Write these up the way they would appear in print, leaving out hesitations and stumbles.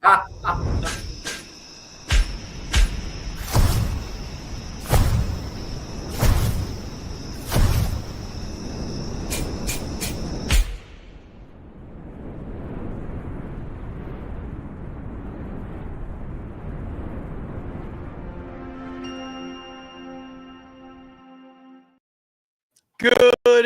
Good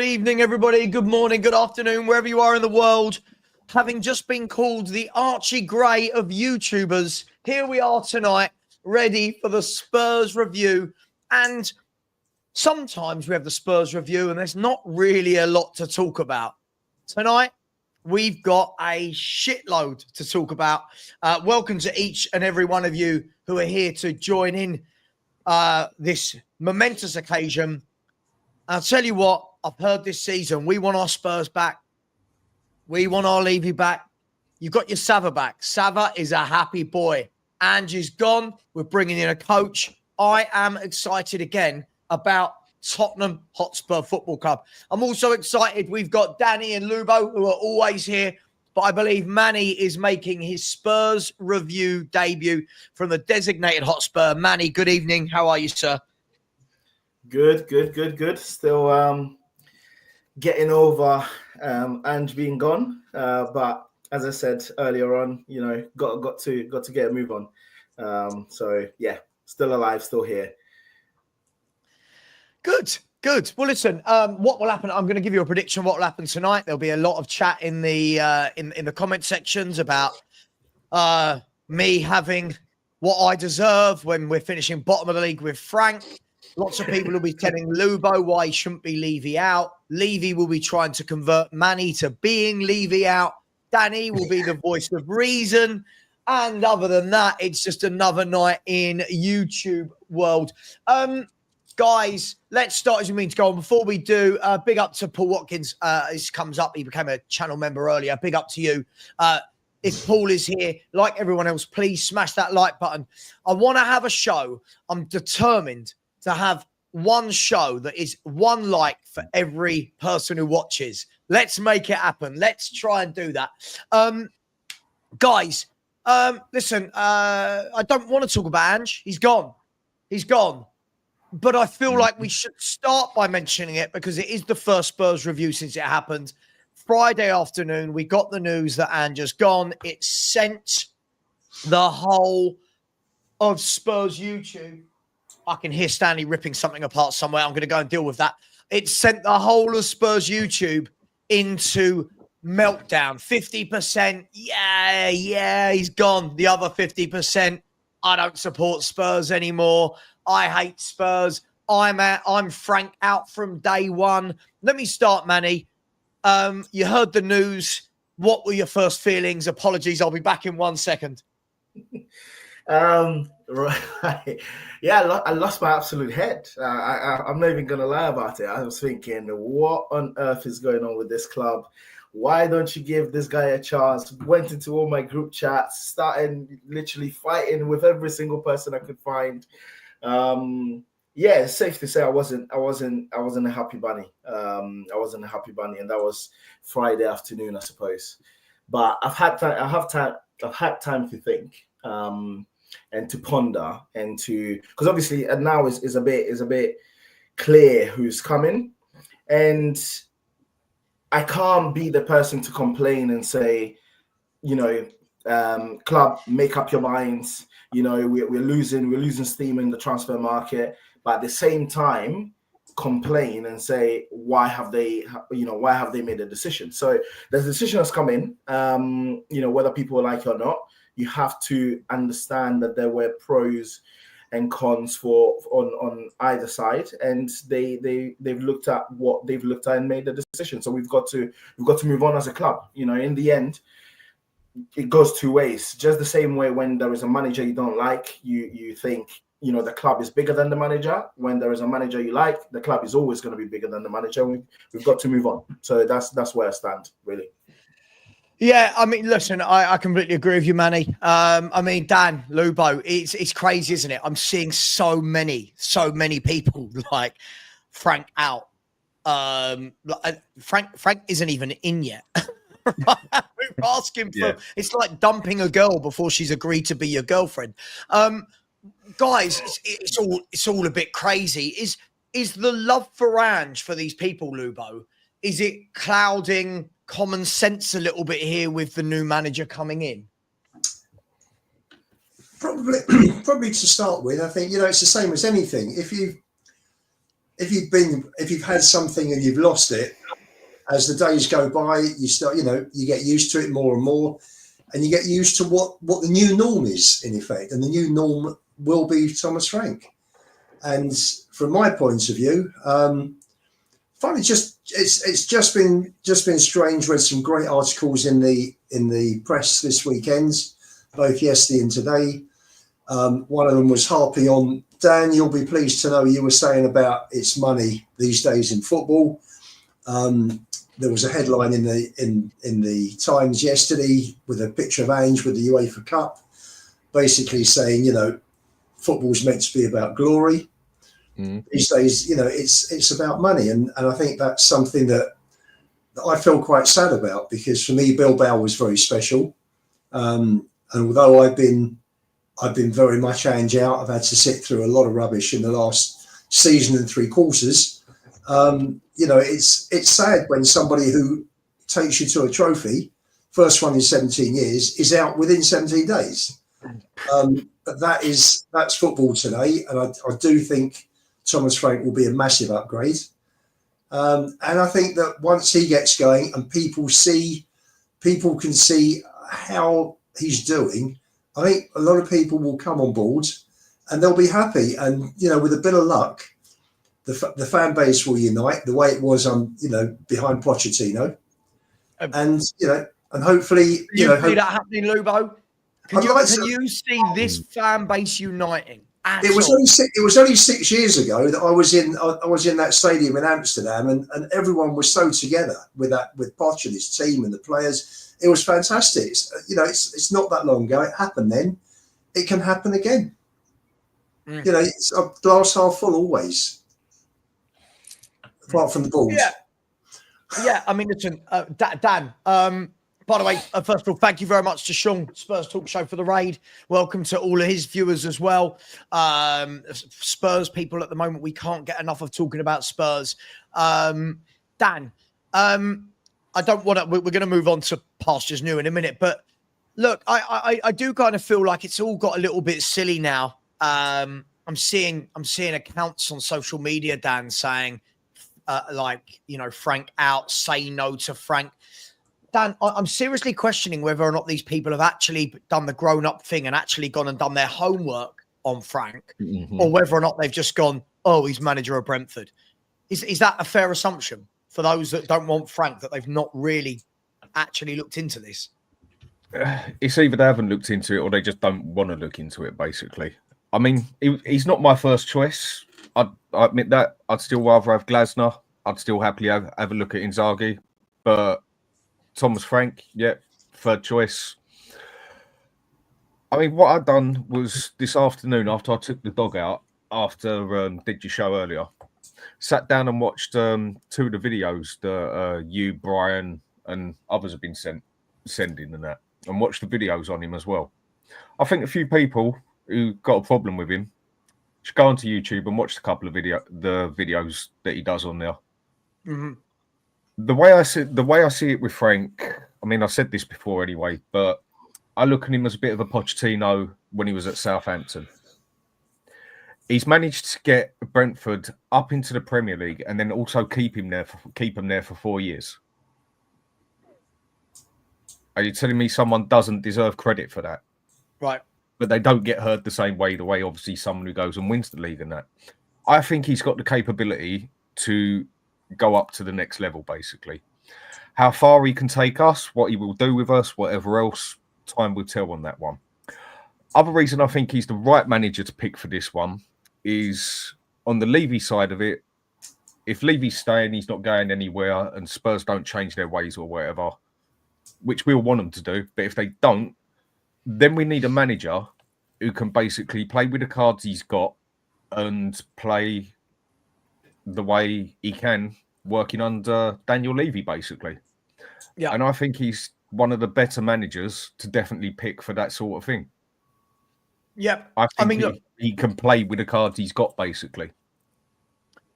evening, everybody. Good morning, good afternoon, wherever you are in the world. Having just been called the Archie Gray of YouTubers, here we are tonight, ready for the Spurs review. And sometimes we have the Spurs review and there's not really a lot to talk about. Tonight, we've got a shitload to talk about. Welcome to each and every one of you who are here to join in this momentous occasion. I'll tell you what, I've heard this season, we want our Spurs back. We want our Levy back. You've got your Savva back. Savva is a happy boy. Ange is gone. We're bringing in a coach. I am excited again about Tottenham Hotspur Football Club. I'm also excited. We've got Danny and Lubo, who are always here. But I believe Manny is making his Spurs review debut from the designated Hotspur. Manny, good evening. How are you, sir? Good. Still getting over Ange being gone, but as I said earlier on, you know, got to get a move on. So yeah, still alive, still here. Good. Well, listen, what will happen? I'm going to give you a prediction of what will happen tonight. There'll be a lot of chat in the in the comment sections about me having what I deserve when we're finishing bottom of the league with Frank. Lots of people will be telling Lubo why he shouldn't be Levy out. Levy will be trying to convert Manny to being Levy out. Danny will be the voice of reason. And other than that, it's just another night in YouTube world. Guys, let's start as we mean to go on. Before we do, big up to Paul Watkins. This comes up. He became a channel member earlier. Big up to you. If Paul is here, like everyone else, please smash that like button. I want to have a show. I'm determined to have one show that is one like for every person who watches. Let's make it happen. Let's try and do that. Guys, listen, I don't want to talk about Ange. He's gone. But I feel like we should start by mentioning it because it is the first Spurs review since it happened. Friday afternoon, we got the news that Ange has gone. It sent the whole of Spurs YouTube. I can hear Stanley ripping something apart somewhere. I'm going to go and deal with that. It sent the whole of Spurs YouTube into meltdown. 50%, yeah, he's gone. The other 50%, I don't support Spurs anymore. I hate Spurs. I'm Frank out from day one. Let me start, Manny. You heard the news. What were your first feelings? Apologies, I'll be back in 1 second. Right. Yeah, I lost my absolute head. I'm not even going to lie about it. I was thinking, what on earth is going on with this club? Why don't you give this guy a chance? Went into all my group chats, started literally fighting with every single person I could find. Yeah, it's safe to say I wasn't a happy bunny. I wasn't a happy bunny, and that was Friday afternoon, I suppose. But I've had time to think. And to ponder and to, because obviously now is a bit clear who's coming, and I can't be the person to complain and say, you know, club, make up your minds. You know, we're losing steam in the transfer market, but at the same time complain and say why have they made a decision. So there's a decision that's coming. You know, whether people like it or not. You have to understand that there were pros and cons on either side, and they've looked at what they've looked at and made a decision. So we've got to move on as a club. You know, in the end, it goes two ways. Just the same way when there is a manager you don't like, you think, you know, the club is bigger than the manager. When there is a manager you like, the club is always going to be bigger than the manager. We've got to move on. So that's where I stand, really. Yeah, I mean, listen, I completely agree with you, Manny. I mean, Dan, Lubo, it's crazy, isn't it? I'm seeing so many people like Frank out. Frank isn't even in yet. We're asking for, it's like dumping a girl before she's agreed to be your girlfriend. Guys, it's all a bit crazy. Is the love for Ange for these people, Lubo? Is it clouding common sense a little bit here with the new manager coming in? Probably to start with. I think, it's the same as anything. If you've had something and you've lost it, as the days go by, you start, you get used to it more and more, and you get used to what the new norm is, in effect. And the new norm will be Thomas Frank. And from my point of view, finally, it's just been strange. Read some great articles in the press this weekend, both yesterday and today. One of them was harping on, Dan, you'll be pleased to know, you were saying about it's money these days in football. There was a headline in the Times yesterday with a picture of Ange with the UEFA Cup, basically saying, football's meant to be about glory. These days, it's about money, and I think that's something that I feel quite sad about, because for me, Bilbao was very special, and although I've been very much Ange out, I've had to sit through a lot of rubbish in the last season and 3 quarters. It's sad when somebody who takes you to a trophy, first one in 17 years, is out within 17 days. But that's football today, and I do think Thomas Frank will be a massive upgrade. And I think that once he gets going and people can see how he's doing, I think a lot of people will come on board and they'll be happy. And, with a bit of luck, the fan base will unite the way it was behind Pochettino. And hopefully, Can you see that happening, Lubo? Can you see this fan base uniting? It was only 6 years ago that I was in that stadium in Amsterdam, and everyone was so together with Poch and his team and the players. It was fantastic. It's not that long ago. It happened then. It can happen again. It's a glass half full always, apart from the balls. Yeah. I mean, listen, Dan. By the way, first of all, thank you very much to Sean, Spurs Talk Show, for the raid. Welcome to all of his viewers as well. Spurs people at the moment, we can't get enough of talking about Spurs. Dan, I don't want to, we're going to move on to pastures new in a minute, but look, I do kind of feel like it's all got a little bit silly now. I'm seeing accounts on social media, Dan, saying Frank out, say no to Frank. Dan, I'm seriously questioning whether or not these people have actually done the grown-up thing and actually gone and done their homework on Frank, or whether or not they've just gone, oh, he's manager of Brentford. Is that a fair assumption for those that don't want Frank, that they've not really actually looked into this? It's either they haven't looked into it or they just don't want to look into it, basically. I mean, he's not my first choice. I admit that. I'd still rather have Glasner. I'd still happily have a look at Inzaghi. But Thomas Frank, third choice. I mean, what I'd done was this afternoon, after I took the dog out, after did your show earlier, sat down and watched 2 of the videos that you, Brian, and others have been sending and that, and watched the videos on him as well. I think a few people who got a problem with him should go onto YouTube and watch a couple of the videos that he does on there. Mm-hmm. The way I see it with Frank, I mean, I said this before anyway, but I look at him as a bit of a Pochettino when he was at Southampton. He's managed to get Brentford up into the Premier League and then also keep him there for 4 years. Are you telling me someone doesn't deserve credit for that? Right. But they don't get heard the same way obviously someone who goes and wins the league and that. I think he's got the capability to go up to the next level, basically. How far he can take us, what he will do with us, whatever else, time will tell on that one. Other reason I think he's the right manager to pick for this one is on the Levy side of it. If Levy's staying, he's not going anywhere, and Spurs don't change their ways or whatever, which we'll want them to do. But if they don't, then we need a manager who can basically play with the cards he's got and play the way he can, working under Daniel Levy, basically. Yeah. And I think he's one of the better managers to definitely pick for that sort of thing. Yep. I think mean, look, he can play with the cards he's got, basically.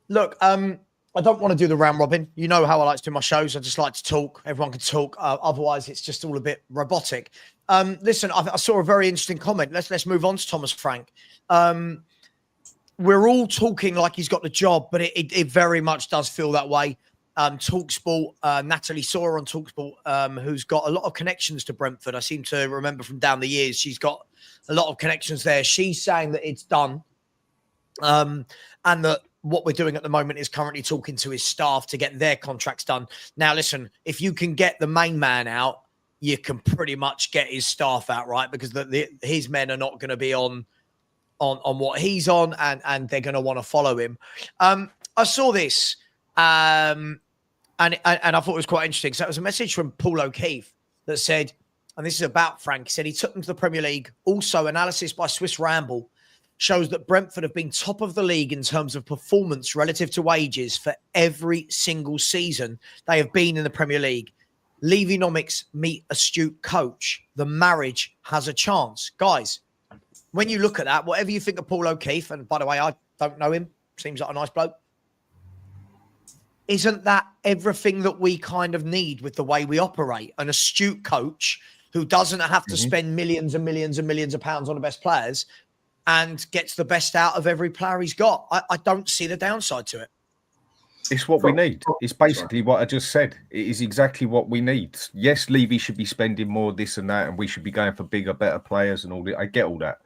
Look, I don't want to do the round robin. You know how I like to do my shows. I just like to talk. Everyone can talk. Otherwise, it's just all a bit robotic. Listen, I saw a very interesting comment. Let's move on to Thomas Frank. We're all talking like he's got the job, but it very much does feel that way. TalkSport, Natalie Sawyer on TalkSport, who's got a lot of connections to Brentford. I seem to remember from down the years, she's got a lot of connections there. She's saying that it's done. And that what we're doing at the moment is currently talking to his staff to get their contracts done. Now, listen, if you can get the main man out, you can pretty much get his staff out, right? Because his men are not going to be on what he's on, and they're going to want to follow him. I saw this, and I thought it was quite interesting. So it was a message from Paul O'Keefe that said, and this is about Frank, he said he took them to the Premier League. Also, analysis by Swiss Ramble shows that Brentford have been top of the league in terms of performance relative to wages for every single season they have been in the Premier League. Levynomics meet astute coach. The marriage has a chance. Guys, when you look at that, whatever you think of Paul O'Keefe, and by the way, I don't know him, seems like a nice bloke. Isn't that everything that we kind of need with the way we operate? An astute coach who doesn't have to spend millions and millions and millions of pounds on the best players and gets the best out of every player he's got. I don't see the downside to it. It's what we need. It's basically what I just said. It is exactly what we need. Yes, Levy should be spending more this and that, and we should be going for bigger, better players and all that. I get all that.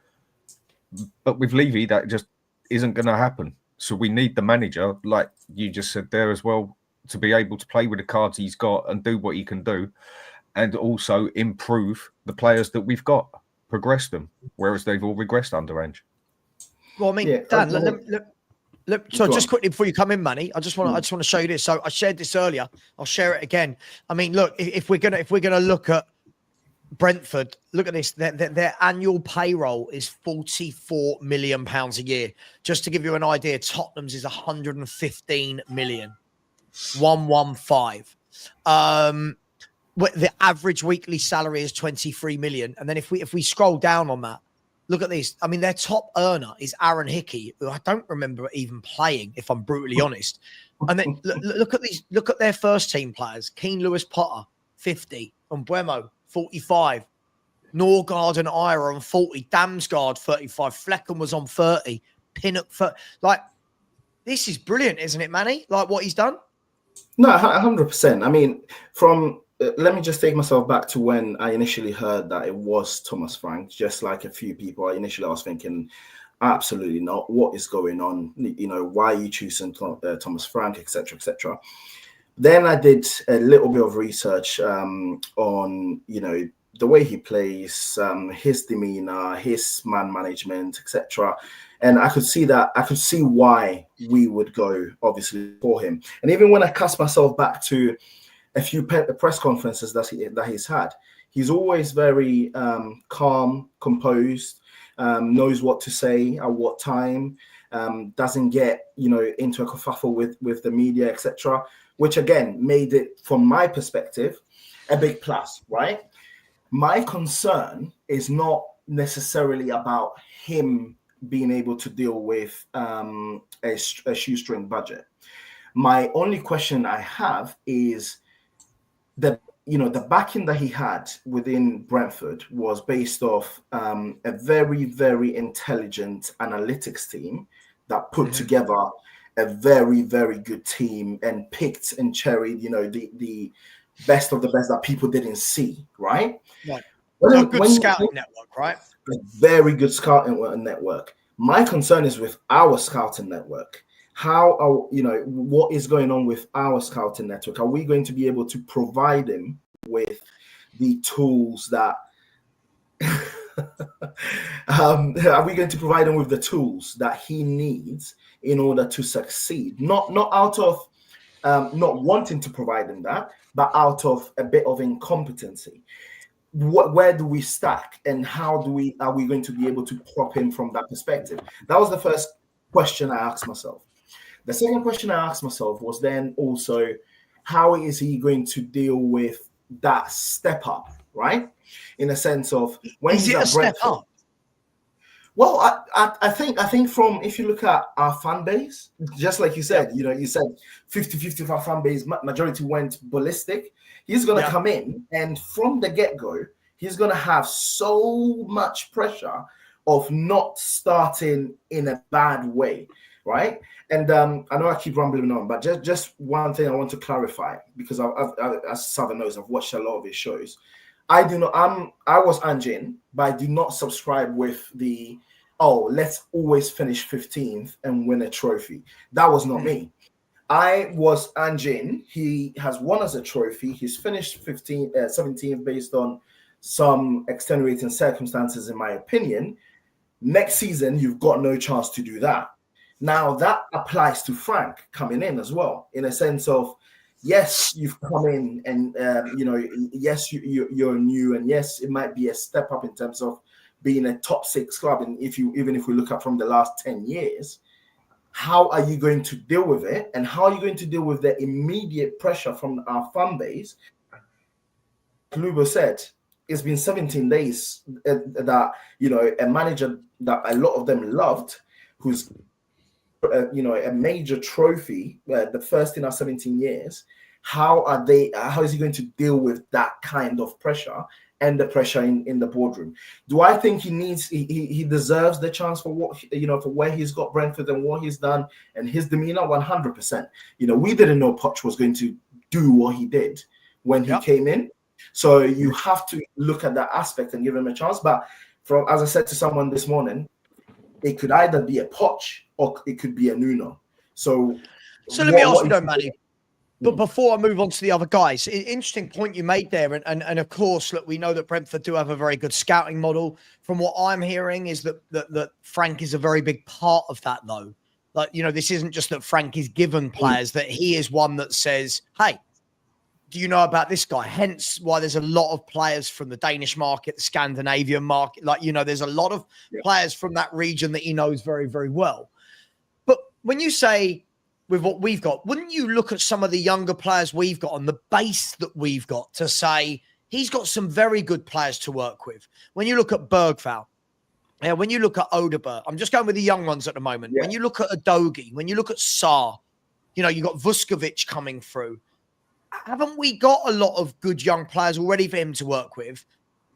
But with Levy, that just isn't going to happen. So we need the manager, like you just said there as well, to be able to play with the cards he's got and do what he can do, and also improve the players that we've got. Progress them, whereas they've all regressed under Ange. Well, I mean, Dan, look. So just quickly before you come in, Manny, I just want to show you this. So I shared this earlier. I'll share it again. I mean, look, if we're gonna look at Brentford, look at this. Their annual payroll is £44 million a year. Just to give you an idea, Tottenham's is 115 million. 115. The average weekly salary is 23 million. And then if we scroll down on that, look at this. I mean, their top earner is Aaron Hickey, who I don't remember even playing, if I'm brutally honest. And then look at these. Look at their first team players. Keane Lewis Potter, 50. Mbuemo, 45. Norgard and Ira on 40. Damsgaard, 35. Flecken was on 30. Pinnock, 30. Like, this is brilliant, isn't it, Manny? Like what he's done? No, 100%. I mean, let me just take myself back to when I initially heard that it was Thomas Frank. Just like a few people, I was thinking, absolutely not. What is going on? You know, why are you choosing Thomas Frank, etc., etc. Then I did a little bit of research on, you know, the way he plays, his demeanor, his man management, etc. And I could see why we would go, obviously, for him. And even when I cast myself back to a few press conferences that he's had, he's always very calm, composed, knows what to say at what time, doesn't get, you know, into a kerfuffle with the media, etc., which again made it, from my perspective, a big plus, right? My concern is not necessarily about him being able to deal with a shoestring budget. My only question I have is the backing that he had within Brentford was based off a very, very intelligent analytics team that put together a very, very good team and picked and cherried, you know, the best of the best that people didn't see, right? Right. So a good scouting network, right? A very good scouting network. My concern is with our scouting network. What is going on with our scouting network? Are we going to be able to provide him with the tools that are we going to provide him with the tools that he needs in order to succeed? Not out of not wanting to provide him that, but out of a bit of incompetency. Where do we stack, and how are we going to be able to prop him from that perspective? That was the first question I asked myself. The second question I asked myself was then also, how is he going to deal with that step up, right? In a sense of when Is he's it a at step Brentford. up? Well, I think from, if you look at our fan base, just like you said, you said 50-50 of our fan base, majority went ballistic. He's going to come in, and from the get-go, he's going to have so much pressure of not starting in a bad way, right? And I know I keep rambling on, but just one thing I want to clarify, because as Savva knows, I've watched a lot of his shows. I was ANGE, but I do not subscribe with the, let's always finish 15th and win a trophy. That was not me. I was ANGE. He has won as a trophy. He's finished 17th based on some extenuating circumstances, in my opinion. Next season, you've got no chance to do that. Now, that applies to Frank coming in as well, in a sense of, yes, you've come in and, yes, you're new, and yes, it might be a step up in terms of being a top 6 club. And even if we look at from the last 10 years, how are you going to deal with it? And how are you going to deal with the immediate pressure from our fan base? Lubo said, it's been 17 days that, a manager that a lot of them loved, who's a major trophy, the first in our 17 years. How is he going to deal with that kind of pressure and the pressure in the boardroom? Do I think he deserves the chance for what, for where he's got Brentford and what he's done and his demeanor? 100%. We didn't know Poch was going to do what he did when he came in. So you have to look at that aspect and give him a chance. But as I said to someone this morning, it could either be a Poch or it could be a Nuno. So let me ask you though, Manny, but before I move on to the other guys, interesting point you made there. And of course, look, we know that Brentford do have a very good scouting model. From what I'm hearing is that Frank is a very big part of that, though. Like, this isn't just that Frank is given players, that he is one that says, hey, do you know about this guy? Hence why there's a lot of players from the Danish market, the Scandinavian market. Like, there's a lot of players from that region that he knows very, very well. But when you say with what we've got, wouldn't you look at some of the younger players we've got on the base that we've got to say he's got some very good players to work with? When you look at Bergvall, when you look at Odeberg, I'm just going with the young ones at the moment. When you look at Adogi, when you look at Sarr, you've got Vuskovic coming through. Haven't we got a lot of good young players already for him to work with?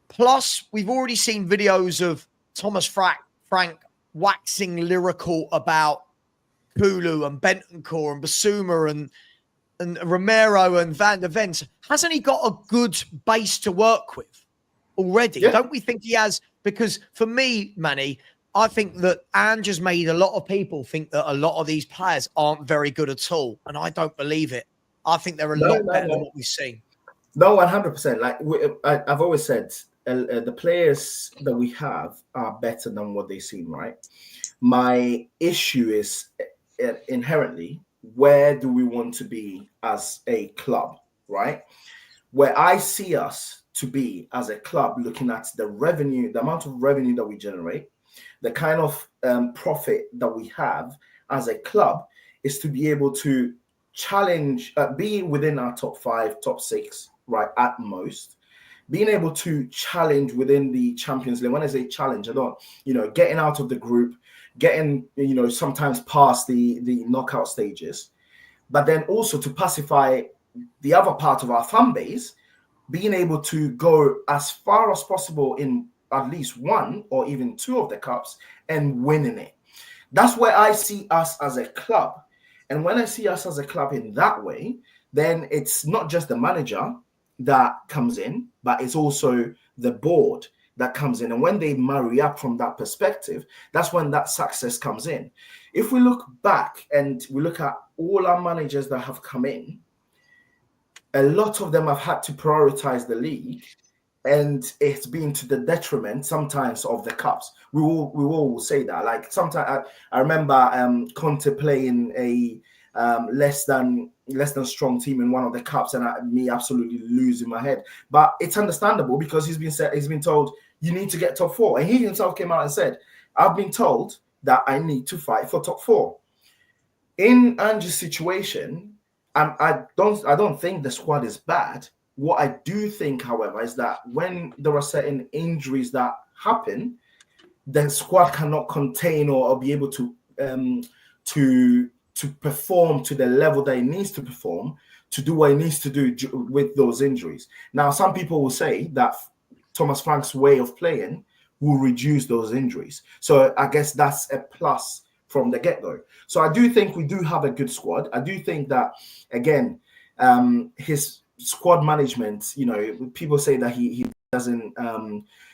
Plus, we've already seen videos of Thomas Frank waxing lyrical about Kulu and Bentancur and Basuma and Romero and Van der Ven. Hasn't he got a good base to work with already? Yeah. Don't we think he has? Because for me, Manny, I think that Ange has made a lot of people think that a lot of these players aren't very good at all. And I don't believe it. I think they're a lot better than what we've seen. No, 100%. Like I've always said, the players that we have are better than what they seem, right? My issue is inherently, where do we want to be as a club, right? Where I see us to be as a club, looking at the revenue, the amount of revenue that we generate, the kind of profit that we have as a club, is to be able to challenge, be within our top 5, top 6, right, at most, being able to challenge within the Champions League. When I say challenge, I don't, getting out of the group, getting, sometimes past the knockout stages, but then also to pacify the other part of our fan base, being able to go as far as possible in at least 1 or even 2 of the cups and winning it. That's where I see us as a club. And when I see us as a club in that way, then it's not just the manager that comes in, but it's also the board that comes in. And when they marry up from that perspective, that's when that success comes in. If we look back and we look at all our managers that have come in, a lot of them have had to prioritize the league, and it's been to the detriment sometimes of the cups. We all say that. Like sometimes I remember Conte playing a less than strong team in one of the cups, and me absolutely losing my head. But it's understandable because he's been told you need to get top 4, and he himself came out and said, "I've been told that I need to fight for top 4." In Ange's situation, I don't think the squad is bad. What I do think, however, is that when there are certain injuries that happen, the squad cannot contain or be able to perform to the level that it needs to perform to do what it needs to do with those injuries. Now, some people will say that Thomas Frank's way of playing will reduce those injuries. So I guess that's a plus from the get-go. So I do think we do have a good squad. I do think that, again, his squad management, you know, people say that he doesn't,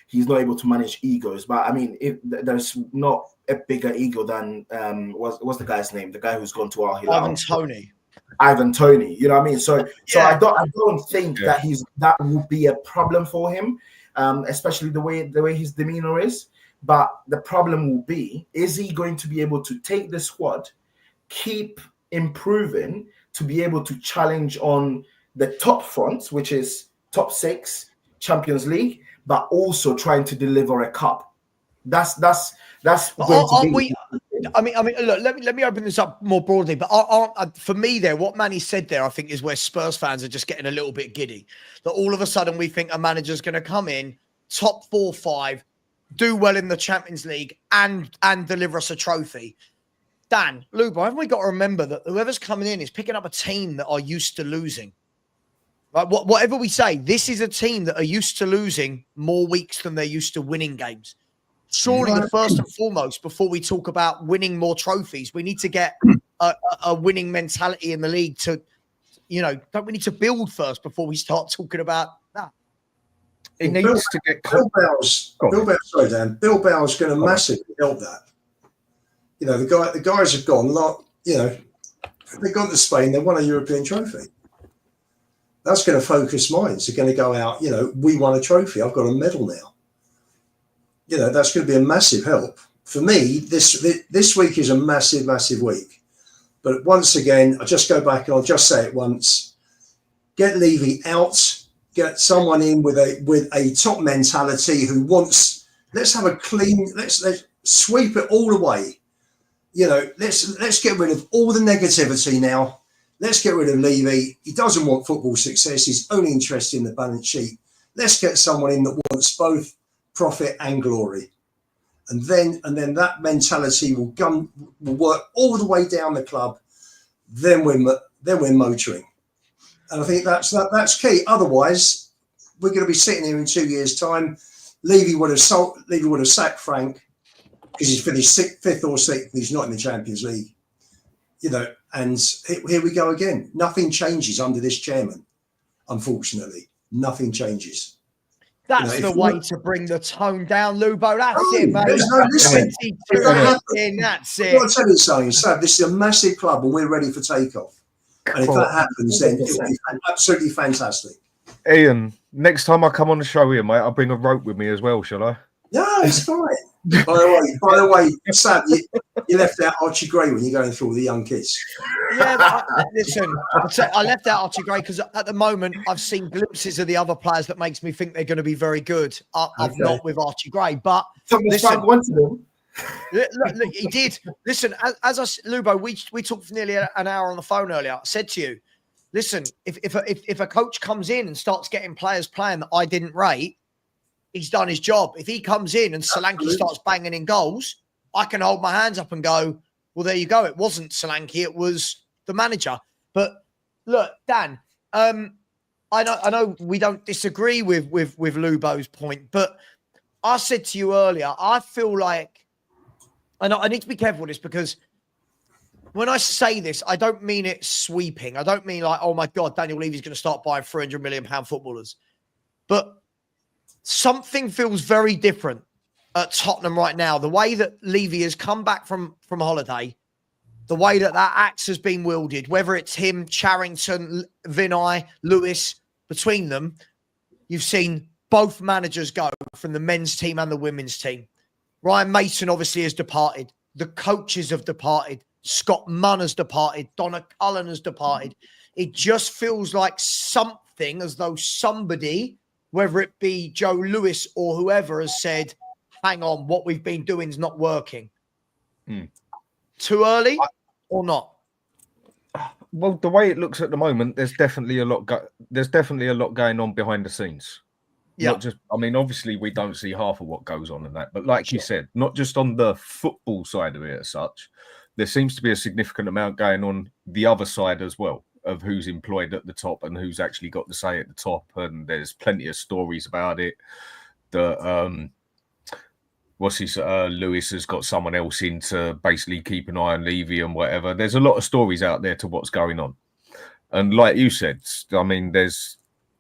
he's not able to manage egos. But I mean, there's not a bigger ego than, what's the guy's name? The guy who's gone to Al Hilal. Ivan Toney, you know what I mean? So I don't think that that would be a problem for him, especially the way his demeanor is. But the problem will be, is he going to be able to take the squad, keep improving to be able to challenge on the top front, which is top 6 Champions League, but also trying to deliver a cup? That's going to be. I mean, look. Let me open this up more broadly. But for me, what Manny said there, I think, is where Spurs fans are just getting a little bit giddy. That all of a sudden we think a manager's going to come in, top 4, 5, do well in the Champions League, and deliver us a trophy. Dan, Lubo, haven't we got to remember that whoever's coming in is picking up a team that are used to losing? Right? Whatever we say, this is a team that are used to losing more weeks than they're used to winning games. Surely the first and foremost, before we talk about winning more trophies, we need to get a winning mentality in the league to, you know, don't we need to build first before we start talking about that? It needs to get... Bill Bell's going to massively help that. You know, the guys have gone, you know, they've gone to Spain, they won a European trophy. That's going to focus minds. They're going to go out, you know, we won a trophy, I've got a medal now. You know, that's going to be a massive help. For me, this week is a massive, massive week. But once again, I'll just go back and I'll just say it once. Get Levy out, get someone in with a top mentality who wants, let's have a clean, let's sweep it all away. You know, let's get rid of all the negativity now. Let's get rid of Levy. He doesn't want football success. He's only interested in the balance sheet. Let's get someone in that wants both profit and glory, and then that mentality will work all the way down the club. Then we're motoring, and I think that's key. Otherwise, we're going to be sitting here in 2 years' time. Levy would have sacked Frank because he's finished 5th or 6th. He's not in the Champions League, you know. And here we go again. Nothing changes under this chairman. Unfortunately, nothing changes. That's the way to bring the tone down, Lubo. That's it, mate. That's it. I've got to tell you something, Sav, this is a massive club and we're ready for takeoff. And if that happens, then it will be absolutely fantastic. Ian, next time I come on the show here, mate, I'll bring a rope with me as well, shall I? No, it's fine. By the way, Sav, you left out Archie Gray when you're going through all the young kids. Yeah, listen, I left out Archie Gray because at the moment I've seen glimpses of the other players that makes me think they're going to be very good. I've not with Archie Gray, but listen, look, he did. Listen, Lubo, we talked for nearly an hour on the phone earlier. I said to you, listen, if a coach comes in and starts getting players playing that I didn't rate, he's done his job. If he comes in and Solanke starts banging in goals, I can hold my hands up and go, well, there you go. It wasn't Solanke, it was the manager. But look, Dan, I know we don't disagree with Lubo's point, but I said to you earlier, I feel like, and I need to be careful with this because when I say this, I don't mean it sweeping. I don't mean like, oh my God, Daniel Levy's going to start buying £300 million footballers. But something feels very different at Tottenham right now. The way that Levy has come back from holiday, the way that axe has been wielded, whether it's him, Charrington, Vinay, Lewis, between them, you've seen both managers go from the men's team and the women's team. Ryan Mason obviously has departed. The coaches have departed. Scott Munn has departed. Donna Cullen has departed. It just feels like something as though somebody, whether it be Joe Lewis or whoever, has said, hang on, what we've been doing is not working. Too early or not? Well, the way it looks at the moment, there's definitely a lot. There's definitely a lot going on behind the scenes. Yeah. Not just, I mean, obviously we don't see half of what goes on in that, but like you Sure. said, not just on the football side of it as such, there seems to be a significant amount going on the other side as well, of who's employed at the top and who's actually got the say at the top. And there's plenty of stories about it. Lewis has got someone else in to basically keep an eye on Levy and whatever. There's a lot of stories out there to what's going on. And like you said, I mean,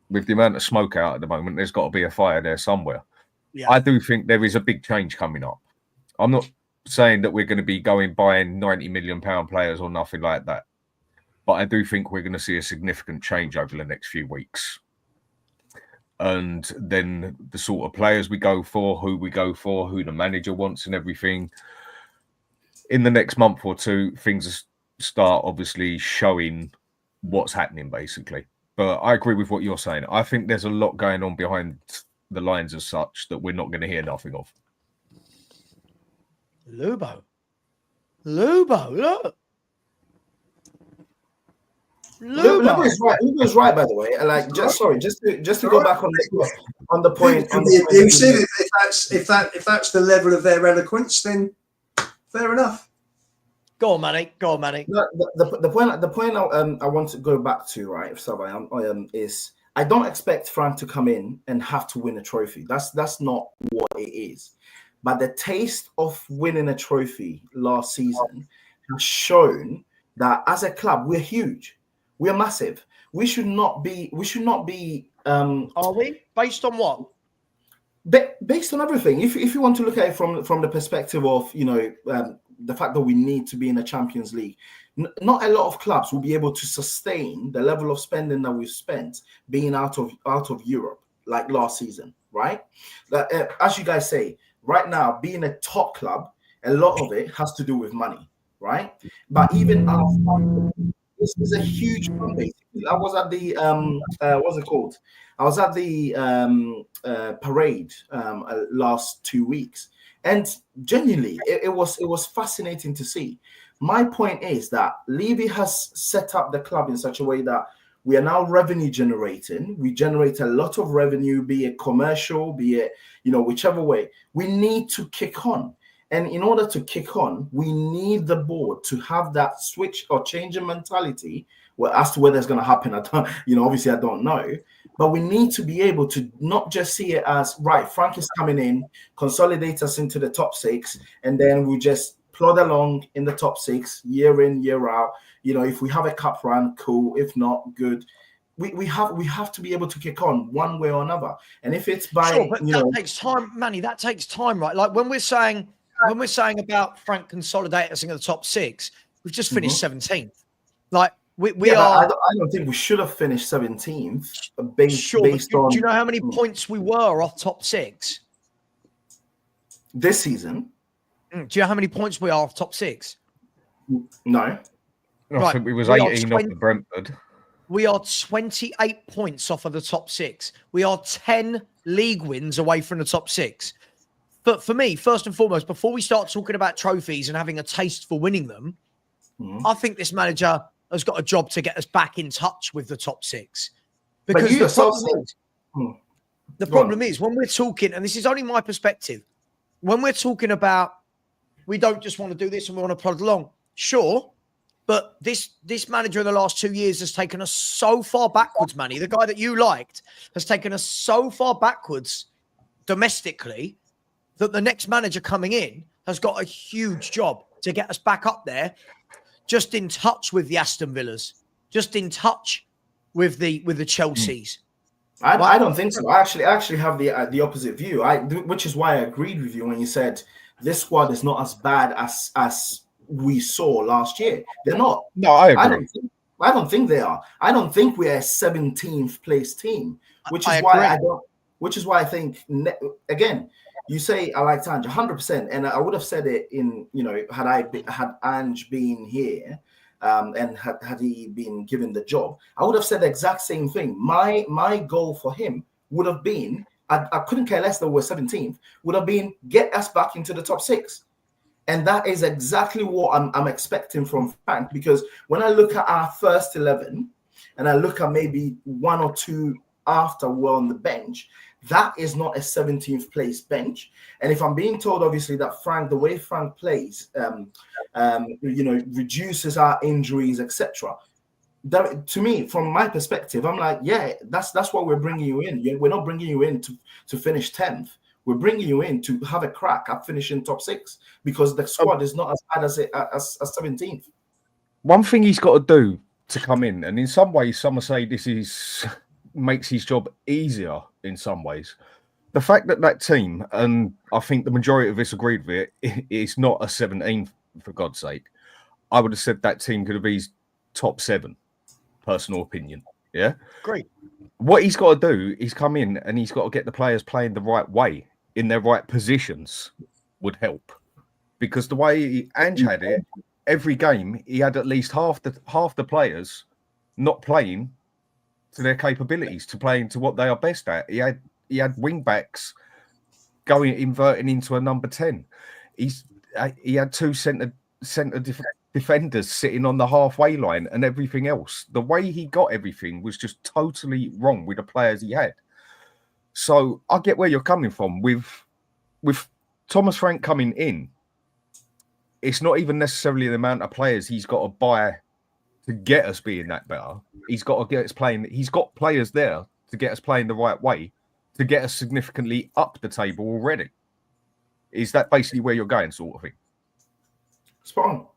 with the amount of smoke out at the moment, there's got to be a fire there somewhere. Yeah. I do think there is a big change coming up. I'm not saying that we're going to be buying £90 million players or nothing like that. But I do think we're going to see a significant change over the next few weeks. And then the sort of players we go for, who the manager wants and everything. In the next month or two, things start obviously showing what's happening, basically. But I agree with what you're saying. I think there's a lot going on behind the lines as such that we're not going to hear nothing of. Lubo, look. Lubo is right. Lubo's right, by the way. Like, just to go back on the point. If that's the level of their eloquence, then fair enough. Go on, Manny. No, the point I want to go back to, right, Savva, is I don't expect Frank to come in and have to win a trophy. That's not what it is. But the taste of winning a trophy last season has shown that as a club we're huge, we're massive. We should not be. Are we? Based on what? Based on everything. If you want to look at it from the perspective of the fact that we need to be in the Champions League, not a lot of clubs will be able to sustain the level of spending that we've spent being out of Europe like last season, right? As you guys say, right now being a top club, a lot of it has to do with money, right? But even our this is a huge fund base. I was at the what's it called? I was at the parade last 2 weeks, and genuinely, it was fascinating to see. My point is that Levy has set up the club in such a way that we are now revenue generating. We generate a lot of revenue, be it commercial, be it whichever way. We need to kick on. And in order to kick on, we need the board to have that switch or change in mentality. Well, as to whether it's going to happen, obviously I don't know. But we need to be able to not just see it as, right, Frank is coming in, consolidate us into the top six, and then we just plod along in the top six, year in, year out. If we have a cup run, cool. If not, good. We have to be able to kick on one way or another. And if it's by... Sure, but that takes time, Manny. That takes time, right? Like when we're saying about Frank consolidating us into the top six, we've just finished 17th. Like we are. I don't think we should have finished 17th. Based on. Do you know how many points we were off top six this season? Do you know how many points we are off top six? No. I think we was 18 off the Brentford. We are 28 points off of the top six. We are 10 league wins away from the top six. But for me, first and foremost, before we start talking about trophies and having a taste for winning them, I think this manager has got a job to get us back in touch with the top six. Because the problem is when we're talking, and this is only my perspective, when we're talking about we don't just want to do this and we want to plod along, sure, but this manager in the last 2 years has taken us so far backwards, Manny. The guy that you liked has taken us so far backwards domestically that the next manager coming in has got a huge job to get us back up there, just in touch with the Aston Villas, just in touch with the Chelseas. I don't think so. I actually have the opposite view. Which is why I agreed with you when you said this squad is not as bad as we saw last year. They're not. No, I agree. I don't think they are. I don't think we're a 17th place team, which is why I think again. You say I like Ange 100%, and I would have said it in had Ange been here, and had he been given the job, I would have said the exact same thing. My goal for him would have been, I couldn't care less that we're 17th, would have been get us back into the top six. And that is exactly what I'm expecting from Frank, because when I look at our first 11 and I look at maybe one or two after we're on the bench, that is not a 17th place bench. And if I'm being told, obviously, that Frank, the way Frank plays, reduces our injuries, etc. That, to me, from my perspective, I'm like, yeah, that's what we're bringing you in. We're not bringing you in to finish 10th. We're bringing you in to have a crack at finishing top 6, because the squad is not as bad as 17th. One thing he's got to do to come in, and in some ways, some will say this makes his job easier in some ways. The fact that team, and I think the majority of us agreed with it, it's not a 17th, for God's sake. I would have said that team could have been top 7, personal opinion. Yeah? Great. What he's got to do is come in and he's got to get the players playing the right way, in their right positions, would help. Because the way Ange had it, every game he had at least half the players not playing to their capabilities, to playing to what they are best at. He had wing backs inverting into a number 10. He had 2 centre defenders sitting on the halfway line and everything else. The way he got everything was just totally wrong with the players he had. So I get where you're coming from with Thomas Frank coming in. It's not even necessarily the amount of players he's got to buy to get us being that better. He's got to get us playing. He's got players there to get us playing the right way, to get us significantly up the table already. Is that basically where you're going, sort of thing? Spot on.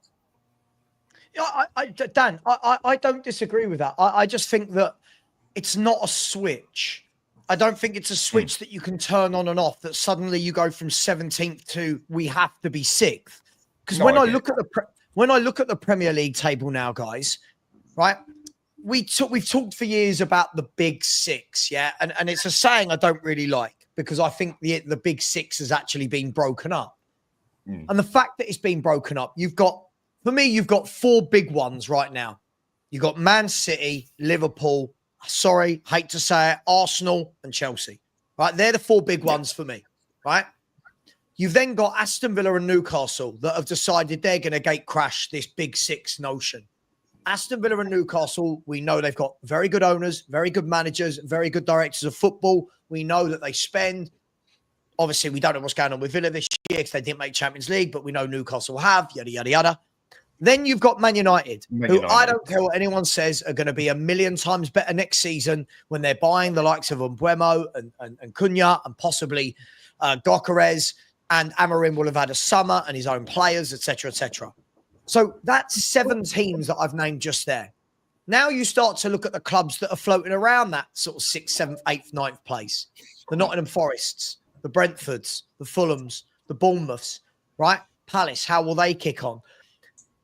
Yeah, Dan, I don't disagree with that. I just think that it's not a switch. I don't think it's a switch that you can turn on and off, that suddenly you go from 17th to we have to be 6th. Because when I look at the Premier League table now, guys, right? We've talked for years about the big 6, yeah? And it's a saying I don't really like, because I think the big 6 has actually been broken up. And the fact that it's been broken up, you've got 4 big ones right now. You've got Man City, Liverpool, sorry, hate to say it, Arsenal and Chelsea, right? They're the 4 big ones for me, right? You've then got Aston Villa and Newcastle that have decided they're going to gate crash this big 6 notion. Aston Villa and Newcastle, we know they've got very good owners, very good managers, very good directors of football. We know that they spend. Obviously, we don't know what's going on with Villa this year because they didn't make Champions League, but we know Newcastle have, yada, yada, yada. Then you've got Man United, who I don't care what anyone says are going to be a million times better next season when they're buying the likes of Mbeumo and Cunha and possibly Gyökeres, and Amorim will have had a summer and his own players, etc., etc. So that's 7 teams that I've named just there. Now you start to look at the clubs that are floating around that sort of 6th, 7th, 8th, 9th place. The Nottingham Forests, the Brentfords, the Fulhams, the Bournemouths, right? Palace, how will they kick on?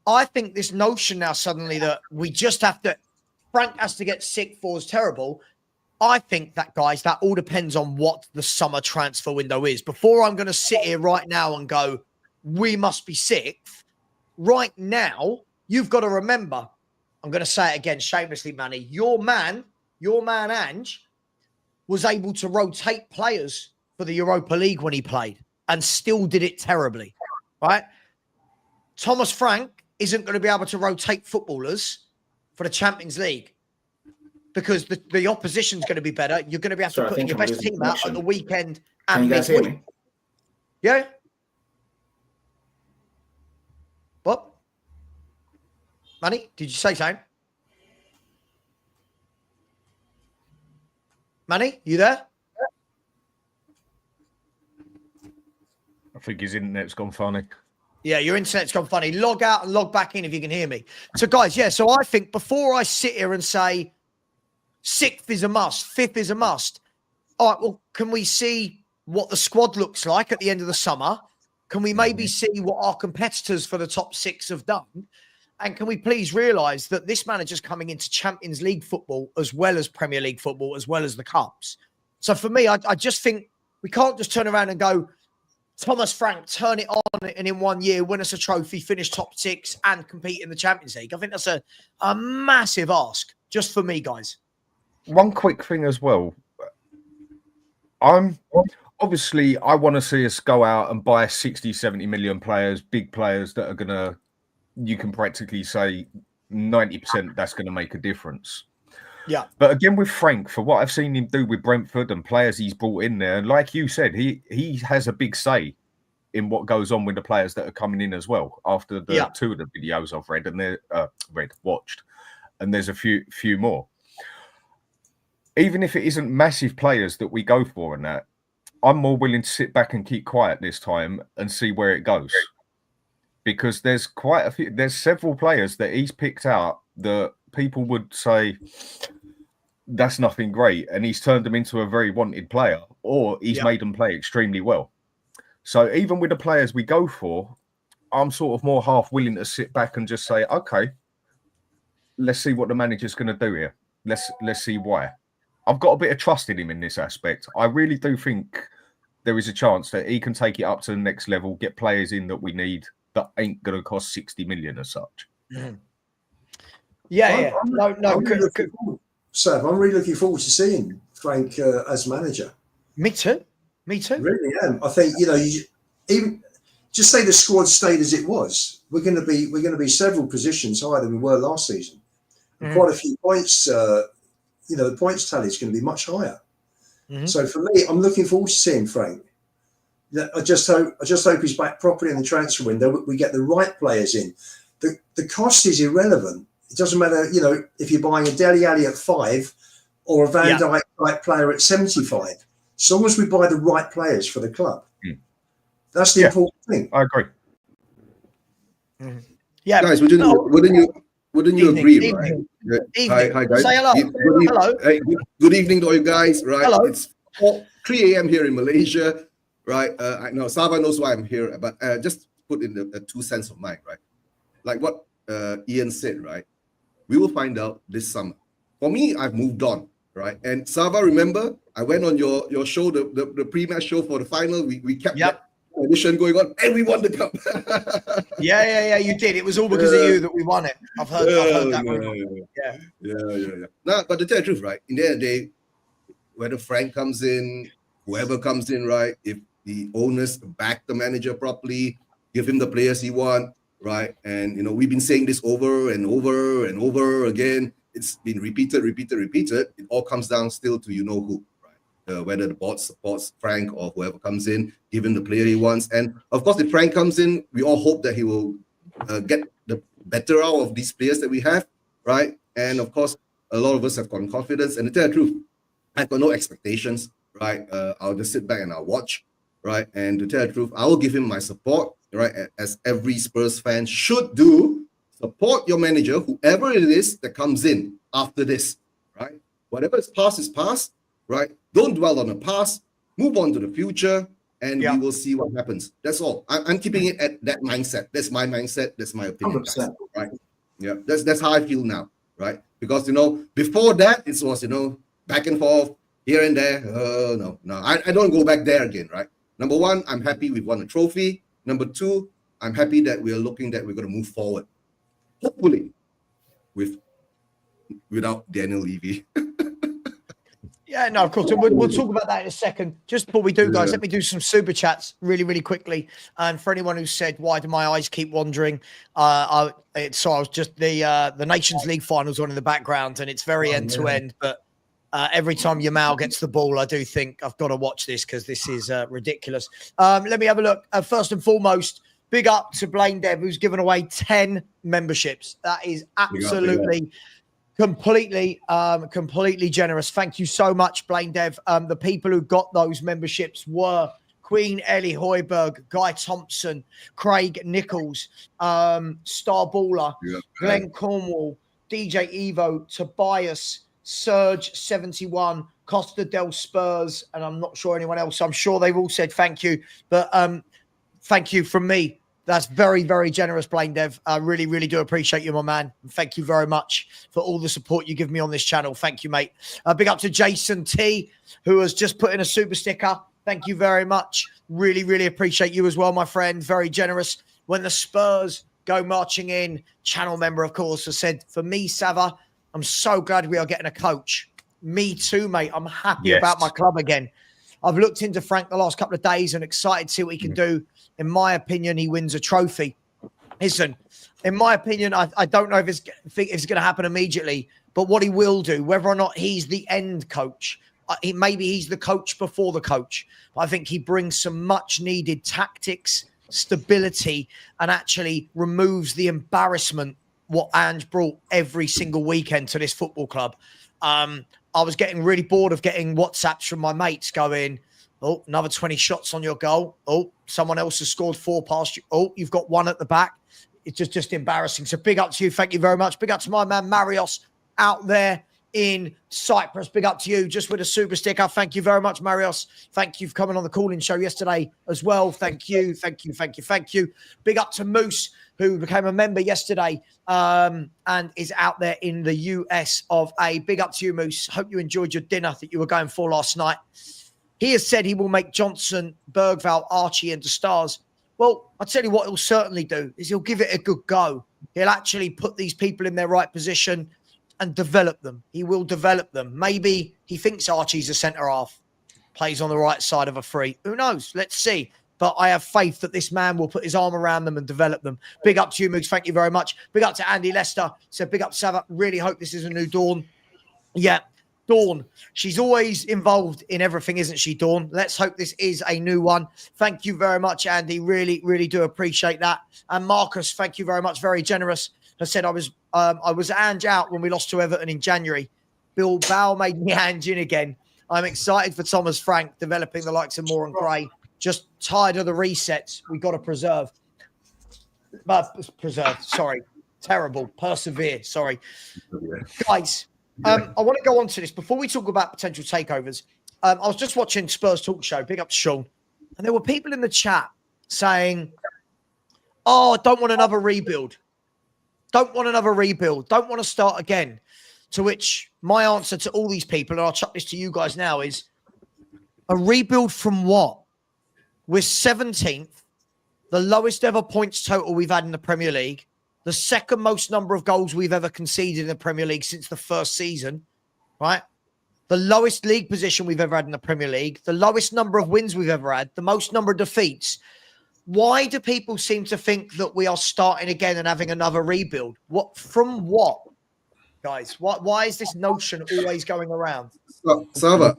I think this notion now suddenly that we just have to, Frank has to get sick for is terrible. I think that, guys, that all depends on what the summer transfer window is. Before I'm going to sit here right now and go, we must be 6th. Right now, you've got to remember, I'm going to say it again shamelessly, Manny, your man, Ange, was able to rotate players for the Europa League when he played and still did it terribly, right? Thomas Frank isn't going to be able to rotate footballers for the Champions League because the opposition's going to be better. You're going to be able to put your best team out at the weekend and midweek. Yeah? What? Manny, did you say something? Manny, you there? I think his internet's gone funny. Yeah, your internet's gone funny. Log out and log back in if you can hear me. So, guys, yeah, so I think before I sit here and say 6th is a must, 5th is a must, all right, well, can we see what the squad looks like at the end of the summer? Can we maybe see what our competitors for the top 6 have done? And can we please realise that this manager's coming into Champions League football as well as Premier League football, as well as the Cups? So for me, I just think we can't just turn around and go, Thomas Frank, turn it on and in 1 year, win us a trophy, finish top 6 and compete in the Champions League. I think that's a massive ask just for me, guys. One quick thing as well. I'm obviously, I want to see us go out and buy 60, 70 million players, big players that are going to, you can practically say 90% that's going to make a difference. Yeah. But again, with Frank, for what I've seen him do with Brentford and players he's brought in there, like you said, he has a big say in what goes on with the players that are coming in as well. After the two of the videos I've read and they're watched, and there's a few more. Even if it isn't massive players that we go for in that, I'm more willing to sit back and keep quiet this time and see where it goes. Because there's there's several players that he's picked out that people would say that's nothing great, and he's turned them into a very wanted player, or he's made them play extremely well. So even with the players we go for, I'm sort of more half willing to sit back and just say, okay, let's see what the manager's going to do here. Let's see why. I've got a bit of trust in him in this aspect. I really do think there is a chance that he can take it up to the next level, get players in that we need that ain't going to cost 60 million as such. No. Sav, I'm really looking forward to seeing Frank as manager. Me too. Really am. I think, you even just say the squad stayed as it was, we're going to be several positions higher than we were last season. And quite a few points. The points tally is going to be much higher. So for me, I'm looking forward to seeing Frank. I just hope he's back properly in the transfer window. We get the right players in. The cost is irrelevant. It doesn't matter, if you're buying a Dele Alli at 5 or a Van Dijk type player at 75. As long as we buy the right players for the club, that's the important thing. I agree. Yeah, guys, wouldn't you agree, right? Hi, guys. Say hello. Hello. Hey, good evening to all you guys. Right, hello. It's 3 a.m. here in Malaysia. Right, I know Savva knows why I'm here, but just put in the 2 cents of mine. Right, like what Ian said. Right, we will find out this summer. For me, I've moved on. Right, and Savva, remember, I went on your show, the pre-match show for the final. We kept that audition going on, and we won the cup. yeah, you did. It was all because of you that we won it. I've heard that. Yeah. No, but to tell the truth, right, in the end of the day, whether Frank comes in, whoever comes in, right, if the owners back the manager properly, give him the players he wants, right, and we've been saying this over and over and over again. It's been repeated. It all comes down still to who, right? Whether the board supports Frank or whoever comes in, give him the player he wants. And of course, if Frank comes in, we all hope that he will get the better out of these players that we have, right? And of course, a lot of us have got confidence. And to tell the truth, I've got no expectations, right? I'll just sit back and I'll watch, right? And to tell the truth, I will give him my support, right? As every Spurs fan should do. Support your manager, whoever it is that comes in after this, right? Whatever is past, right? Don't dwell on the past. Move on to the future, and we will see what happens. That's all. I'm keeping it at that mindset. That's my mindset. That's my opinion, guys, right? Yeah, that's how I feel now, right? Because before that, it was back and forth here and there. No, I don't go back there again, right? Number one, I'm happy we've won a trophy. Number two, I'm happy that we're going to move forward. Hopefully, without Daniel Levy. Yeah, no, of course. We'll talk about that in a second. Just before we do, guys, let me do some super chats really, really quickly. And for anyone who said, why do my eyes keep wandering? I was just the Nations League finals on in the background, and it's very end to end. But every time Yamal gets the ball, I do think I've got to watch this because this is ridiculous. Let me have a look. First and foremost, big up to Blaine Dev, who's given away 10 memberships. That is absolutely, completely generous. Thank you so much, Blaine Dev. The people who got those memberships were Queen Ellie Hoiberg, Guy Thompson, Craig Nichols, Star Baller, Glenn Cornwall, DJ Evo, Tobias, Serge 71, Costa del Spurs, and I'm not sure anyone else. I'm sure they've all said thank you, but thank you from me. That's very, very generous, Blaine Dev. I really, really do appreciate you, my man. Thank you very much for all the support you give me on this channel. Thank you, mate. Big up to Jason T, who has just put in a super sticker. Thank you very much. Really, really appreciate you as well, my friend. Very generous. When the Spurs go marching in, channel member, of course, has said, for me, Savva, I'm so glad we are getting a coach. Me too, mate. I'm happy about my club again. I've looked into Frank the last couple of days and excited to see what he can do. In my opinion, he wins a trophy. Listen, in my opinion, I don't know if it's going to happen immediately, but what he will do, whether or not he's the end coach, maybe he's the coach before the coach. I think he brings some much needed tactics, stability, and actually removes the embarrassment what Ange brought every single weekend to this football club. I was getting really bored of getting WhatsApps from my mates going, oh, another 20 shots on your goal. Oh, someone else has scored 4 past you. Oh, you've got 1 at the back. It's just embarrassing. So big up to you. Thank you very much. Big up to my man, Marios, out there in Cyprus. Big up to you, just with a super sticker. Thank you very much, Marios. Thank you for coming on the call-in show yesterday as well. Thank you. Big up to Moose, who became a member yesterday and is out there in the US of A. Big up to you, Moose. Hope you enjoyed your dinner that you were going for last night. He has said he will make Johnson, Bergvall, Archie into stars. Well, I'll tell you what he'll certainly do is he'll give it a good go. He'll actually put these people in their right position and develop them. He will develop them. Maybe he thinks Archie's a centre-half, plays on the right side of a free. Who knows? Let's see. But I have faith that this man will put his arm around them and develop them. Big up to you, Moogs. Thank you very much. Big up to Andy Lester. So big up, Savva. Really hope this is a new Dawn. Yeah, Dawn. She's always involved in everything, isn't she, Dawn? Let's hope this is a new one. Thank you very much, Andy. Really, really do appreciate that. And Marcus, thank you very much. Very generous. I said I was Ange out when we lost to Everton in January. Bilbao made me Ange in again. I'm excited for Thomas Frank developing the likes of Moore and Gray. Just tired of the resets. We got to preserve. Sorry. Terrible. Persevere. Sorry. Guys, I want to go on to this. Before we talk about potential takeovers, I was just watching Spurs Talk Show. Big up to Sean. And there were people in the chat saying, oh, I don't want another rebuild. Don't want another rebuild. Don't want to start again. To which my answer to all these people, and I'll chuck this to you guys now, is a rebuild from what? We're 17th, the lowest ever points total we've had in the Premier League, the second most number of goals we've ever conceded in the Premier League since the first season, right? The lowest league position we've ever had in the Premier League, the lowest number of wins we've ever had, the most number of defeats. Why do people seem to think that we are starting again and having another rebuild? What from what, guys? Why is this notion always going around? Savva,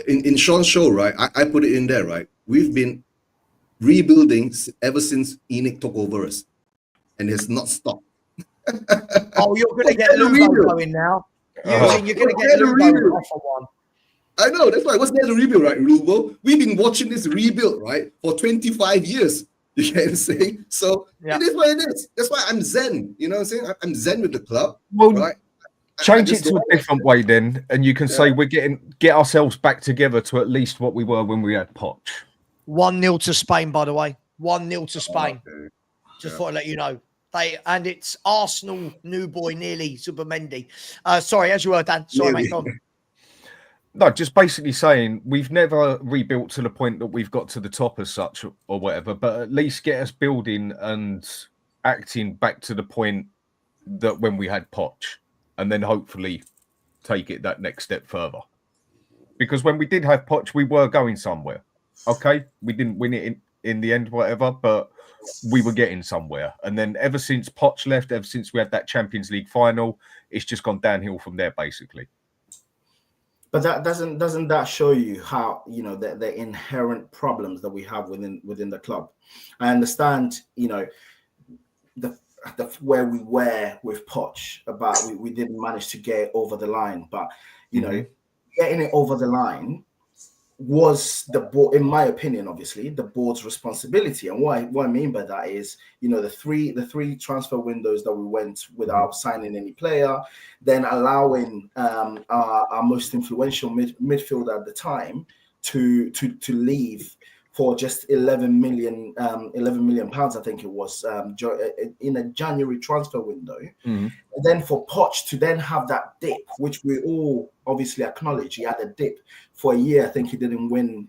in Sean's show, right? I put it in there, right? We've been rebuilding ever since Enoch took over us, and it's not stopped. Oh, you're going to get Lugo going now. You're going to get Lugo off of one. I know, that's why. What's there to rebuild, right, Rubo? We've been watching this rebuild, right, for 25 years. You get what I'm saying? So it is what it is. That's why I'm zen. You know what I'm saying? I'm zen with the club. Well, right? Change it to a different way then, and you can say we're get ourselves back together to at least what we were when we had Poch. 1-0 to Spain, by the way. 1-0 to Spain. Okay. Just thought I'd let you know. And it's Arsenal new boy nearly Zubimendi. Sorry, as you were, Dan. Sorry, mate. Go on. No, just basically saying we've never rebuilt to the point that we've got to the top as such or whatever, but at least get us building and acting back to the point that when we had Poch, and then hopefully take it that next step further. Because when we did have Poch, we were going somewhere. Okay, we didn't win it in the end, whatever, but we were getting somewhere. And then ever since Poch left, ever since we had that Champions League final, it's just gone downhill from there, basically. But that doesn't that show you how, you know, the inherent problems that we have within the club? I understand, you know, the where we were with Poch about we didn't manage to get over the line, but you know, getting it over the line was the board, in my opinion, obviously the board's responsibility. And what I mean by that is, you know, the three transfer windows that we went without signing any player, then allowing our most influential midfielder at the time to leave for just 11 million pounds, I think it was, in a January transfer window. And then for Poch to then have that dip, which we all obviously acknowledge, he had a dip for a year. I think he didn't win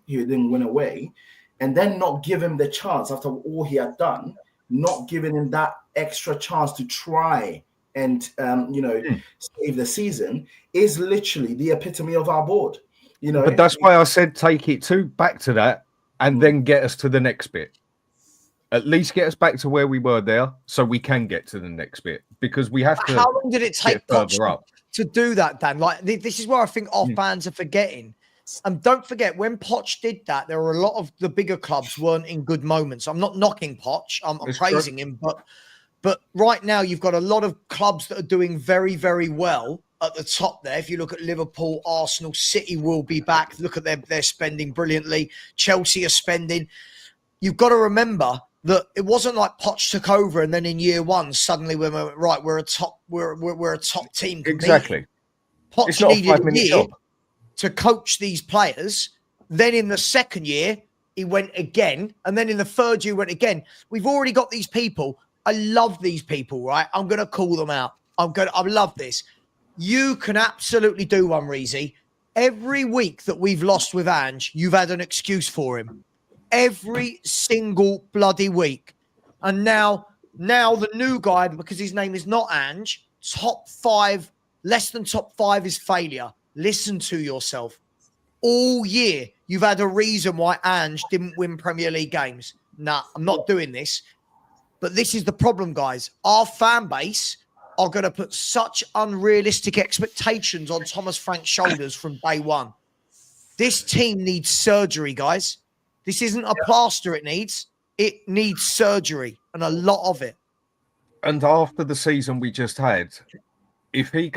away, and then not give him the chance after all he had done, not giving him that extra chance to try and save the season, is literally the epitome of our board. You know, But that's why I said take it back to that and then get us to the next bit. At least get us back to where we were there so we can get to the next bit, because we have to. How long did it take further Poch up to do that, Dan? Like, this is where I think our fans are forgetting. And don't forget, when Poch did that, there were a lot of the bigger clubs weren't in good moments. I'm not knocking Poch. I'm praising him. But right now, you've got a lot of clubs that are doing very, very well at the top there. If you look at Liverpool, Arsenal, City will be back. Look at they're spending brilliantly. Chelsea are spending. You've got to remember that it wasn't like Poch took over and then in year one suddenly we went, right, we're a top team. exactly. Poch needed a year to coach these players. Then in the second year he went again, and then in the third year went again. We've already got these people. I love these people, right? I'm gonna call them out. I love this. You can absolutely do one, Reezy. Every week that we've lost with Ange, you've had an excuse for him. Every single bloody week. And now the new guy, because his name is not Ange, top 5, less than top 5 is failure. Listen to yourself. All year, you've had a reason why Ange didn't win Premier League games. Nah, I'm not doing this. But this is the problem, guys. Our fan base are going to put such unrealistic expectations on Thomas Frank's shoulders from day one. This team needs surgery, guys. This isn't a plaster it needs surgery, and a lot of it. And after the season we just had, if he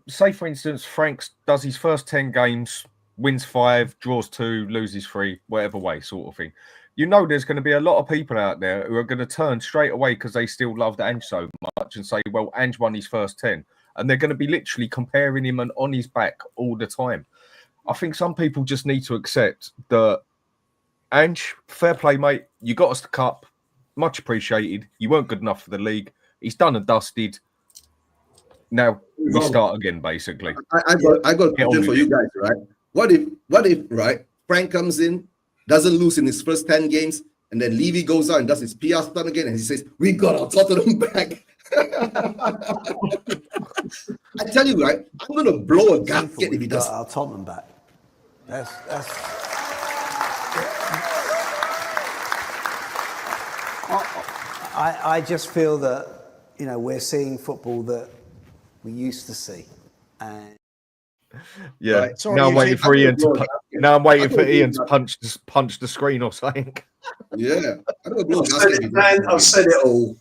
say for instance, Frank does his first 10 games, wins 5, draws 2, loses 3, whatever way sort of thing. You know there's going to be a lot of people out there who are going to turn straight away because they still loved Ange so much and say, well, Ange won his first 10. And they're going to be literally comparing him and on his back all the time. I think some people just need to accept that Ange, fair play, mate. You got us the cup. Much appreciated. You weren't good enough for the league. He's done and dusted. Now we start again, basically. I got a question for you guys, right? What if, right, Frank comes in, doesn't lose in his first 10 games, and then Levy goes out and does his PR stunt again, and he says, we got our Tottenham back. I tell you, right, I'm going to blow a gasket if he does. Our Tottenham back. That's I just feel that, you know, we're seeing football that we used to see. And yeah, right. Sorry, now I'm waiting for Ian to punch the screen or something. Yeah, I've said it all.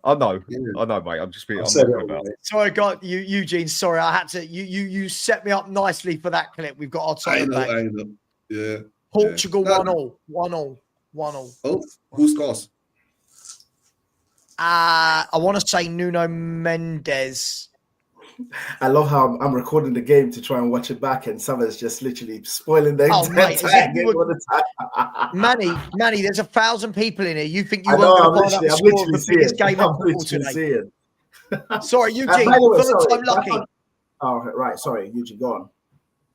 I know, Yeah. I know, mate. I'm just being. Sorry, God, Eugene. Sorry, I had to. You set me up nicely for that clip. We've got our Tottenham back. I know. Yeah. Portugal Yeah. 1-1. Oh, who scores? I want to say Nuno Mendes. I love how I'm recording the game to try and watch it back, and Savva's just literally spoiling the mate, entire game all the time. Manny, there's 1,000 people in here. You think you I know, weren't going to find out the score of the biggest game in I'm football literally today? seeing. Sorry, Eugene. By the way, Third sorry, time lucky. Oh, right. Sorry, Eugene, go on.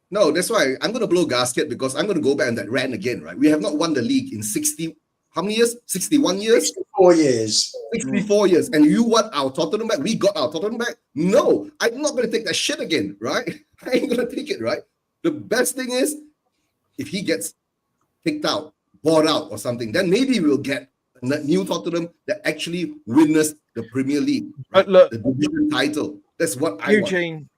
No, that's why I'm going to blow gasket, because I'm going to go back on that rant again, right? We have not won the league in 60, how many years? 61 years? 64 years. 64 years. And you want our Tottenham back? We got our Tottenham back? No, I'm not going to take that shit again, right? I ain't going to take it, right? The best thing is, if he gets kicked out, bought out or something, then maybe we'll get a new Tottenham that actually wins the Premier League, right? But look, the division title. That's what I want. Eugene,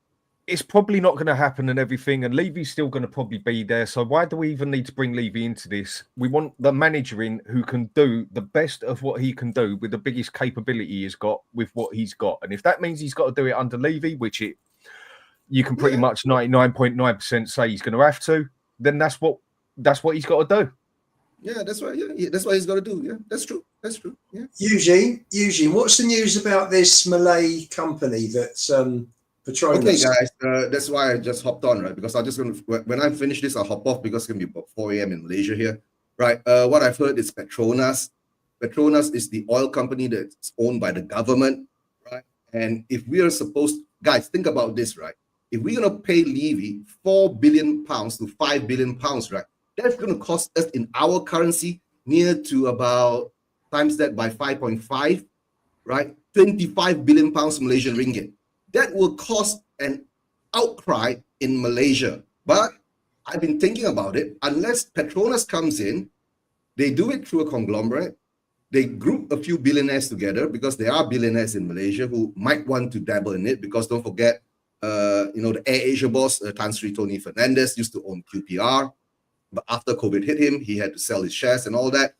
it's probably not going to happen and everything, and Levy's still going to probably be there. So why do we even need to bring Levy into this? We want the manager in who can do the best of what he can do with the biggest capability he's got with what he's got. And if that means he's got to do it under Levy, which you can pretty much 99.9% say he's going to have to, then that's what he's got to do. Yeah, that's right. Yeah, that's what he's got to do. Yeah, that's true. Yeah. Eugene, what's the news about this Malay company that's Petronas? Okay, guys, that's why I just hopped on, right? Because I'm just going to, when I finish this, I'll hop off because it's going to be about 4 a.m. in Malaysia here, right? What I've heard is Petronas. Petronas is the oil company that's owned by the government, right? And if we are supposed, guys, think about this, right? If we're going to pay Levy £4 billion to £5 billion, right? That's going to cost us in our currency near to about times that by 5.5, right? 25 billion pounds Malaysian ringgit. That will cost an outcry in Malaysia But I've been thinking about it. Unless Petronas comes in, they do it through a conglomerate. They group a few billionaires together, because there are billionaires in Malaysia who might want to dabble in it. Because don't forget, the AirAsia boss, Tan Sri Tony Fernandez, used to own QPR. But after COVID hit him, he had to sell his shares and all that.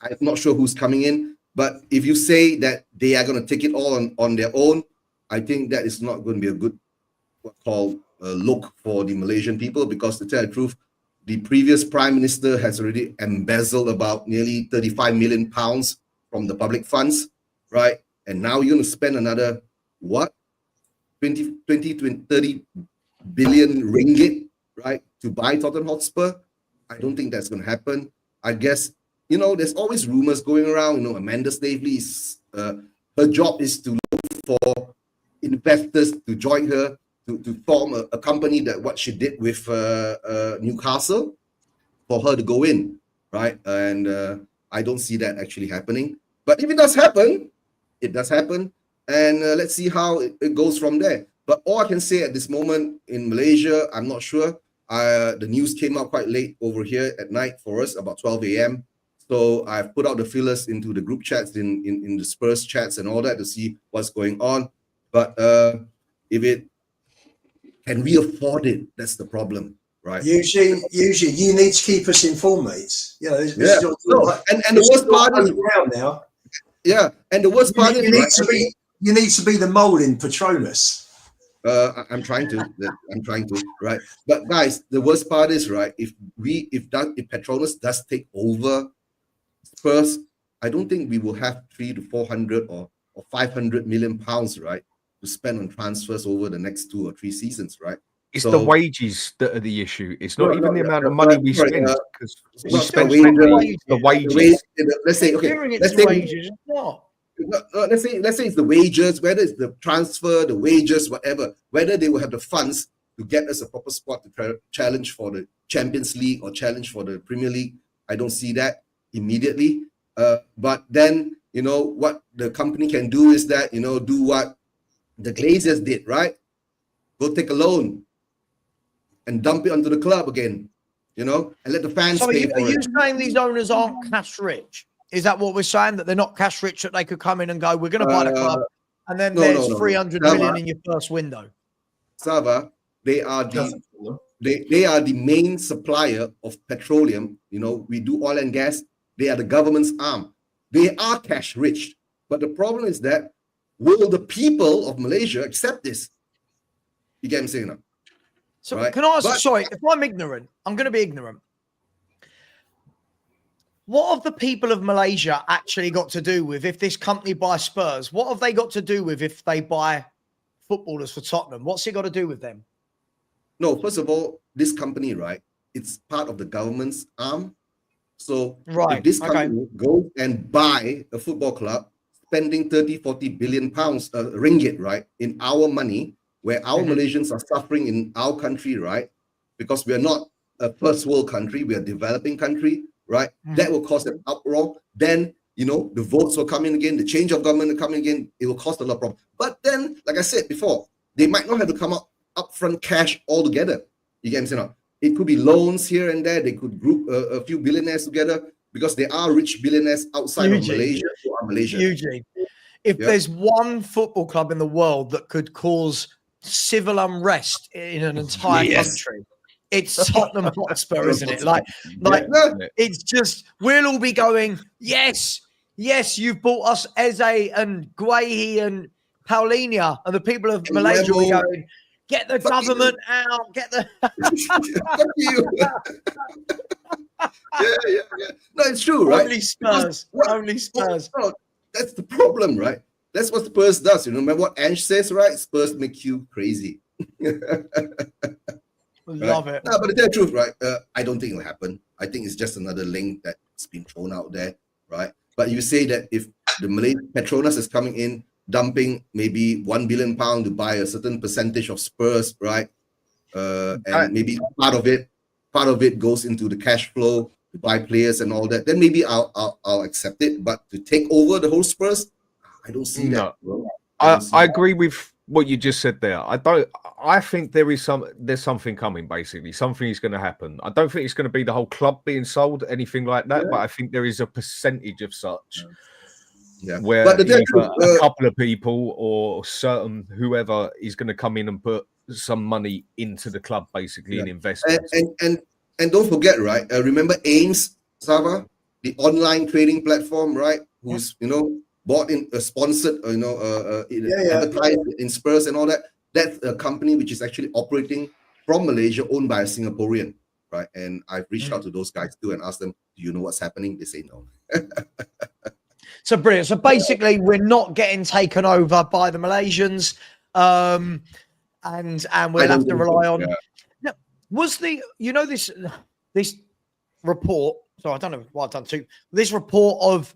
I'm not sure who's coming in. But if you say that they are going to take it all on their own, I think that is not going to be a good look for the Malaysian people, because to tell the truth, the previous prime minister has already embezzled about nearly 35 million pounds from the public funds, right? And now you're going to spend another, 20 to 30 billion ringgit, right, to buy Tottenham Hotspur? I don't think that's going to happen. I guess, there's always rumors going around. Amanda Staveley, her job is to look for investors to join her, to form a company, that what she did with Newcastle, for her to go in, right? And I don't see that actually happening. But if it does happen, it does happen. And let's see how it goes from there. But all I can say at this moment in Malaysia, I'm not sure. The news came out quite late over here at night for us, about 12 a.m. So I've put out the feelers into the group chats, in the Spurs chats and all that, to see what's going on. But if it can we afford it? That's the problem, right? Usually, you need to keep us informed, mates. And the worst part is now. Yeah, and the worst part is you need to be the mole in Petronas. I'm trying to, right? But guys, the worst part is, right, if Petronas does take over Spurs, I don't think we will have 300 to 400 or 500 million pounds, right, to spend on transfers over the next 2 or 3 seasons, right? It's the wages that are the issue. It's not even the amount of money we spend, because we spend the wages. Let's say, wages. No. Let's say it's the wages, whether it's the transfer, the wages, whatever, whether they will have the funds to get us a proper spot to challenge for the Champions League or challenge for the Premier League. I don't see that immediately. But then, what the company can do is that, do what the Glazers did, right? Go take a loan and dump it onto the club again, and let the fans pay for it. Are you saying these owners aren't cash rich? Is that what we're saying? That they're not cash rich, that they could come in and go, we're going to buy the club, and then there's 300 million in your first window? Savva, they are the main supplier of petroleum. We do oil and gas. They are the government's arm. They are cash rich. But the problem is that, will the people of Malaysia accept this? You get what I'm saying now? So right? Can I ask, sorry, if I'm ignorant, I'm going to be ignorant. What have the people of Malaysia actually got to do with, if this company buys Spurs, what have they got to do with if they buy footballers for Tottenham? What's it got to do with them? No, first of all, this company, right, it's part of the government's arm. So if this company goes and buy a football club, spending 30, 40 billion pounds, ringgit, right, in our money, where our Malaysians are suffering in our country, right, because we are not a first world country, we are a developing country, right? That will cause an uproar. Then, the votes will come in again, the change of government will come in again. It will cost a lot of problems. But then, like I said before, they might not have to come up upfront cash altogether. You get what I'm saying? It could be loans here and there. They could group a few billionaires together, because there are rich billionaires outside of Malaysia who are Malaysian. Eugene, if there's one football club in the world that could cause civil unrest in an entire country, it's Tottenham Hotspur, isn't it? It's just, we'll all be going, yes, you've bought us Eze and Guehi and Paulinho, and the people of Malaysia will be going, get the government out, get the... No, it's true, right? Only Spurs. Only Spurs. No, that's the problem, right? That's what Spurs does. Remember what Ange says, right? Spurs make you crazy. Love it. No, but to tell the truth, right? I don't think it'll happen. I think it's just another link that's been thrown out there, right? But you say that if the Malay Petronas is coming in, dumping maybe £1 billion to buy a certain percentage of Spurs, right? And maybe part of it goes into the cash flow to buy players and all that. Then maybe I'll accept it. But to take over the whole Spurs, I don't see that. Bro. I agree with what you just said there. I think there's something coming, basically. Something is going to happen. I don't think it's going to be the whole club being sold, anything like that, but I think there is a percentage of such. Yeah. Where But either a couple of people or certain whoever is going to come in and put some money into the club, basically, in investments. And don't forget, right? Remember ANGE, Savva, the online trading platform, right? Who's bought in, sponsored, advertised in Spurs and all that. That's a company which is actually operating from Malaysia, owned by a Singaporean, right? And I've reached out to those guys too and asked them, "Do you know what's happening?" They say no. So brilliant. So basically, we're not getting taken over by the Malaysians, and we'll have to rely on. Yeah. Now, was this report? So I don't know what I've done too. This report of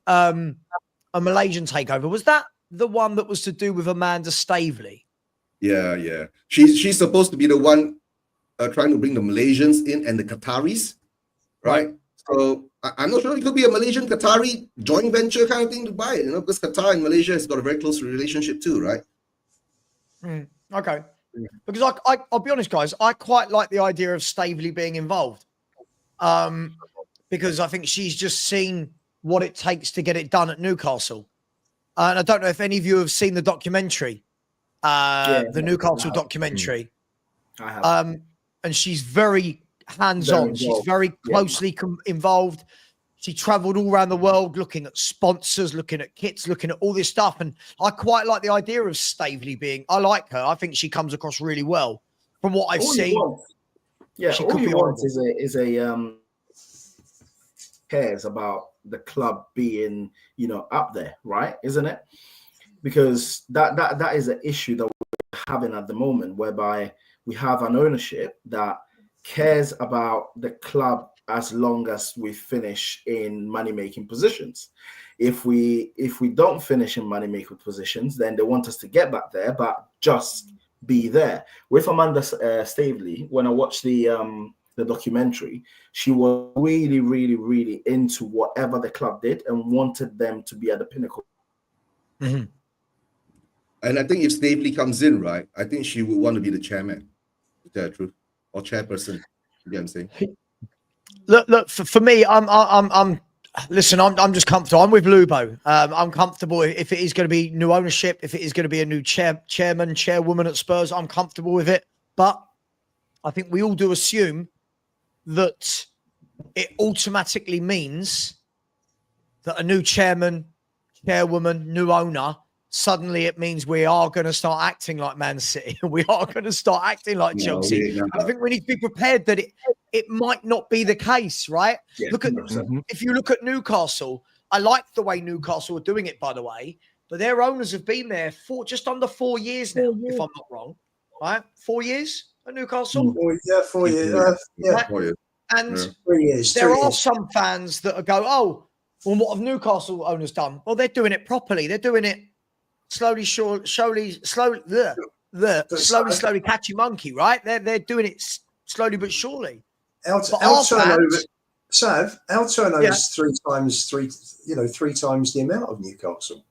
a Malaysian takeover, was that the one that was to do with Amanda Staveley? Yeah. She's supposed to be the one trying to bring the Malaysians in and the Qataris, right? So I'm not sure. It could be a Malaysian Qatari joint venture kind of thing to buy it, because Qatar and Malaysia has got a very close relationship too, right? Okay. Because I'll be honest, guys, I quite like the idea of Staveley being involved, because I think she's just seen what it takes to get it done at Newcastle. And I don't know if any of you have seen the documentary, the Newcastle documentary. I have. And she's very hands-on. She's very closely involved. She traveled all around the world looking at sponsors, looking at kits, looking at all this stuff. And I quite like the idea of Staveley I like her. I think she comes across really well from what I've seen. All you want is a cares about the club being, up there, right? Isn't it? Because that is an issue that we're having at the moment, whereby we have an ownership that cares about the club as long as we finish in money-making positions. If we don't finish in money-making positions, then they want us to get back there, but just be there. With Amanda Staveley, when I watched the documentary, she was really, really, really into whatever the club did and wanted them to be at the pinnacle. Mm-hmm. And I think if Staveley comes in, right, I think she would want to be the chairman, to tell the truth, or chairperson. You get what I'm saying? Look. For me, I'm just comfortable. I'm with Lubo. I'm comfortable if it is going to be new ownership, if it is going to be a new chairman, chairwoman at Spurs. I'm comfortable with it. But I think we all do assume that it automatically means that a new chairman, chairwoman, new owner, suddenly it means we are going to start acting like Man City. We are going to start acting like Chelsea. I think we need to be prepared that it might not be the case, right? Yeah, if you look at Newcastle, I like the way Newcastle are doing it, by the way, but their owners have been there for just under 4 years now, if I'm not wrong, right? 4 years at Newcastle? 4 years. Right? 4 years. And 3 years. there are some fans that go, oh, well, what have Newcastle owners done? Well, they're doing it properly. They're doing it slowly catchy monkey, right? They're doing it slowly but surely. Our turnover, Sav, our turnover is three times the amount of Newcastle.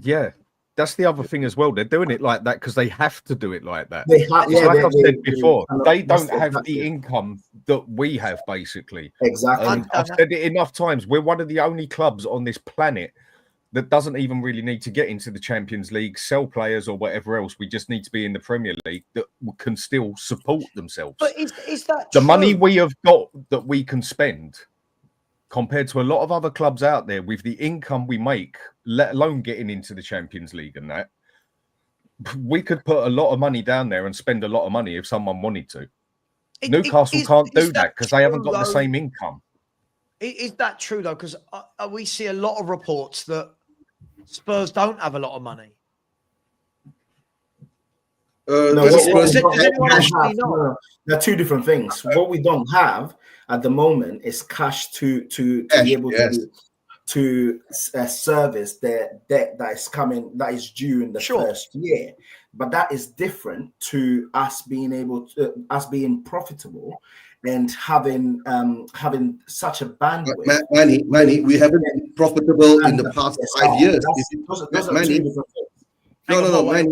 Yeah, that's the other thing as well. They're doing it like that because they have to do it like that. Like I've said before, they don't have the income that we have, basically. Exactly. I've said it enough times. We're one of the only clubs on this planet that doesn't even really need to get into the Champions League, sell players or whatever else. We just need to be in the Premier League that can still support themselves. But is that the true? money we have got that we can spend compared to a lot of other clubs out there with the income we make, let alone getting into the Champions League and that, we could put a lot of money down there and spend a lot of money if someone wanted to. Newcastle can't do that because they haven't got the same income. Is that true, though? Because we see a lot of reports that Spurs don't have a lot of money. They're two different things. What we don't have at the moment is cash to be able to service the debt that is due in the first year. But that is different to us being profitable and having such a bandwidth. Manny, we haven't been profitable in the past 5 years. Those are two different things. No, Manny,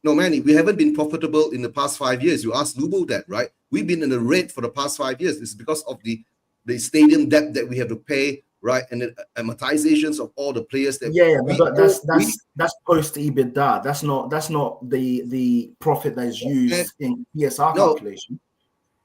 No, Manny, we haven't been profitable in the past 5 years. You asked Lubo that, right? We've been in the red for the past 5 years. It's because of the stadium debt that we have to pay, right? And the amortizations of all the players that but that's post EBITDA. That's not the profit that is used in PSR calculation.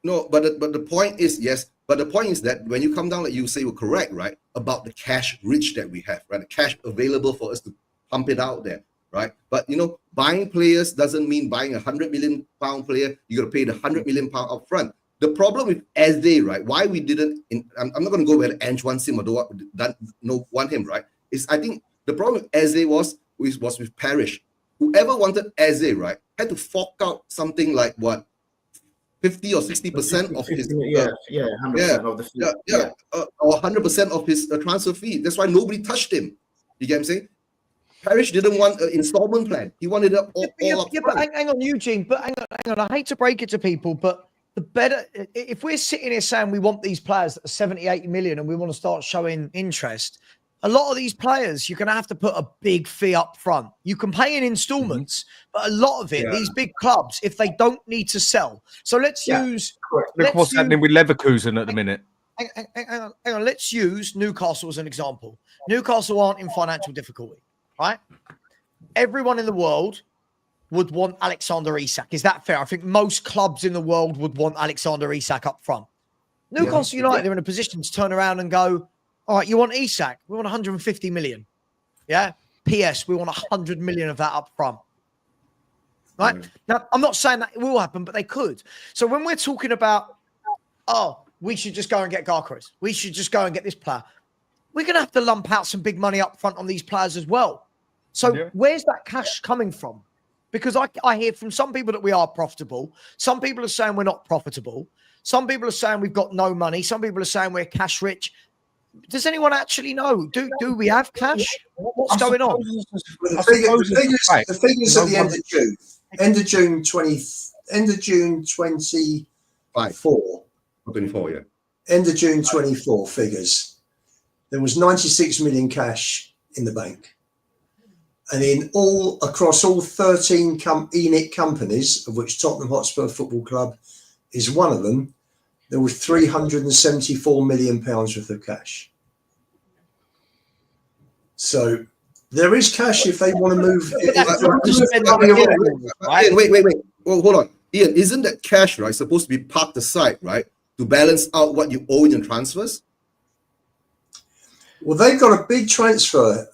No, but the point is, yes, but the point is that when you come down, like you say, you're correct, right? About the cash rich that we have, right? The cash available for us to pump it out there. Right, but buying players doesn't mean buying £100 million player. You got to pay the £100 million up front. The problem with Eze, right? Why we didn't? I'm not going to go where Ange wants him or don't want him, right? Is I think the problem with Eze was with Parrish. Whoever wanted Eze, right, had to fork out something like what 50 or 60% of his 100% of the fee. Or 100% of his transfer fee. That's why nobody touched him. You get what I'm saying? Parrish didn't want an installment plan. He wanted it all up front. But hang on, Eugene. But hang on. I hate to break it to people, but the better if we're sitting here saying we want these players that are 70, 80 million and we want to start showing interest, a lot of these players, you're going to have to put a big fee up front. You can pay in installments, but a lot of it, these big clubs, if they don't need to sell. So let's use... Look what's happening with Leverkusen at the minute. Hang on. Let's use Newcastle as an example. Newcastle aren't in financial difficulty. Right? Everyone in the world would want Alexander Isak. Is that fair? I think most clubs in the world would want Alexander Isak up front. Newcastle United are in a position to turn around and go, all right, you want Isak? We want 150 million. Yeah? PS, we want 100 million of that up front. Right? Now, I'm not saying that it will happen, but they could. So when we're talking about, we should just go and get Garcros. We should just go and get this player. We're going to have to lump out some big money up front on these players as well. So where's that cash coming from? Because I hear from some people that we are profitable. Some people are saying we're not profitable. Some people are saying we've got no money. Some people are saying we're cash rich. Does anyone actually know? Do we have cash? What's going on? The figures at the end of June. End of June 24. 24, yeah. End of June 24 figures. There was 96 million cash in the bank. And across all 13 ENIC companies, of which Tottenham Hotspur Football Club is one of them, there was £374 million worth of cash. So there is cash if they want to move. Wait. Well, hold on. Ian, isn't that cash, right, supposed to be parked aside, right, to balance out what you owe in your transfers? Well, they've got a big transfer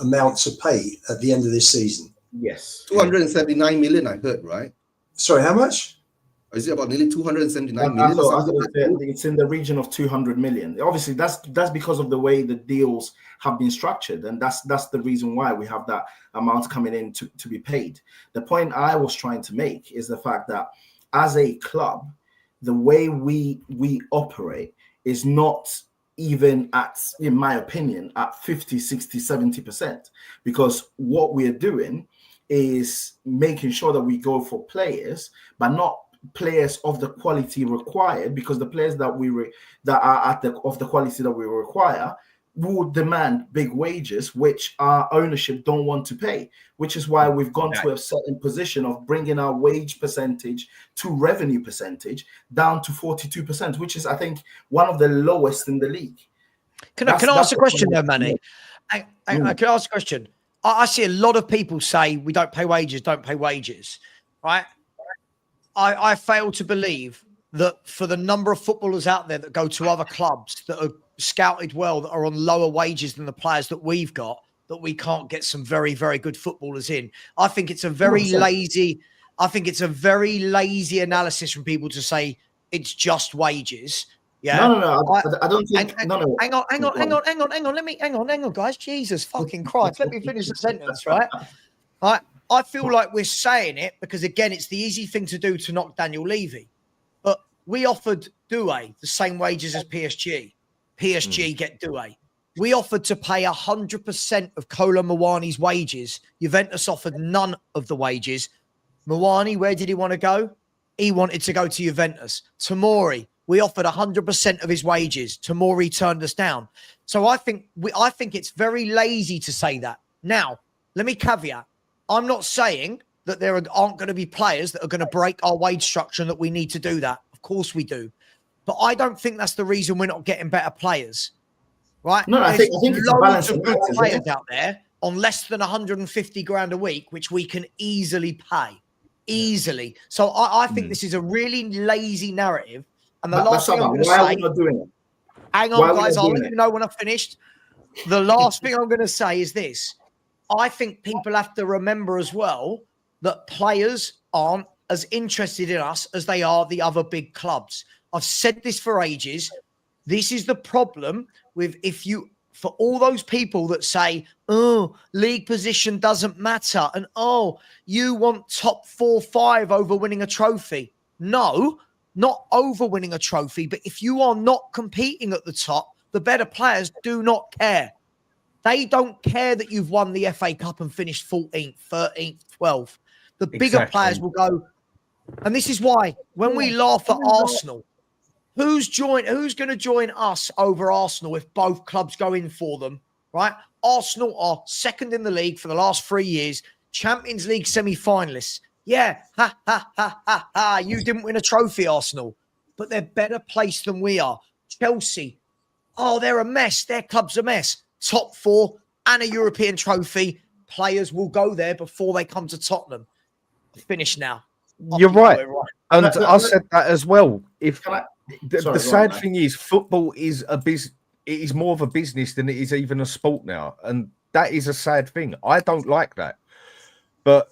amount to pay at the end of this season. Yes. 279 million, I heard, right? Sorry, how much? Is it about nearly 279 million? It's in the region of 200 million. Obviously, that's because of the way the deals have been structured. And that's the reason why we have that amount coming in to be paid. The point I was trying to make is the fact that as a club, the way we operate is not even at, in my opinion, at 50, 60, 70%. Because what we're doing is making sure that we go for players, but not players of the quality required, because the players that are of the quality that we require will demand big wages, which our ownership don't want to pay, which is why we've gone to a certain position of bringing our wage percentage to revenue percentage down to 42%, which is, I think, one of the lowest in the league. Can I ask a question though, Manny? Can I ask a question? I see a lot of people say we don't pay wages, right? I fail to believe that for the number of footballers out there that go to other clubs that are scouted well, that are on lower wages than the players that we've got, that we can't get some very, very good footballers in. I think it's a very lazy analysis from people to say it's just wages. Yeah. No. I don't think. Hang on. Hang on, guys. Jesus fucking Christ. Let me finish the sentence, right? I feel like we're saying it because, again, it's the easy thing to do to knock Daniel Levy. But we offered Doué the same wages as PSG. PSG get Doué. We offered to pay 100% of Kolo Muani's wages. Juventus offered none of the wages. Muani, where did he want to go? He wanted to go to Juventus. Tomori, we offered 100% of his wages. Tomori turned us down. So I think it's very lazy to say that. Now, let me caveat. I'm not saying that there aren't going to be players that are going to break our wage structure and that we need to do that. Of course we do. But I don't think that's the reason we're not getting better players, right? No, I think it's a balance of of good that, isn't players it? out there on less than 150 grand a week, which we can easily pay. Easily. So I think this is a really lazy narrative. And the last thing I'm going to why are say, we not doing it? hang Why are on, we guys, not I'll doing let it? you know when I've finished. The last thing I'm going to say is this. I think people have to remember as well that players aren't as interested in us as they are the other big clubs. I've said this for ages. This is the problem with for all those people that say, oh, league position doesn't matter. And, oh, you want top 4, 5 over winning a trophy. No, not over winning a trophy. But if you are not competing at the top, the better players do not care. They don't care that you've won the FA Cup and finished 14th, 13th, 12th. The bigger players will go. And this is why when we laugh at Arsenal, who's going to join us over Arsenal if both clubs go in for them, right? Arsenal are second in the league for the last 3 years, Champions League semi-finalists. Yeah, ha, ha, ha, ha, ha. You didn't win a trophy, Arsenal, but they're better placed than we are. Chelsea, oh, they're a mess. Their club's a mess. Top 4 and a European trophy. Players will go there before they come to Tottenham. Finish now. You're right. And I said that as well. If the sad thing is, football is it is more of a business than it is even a sport now. And that is a sad thing. I don't like that. But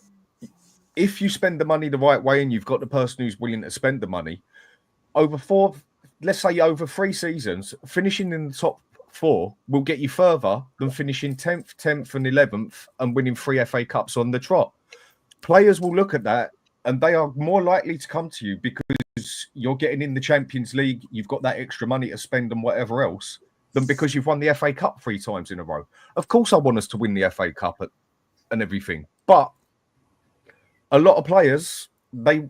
if you spend the money the right way and you've got the person who's willing to spend the money, let's say over 3 seasons, finishing in the top 4 will get you further than finishing 10th, 10th and 11th and winning 3 FA Cups on the trot. Players will look at that and they are more likely to come to you because you're getting in the Champions League, you've got that extra money to spend and whatever else, than because you've won the FA Cup 3 times in a row. Of course I want us to win the FA Cup and everything, but a lot of players, they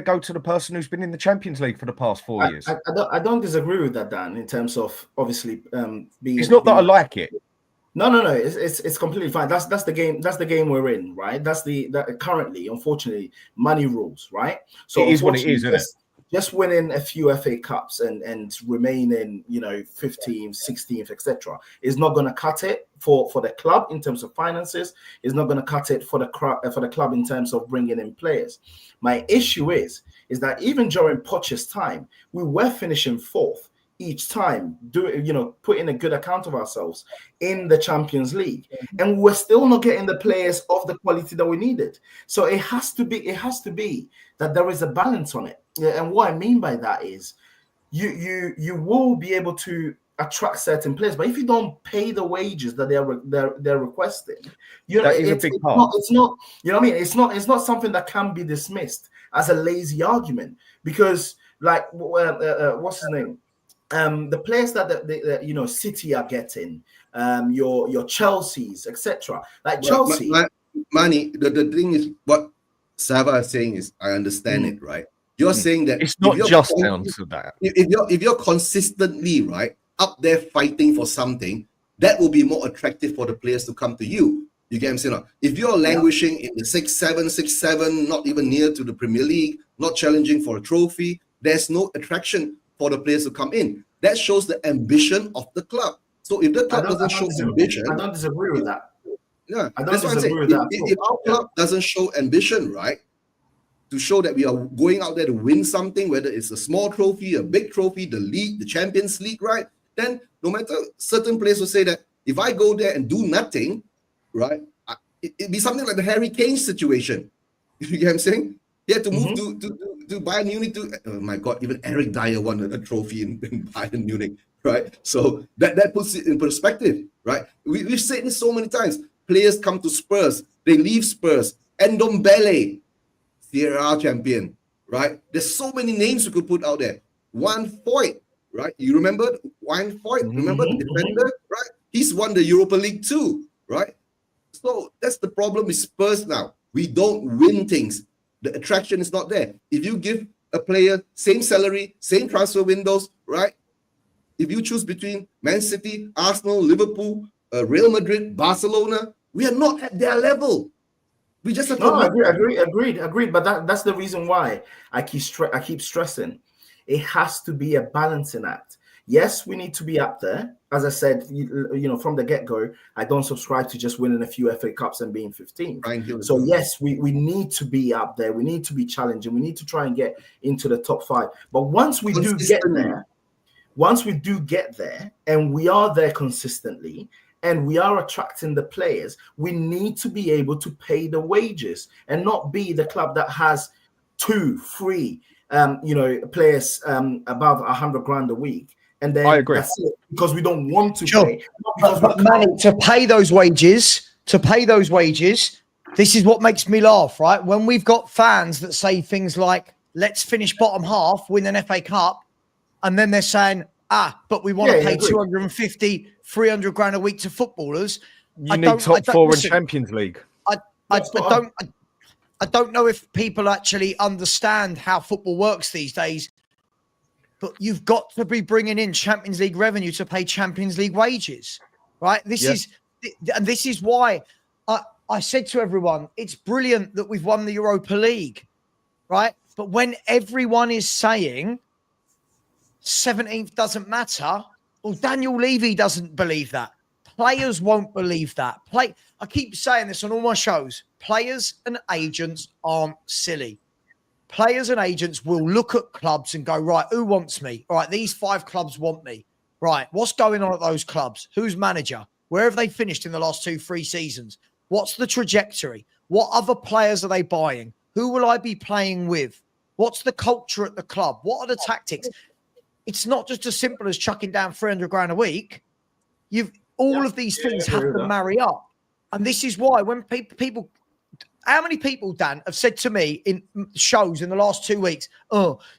go to the person who's been in the Champions League for the past 4 years. I don't disagree with that, Dan, in terms of obviously being... It's not that I like it. No. It's completely fine. That's the game. That's the game we're in, right? That's currently, unfortunately, money rules, right? So it is what it is, isn't it? Just winning a few FA Cups and remaining, 15th, 16th, etc., is not going to cut it for the club in terms of finances. It's not going to cut it for the club in terms of bringing in players. My issue is that even during Poch's time, we were finishing 4th. Each time, putting a good account of ourselves in the Champions League, and we're still not getting the players of the quality that we needed. So it has to be that there is a balance on it. And what I mean by that is, you will be able to attract certain players, but if you don't pay the wages that they're requesting, it's not. You know what I mean? It's not something that can be dismissed as a lazy argument because, like, what's his name? The players that City are getting, your Chelsea's, etc. Like Chelsea, Manny. The thing is, what Savva is saying is, I understand it, right? You're saying that it's not just down to that. If you're consistently right up there fighting for something, that will be more attractive for the players to come to you. You get what I'm saying? If you're languishing in the 6-7, not even near to the Premier League, not challenging for a trophy, there's no attraction for the players to come in. That shows the ambition of the club. So if the club doesn't show ambition, I don't disagree with that. Yeah, I don't disagree with that. If our club doesn't show ambition, right, to show that we are going out there to win something, whether it's a small trophy, a big trophy, the league, the Champions League, right, then no matter, certain players will say that if I go there and do nothing, right, it'd be something like the Harry Kane situation. You get what I'm saying? He had to move to Bayern Munich oh my God, even Eric Dyer won a trophy in Bayern Munich, right? So that puts it in perspective, right? We've said this so many times. Players come to Spurs, they leave Spurs. Ndombele, Serie A champion, right? There's so many names you could put out there. Juan Foyt, right? You remember Juan Foyt? Remember the defender, right? He's won the Europa League too, right? So that's the problem with Spurs now. We don't win things. The attraction is not there. If you give a player same salary, same transfer windows, right? If you choose between Man City, Arsenal, Liverpool, Real Madrid, Barcelona, we are not at their level. We just have to No, admit agreed. But that's the reason why I keep stressing. It has to be a balancing act. Yes, we need to be up there. As I said, from the get-go, I don't subscribe to just winning a few FA Cups and being 15th. So yes, we need to be up there. We need to be challenging. We need to try and get into the top 5. But once we do get there, and we are there consistently, and we are attracting the players, we need to be able to pay the wages and not be the club that has 2, 3, players above 100 grand a week. And then I agree. That's it, because we don't want to pay. But Manny, to pay those wages, this is what makes me laugh, right? When we've got fans that say things like, let's finish bottom half, win an FA Cup, and then they're saying, but we want to pay 250, 300 grand a week to footballers. You need top 4 in Champions League. I don't know if people actually understand how football works these days, but you've got to be bringing in Champions League revenue to pay Champions League wages, right? This is why I said to everyone, it's brilliant that we've won the Europa League, right? But when everyone is saying 17th doesn't matter, well, Daniel Levy doesn't believe that. Players won't believe that. I keep saying this on all my shows. Players and agents aren't silly. Players and agents will look at clubs and go, right, who wants me? All right, these 5 clubs want me. Right, what's going on at those clubs? Who's manager? Where have they finished in the last 2-3 seasons? What's the trajectory? What other players are they buying? Who will I be playing with? What's the culture at the club? What are the tactics? It's not just as simple as chucking down 300 grand a week. All of these things have to marry up. And this is why when people, how many people, Dan, have said to me in shows in the last 2 weeks,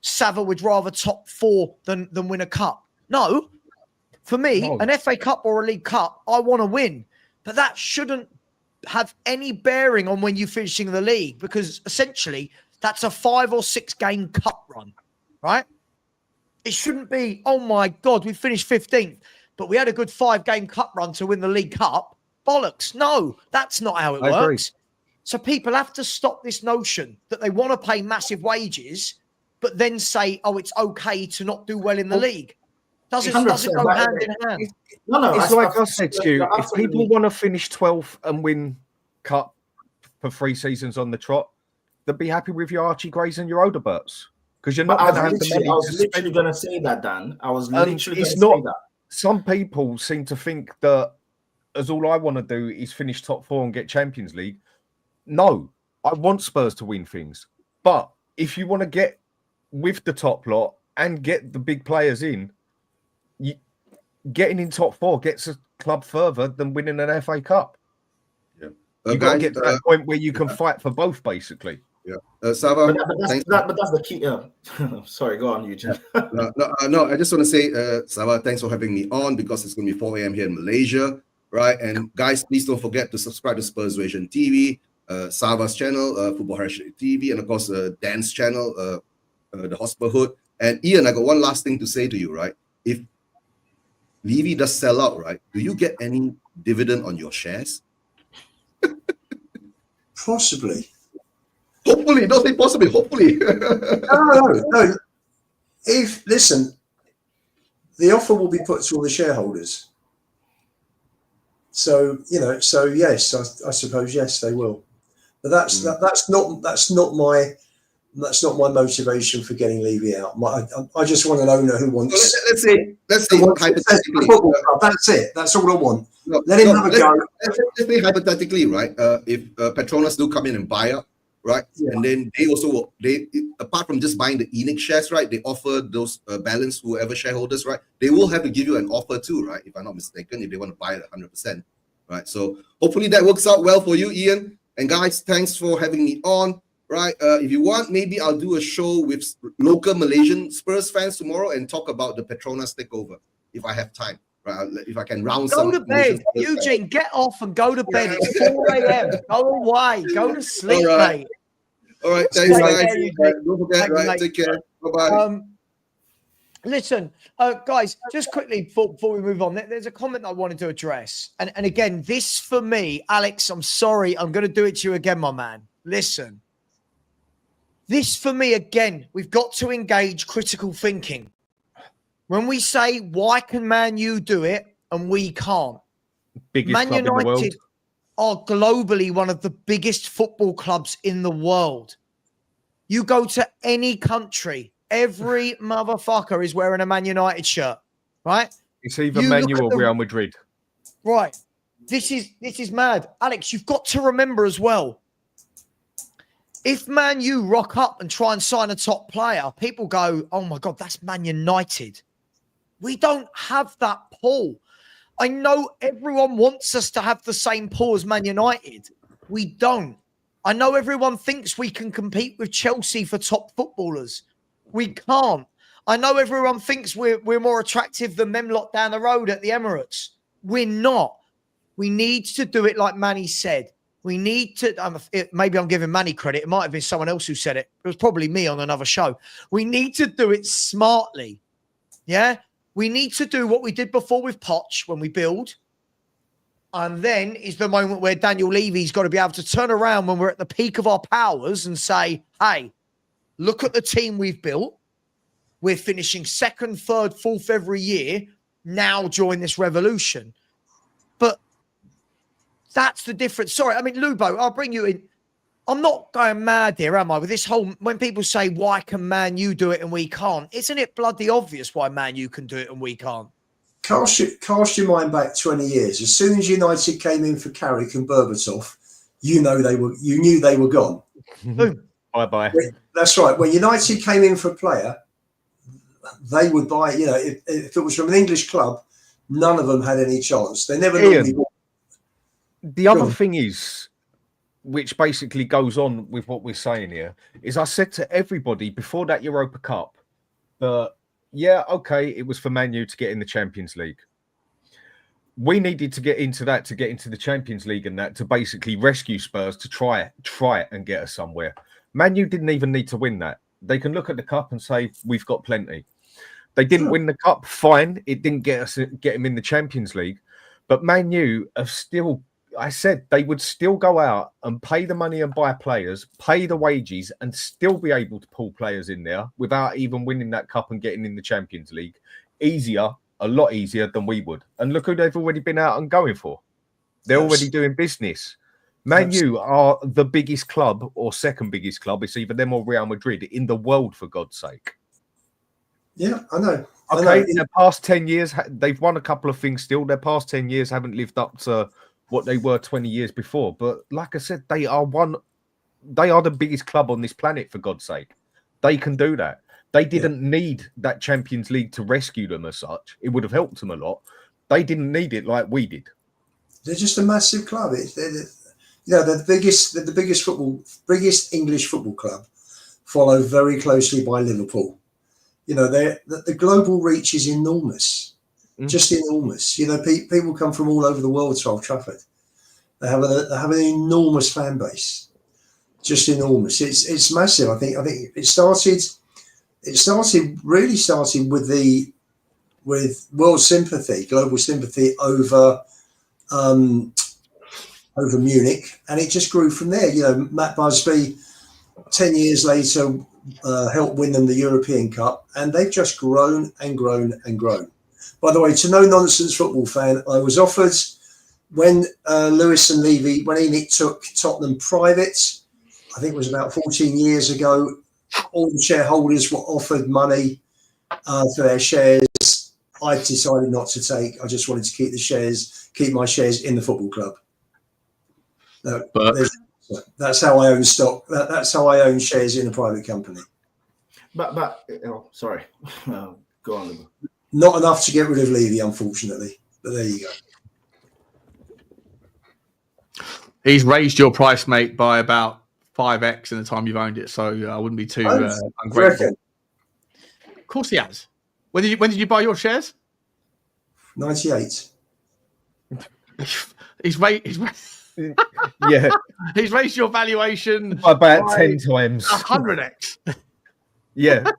Savva would rather top 4 than win a cup. No, for me, an FA Cup or a League Cup, I want to win. But that shouldn't have any bearing on when you're finishing the league, because essentially that's a 5 or 6 game cup run, right? It shouldn't be, oh my God, we finished 15th, but we had a good 5 game cup run to win the League Cup. Bollocks. No, that's not how it works. Agree. So people have to stop this notion that they want to pay massive wages, but then say, oh, it's okay to not do well in the league. Doesn't go hand in hand. No, it's like I said to you, if people want to finish 12th and win cup for 3 seasons on the trot, they'd be happy with your Archie Grays and your Odeberts. Because you're not going to have the money. I was literally going to say that, Dan. I was literally going to say that. Some people seem to think that as all I want to do is finish top 4 and get Champions League. No, I want Spurs to win things. But if you want to get with the top lot and get the big players in, getting in top 4 gets a club further than winning an FA Cup. Yeah, you've got to get to that point where you can fight for both, basically. Yeah, Savva, but that's the key. Sorry, go on, Eugene. No, I just want to say, Savva, thanks for having me on, because it's going to be 4 a.m. here in Malaysia, right? And guys, please don't forget to subscribe to Spurs Valuation TV, Savva's channel, Football Heritage TV, and of course, Dan's channel, the Hospital. And Ian, I got one last thing to say to you, right? If Levy does sell out, right, do you get any dividend on your shares? Possibly. Hopefully, don't say possibly. Hopefully. No. Listen, the offer will be put to all the shareholders. So yes, I suppose yes, they will. But that's not my motivation for getting Levy out. I just want an owner who wants. Let's say hypothetically. That's it. That's all I want. Let him have a go. Let's say hypothetically, right? If Petronas do come in and buy up, right? Yeah. And then they apart from just buying the Enix shares, right? They offer those balance whoever shareholders, right? They will have to give you an offer too, right? If I'm not mistaken, if they want to buy it 100%, right? So hopefully that works out well for you, Ian. And guys, thanks for having me on. Right, if you want, maybe I'll do a show with local Malaysian Spurs fans tomorrow and talk about the Petronas takeover if I have time. Right, if I can round some. Go to bed, Eugene. Get off and go to bed. It's 4 a.m. Go away. Go to sleep, mate. All right, thanks, guys. Don't forget, right? Take care. Bye-bye. Listen, guys, just quickly before we move on, there's a comment I wanted to address. And again, this for me, Alex, I'm sorry, I'm going to do it to you again, my man. Listen, this for me, again, we've got to engage critical thinking. When we say, why can Man U do it and we can't? Biggest Man club in the world. United are globally one of the biggest football clubs in the world. You go to any country, every motherfucker is wearing a Man United shirt, right? It's either Man U or Real Madrid. Right. This is mad. Alex, you've got to remember as well, if Man U rock up and try and sign a top player, people go, oh my God, that's Man United. We don't have that pull. I know everyone wants us to have the same pull as Man United. We don't. I know everyone thinks we can compete with Chelsea for top footballers. We can't. I know everyone thinks we're more attractive than them lot down the road at the Emirates. We're not. We need to do it like Manny said. We need to, maybe I'm giving Manny credit. It might have been someone else who said it. It was probably me on another show. We need to do it smartly. Yeah? We need to do what we did before with Poch when we build. And then is the moment where Daniel Levy's got to be able to turn around when we're at the peak of our powers and say, hey, look at the team we've built. We're finishing second, third, fourth every year. Now join this revolution. But that's the difference. Sorry, I mean, Lubo, I'll bring you in. I'm not going mad here, am I? With this whole, when people say, why can Man U do it and we can't? Isn't it bloody obvious why Man U can do it and we can't? Cast your mind back 20 years. As soon as United came in for Carrick and Berbatov, you knew they were gone. Bye-bye. That's right. When United came in for a player, they would buy, if it was from an English club, none of them had any chance. They never normally won. The other thing is, which basically goes on with what we're saying here, is I said to everybody before that Europa Cup that, yeah, okay, it was for Man U to get in the Champions League. We needed to get into that, to get into the Champions League and that, to basically rescue Spurs, to try it and get us somewhere. Man U didn't even need to win that. They can look at the cup and say, we've got plenty. They didn't win the cup, fine. It didn't get them in the Champions League. But Man U have still, I said they would still go out and pay the money and buy players, pay the wages, and still be able to pull players in there without even winning that cup and getting in the Champions League. Easier, a lot easier than we would. And look who they've already been out and going for. They're already doing business. Man U are the biggest club or second biggest club. It's either them or Real Madrid in the world, for God's sake. Yeah, I know. Okay, in the past 10 years, they've won a couple of things still. Their past 10 years haven't lived up to what they were 20 years before. But like I said, they are the biggest club on this planet, for God's sake. They can do that. They didn't need that Champions League to rescue them as such. It would have helped them a lot. They didn't need it like we did. They're just a massive club. They're the biggest English football club, followed very closely by Liverpool. The global reach is enormous, just enormous. People come from all over the world to Old Trafford. They have an enormous fan base, just enormous. It's massive. I think it started with world sympathy, global sympathy over Munich, and it just grew from there. Matt Busby, 10 years later, helped win them the European Cup, and they've just grown and grown and grown. By the way, to no nonsense football fan, I was offered when Lewis and Levy, when Enoch took Tottenham private, I think it was about 14 years ago, all the shareholders were offered money for their shares. I decided not to take. I just wanted to keep my shares in the football club. That's how I own stock. That's how I own shares in a private company. Sorry. Go on. Not enough to get rid of Levy, unfortunately. But there you go. He's raised your price, mate, by about 5x in the time you've owned it. So I wouldn't be too ungrateful. Of course he has. When did you buy your shares? 98. He's raised your valuation by about 10 times. 100x. Yeah.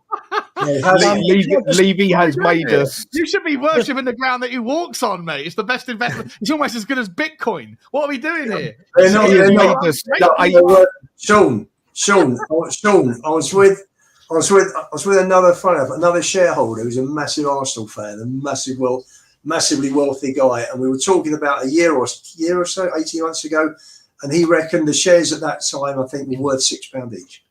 Levy has made us. You should be worshipping the ground that he walks on, mate. It's the best investment. It's almost as good as Bitcoin. What are we doing here? Sean, I was with another shareholder who's a massive Arsenal fan, a massively wealthy guy, and we were talking about a year or so, 18 months ago, and he reckoned the shares at that time, I think, were worth £6 each.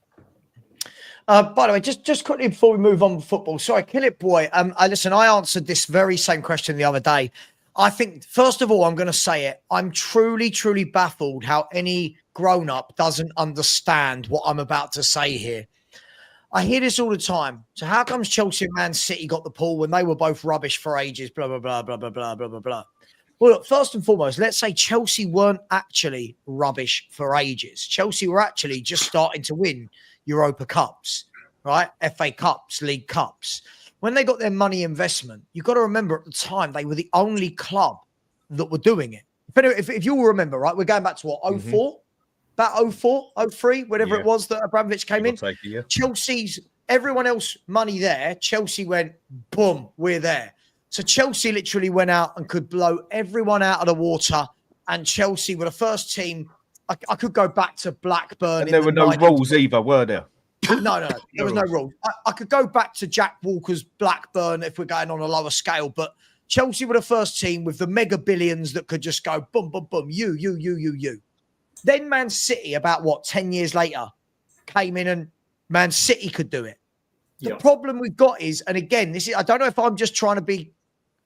By the way, just quickly before we move on with football, sorry, Kill It Boy. Listen, I answered this very same question the other day. I think, first of all, I'm going to say it. I'm truly, truly baffled how any grown-up doesn't understand what I'm about to say here. I hear this all the time. So how comes Chelsea and Man City got the pull when they were both rubbish for ages, blah, blah, blah, blah, blah, blah, blah, blah, blah. Well, look, first and foremost, let's say Chelsea weren't actually rubbish for ages. Chelsea were actually just starting to win Europa Cups, right? FA Cups, League Cups. When they got their money investment, you've got to remember at the time, they were the only club that were doing it. If you will remember, right, we're going back to what, 04? About 04, 03, whatever it was that Abramovich came in. Chelsea's, everyone else money there. Chelsea went, boom, we're there. So Chelsea literally went out and could blow everyone out of the water. And Chelsea were the first team. I could go back to Blackburn. And there were no rules either, were there? No. There was no rules. I could go back to Jack Walker's Blackburn if we're going on a lower scale. But Chelsea were the first team with the mega billions that could just go boom, boom, boom. You. Then Man City, about 10 years later, came in and Man City could do it. The problem we've got is, and again, I don't know if I'm just trying to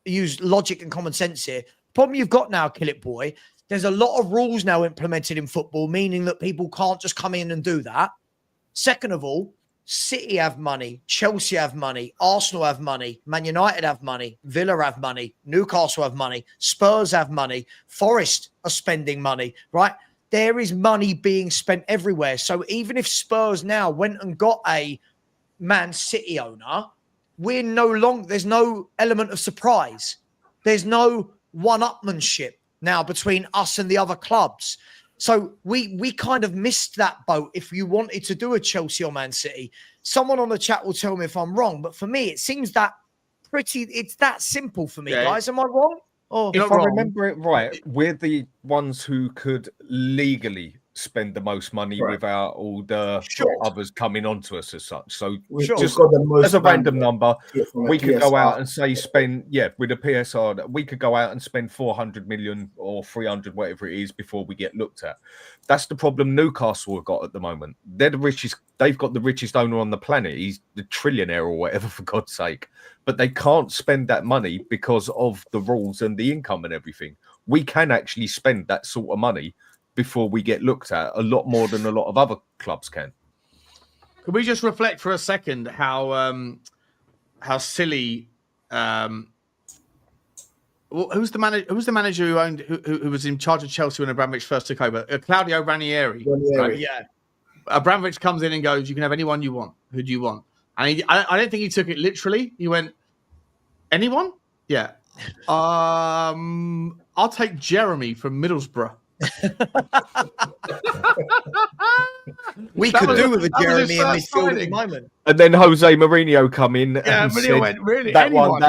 use logic and common sense here. The problem you've got now, Kill It Boy, there's a lot of rules now implemented in football, meaning that people can't just come in and do that. Second of all, City have money, Chelsea have money, Arsenal have money, Man United have money, Villa have money, Newcastle have money, Spurs have money, Forest are spending money, right? There is money being spent everywhere. So even if Spurs now went and got a Man City owner, there's no element of surprise. There's no one-upmanship now between us and the other clubs. So we kind of missed that boat if you wanted to do a Chelsea or Man City. Someone on the chat will tell me if I'm wrong, but for me, it seems it's that simple for me, guys. Am I wrong? Oh, if I remember it right, we're the ones who could legally spend the most money without all the others coming onto us as such. So just as a random number, we could go out and say with a PSR, we could go out and spend 400 million or 300, whatever it is, before we get looked at. That's the problem Newcastle have got at the moment. They're the richest. They've got the richest owner on the planet. He's the trillionaire or whatever, for God's sake. But they can't spend that money because of the rules and the income and everything. We can actually spend that sort of money before we get looked at a lot more than a lot of other clubs can. Could we just reflect for a second how silly? Who's the manager who owned who was in charge of Chelsea when Abramovich first took over? Claudio Ranieri. Right? Yeah. Abramovich comes in and goes, "You can have anyone you want. Who do you want?" And I don't think he took it literally. He went, "Anyone? Yeah. I'll take Jeremy from Middlesbrough." We could do with a Jeremy in midfield at the moment. And then Jose Mourinho come in. Yeah, Mourinho went, really? That anyone, one.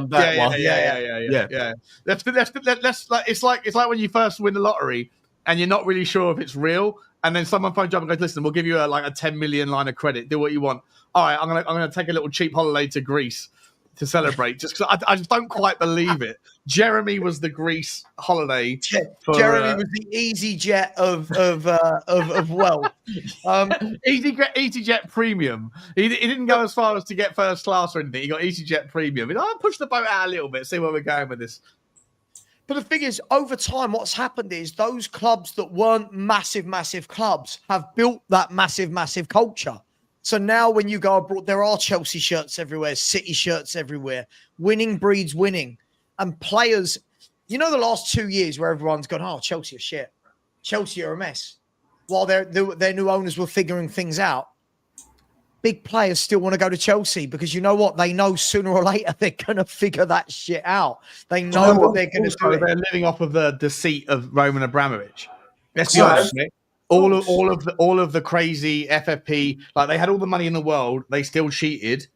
Yeah. Let's it's like when you first win the lottery and you're not really sure if it's real, and then someone phones you up and goes, "Listen, we'll give you a 10 million line of credit. Do what you want." All right, I'm gonna take a little cheap holiday to Greece to celebrate, just because I just don't quite believe it. Jeremy was the Greece holiday. Jeremy was the EasyJet of wealth. EasyJet Premium. He didn't go as far as to get first class or anything. He got EasyJet Premium. I'll push the boat out a little bit, see where we're going with this. But the thing is, over time, what's happened is those clubs that weren't massive clubs have built that massive culture. So now when you go abroad, there are Chelsea shirts everywhere, City shirts everywhere. Winning breeds winning. And players, the last 2 years where everyone's gone, "Oh, Chelsea are shit. Chelsea are a mess." While their new owners were figuring things out, big players still want to go to Chelsea because you know what? They know sooner or later they're going to figure that shit out. They know that they're going to do it. They're living off of the deceit of Roman Abramovich. Let's be honest, Nick. All of the crazy FFP, like they had all the money in the world, they still cheated,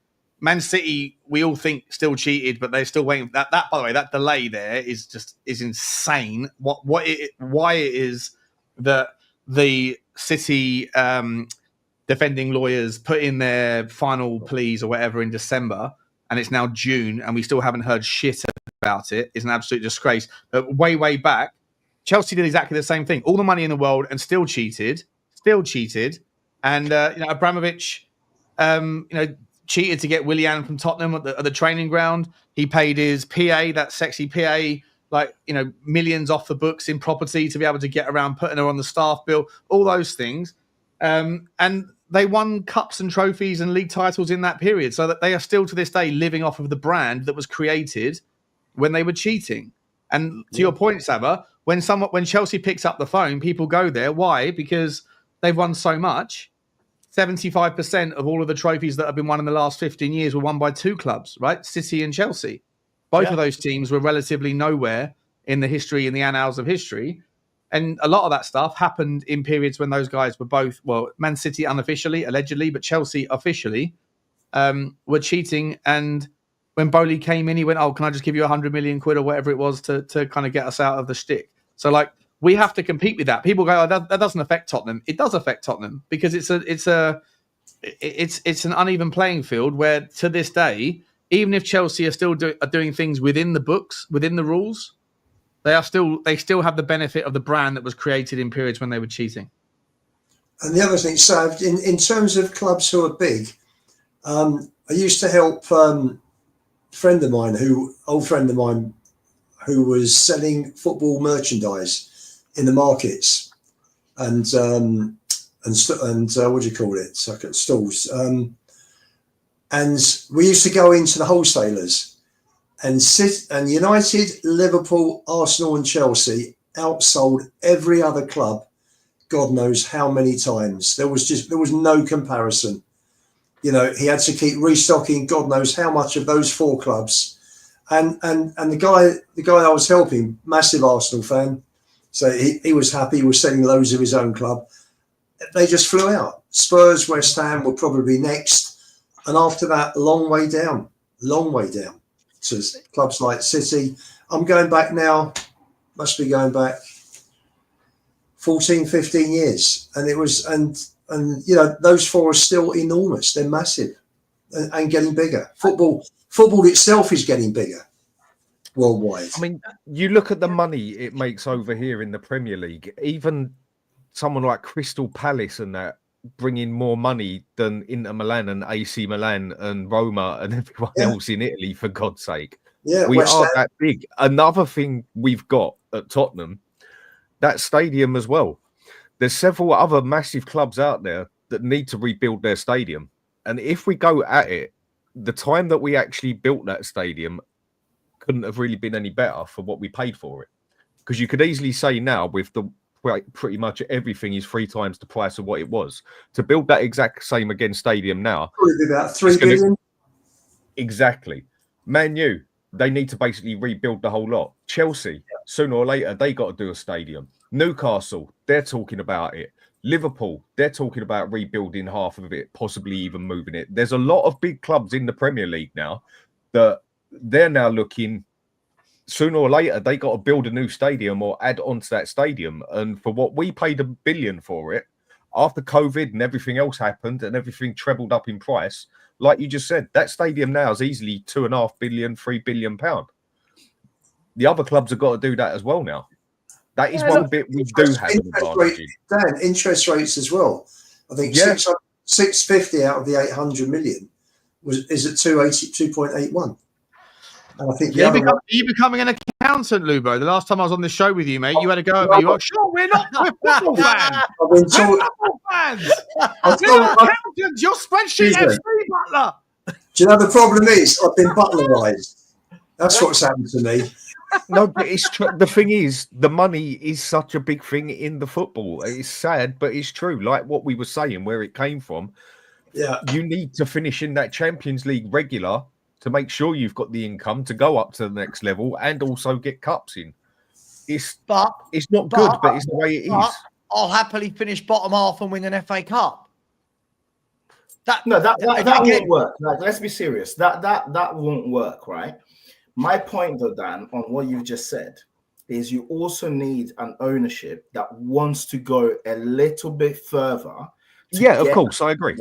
Man City, we all think still cheated, but they're still waiting. That by the way, that delay there is insane. Why it is that the City defending lawyers put in their final pleas or whatever in December, and it's now June, and we still haven't heard shit about it, is an absolute disgrace. But way back, Chelsea did exactly the same thing. All the money in the world and still cheated. And Abramovich, cheated to get Willian from Tottenham at the training ground. He paid his PA, that sexy PA, millions off the books in property to be able to get around putting her on the staff bill, all those things. And they won cups and trophies and league titles in that period, so that they are still to this day living off of the brand that was created when they were cheating. And to your point, Savva, when Chelsea picks up the phone, people go there. Why? Because they've won so much. 75% of all of the trophies that have been won in the last 15 years were won by two clubs, right? City and Chelsea. Both of those teams were relatively nowhere in the history, in the annals of history. And a lot of that stuff happened in periods when those guys were both, Man City unofficially, allegedly, but Chelsea officially were cheating. And when Bowley came in, he went, "Oh, can I just give you 100 million quid or whatever it was to kind of get us out of the shtick?" So we have to compete with that. People go, "Oh, that doesn't affect Tottenham." It does affect Tottenham because it's an uneven playing field where, to this day, even if Chelsea are still doing things within the books, within the rules, they still have the benefit of the brand that was created in periods when they were cheating. And the other thing, Sav, in terms of clubs who are big, I used to help old friend of mine who was selling football merchandise in the markets and what do you call it? Stalls. And we used to go into the wholesalers and United, Liverpool, Arsenal and Chelsea outsold every other club, God knows how many times. There was no comparison. He had to keep restocking God knows how much of those four clubs. And the guy I was helping, massive Arsenal fan, so he was happy. He was selling loads of his own club. They just flew out. Spurs, West Ham were probably next, and after that, long way down to clubs like City. I'm going back now. Must be going back 14, 15 years, and it was and those four are still enormous. They're massive and getting bigger. Football itself is getting bigger worldwide. I mean, you look at the money it makes over here in the Premier League. Even someone like Crystal Palace and that bring in more money than Inter Milan and AC Milan and Roma and everyone else in Italy, for God's sake. Yeah, we are that big. Another thing we've got at Tottenham, that stadium as well. There's several other massive clubs out there that need to rebuild their stadium. And if we go at it, the time that we actually built that stadium couldn't have really been any better for what we paid for it. Because you could easily say now, with the pretty much everything is 3 times the price of what it was. To build that exact same again stadium now, probably about 3 billion. Exactly. Man U, they need to basically rebuild the whole lot. Chelsea, sooner or later, they got to do a stadium. Newcastle, they're talking about it. Liverpool, they're talking about rebuilding half of it, possibly even moving it. There's a lot of big clubs in the Premier League now that they're now looking, sooner or later, they got to build a new stadium or add on to that stadium. And for what we paid £1 billion for it, after COVID and everything else happened and everything trebled up in price, like you just said, that stadium now is easily £2.5 billion, £3 billion. The other clubs have got to do that as well now. That is one bit we do have an advantage in. Dan, interest rates as well. I think 650 out of the 800 million is at 2.81. And I think are you becoming an accountant, Lubo? The last time I was on this show with you, mate, you had a go at me. You were like, "Sure, we're football fans. We're football fans. We're not accountants. Your spreadsheet FC, Butler." Do you know the problem is I've been Butlerized. That's what's happened to me. No, but it's true. The thing is, the money is such a big thing in the football. It's sad, but it's true. Like what we were saying, where it came from. Yeah, you need to finish in that Champions League regular to make sure you've got the income to go up to the next level and also get cups in. It's not good, but it's the way it is. I'll happily finish bottom half and win an FA Cup. That won't work. Like, let's be serious. That won't work, right? My point, though, Dan, on what you've just said, is you also need an ownership that wants to go a little bit further. Yeah, of course, I agree.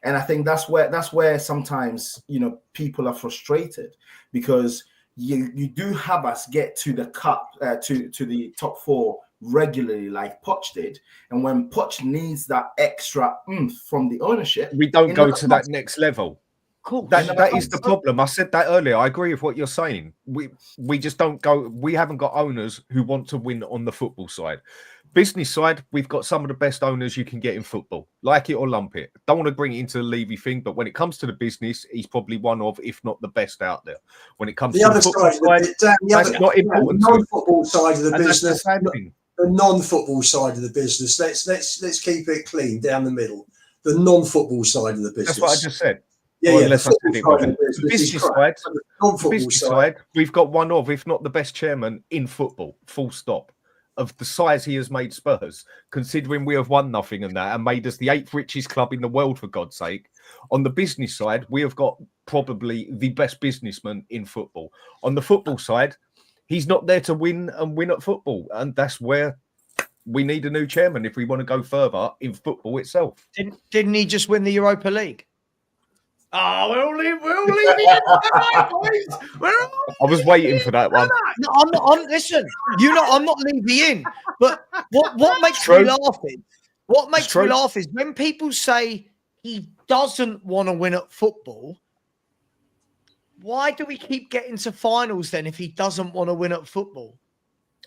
And I think that's where sometimes, you know, people are frustrated, because you do have us get to the cup, to the top four regularly, like Poch did, and when Poch needs that extra oomph from the ownership, we don't go to that next level. Cool. That is the problem. I said that earlier. I agree with what you're saying. We just don't go. We haven't got owners who want to win on the football side. Business side, we've got some of the best owners you can get in football. Like it or lump it. Don't want to bring it into the Levy thing, but when it comes to the business, he's probably one of, if not the best out there. When it comes to the football side, that's not important. The non-football side of the business, the non-football side of the business. Let's keep it clean down the middle. The non-football side of the business. That's what I just said. Yeah, well, yeah. The business side, we've got one of, if not the best chairman in football, full stop, of the size he has made Spurs, considering we have won nothing and that, and made us the 8th richest club in the world, for God's sake. On the business side, we have got probably the best businessman in football. On the football side, he's not there to win and win at football, and that's where we need a new chairman if we want to go further in football itself. Didn't he just win the Europa League? Oh, we're all leaving it tonight, boys. I was waiting for that one. No, I'm listen. I'm not leaving in. But what makes me laugh is when people say he doesn't want to win at football. Why do we keep getting to finals then if he doesn't want to win at football?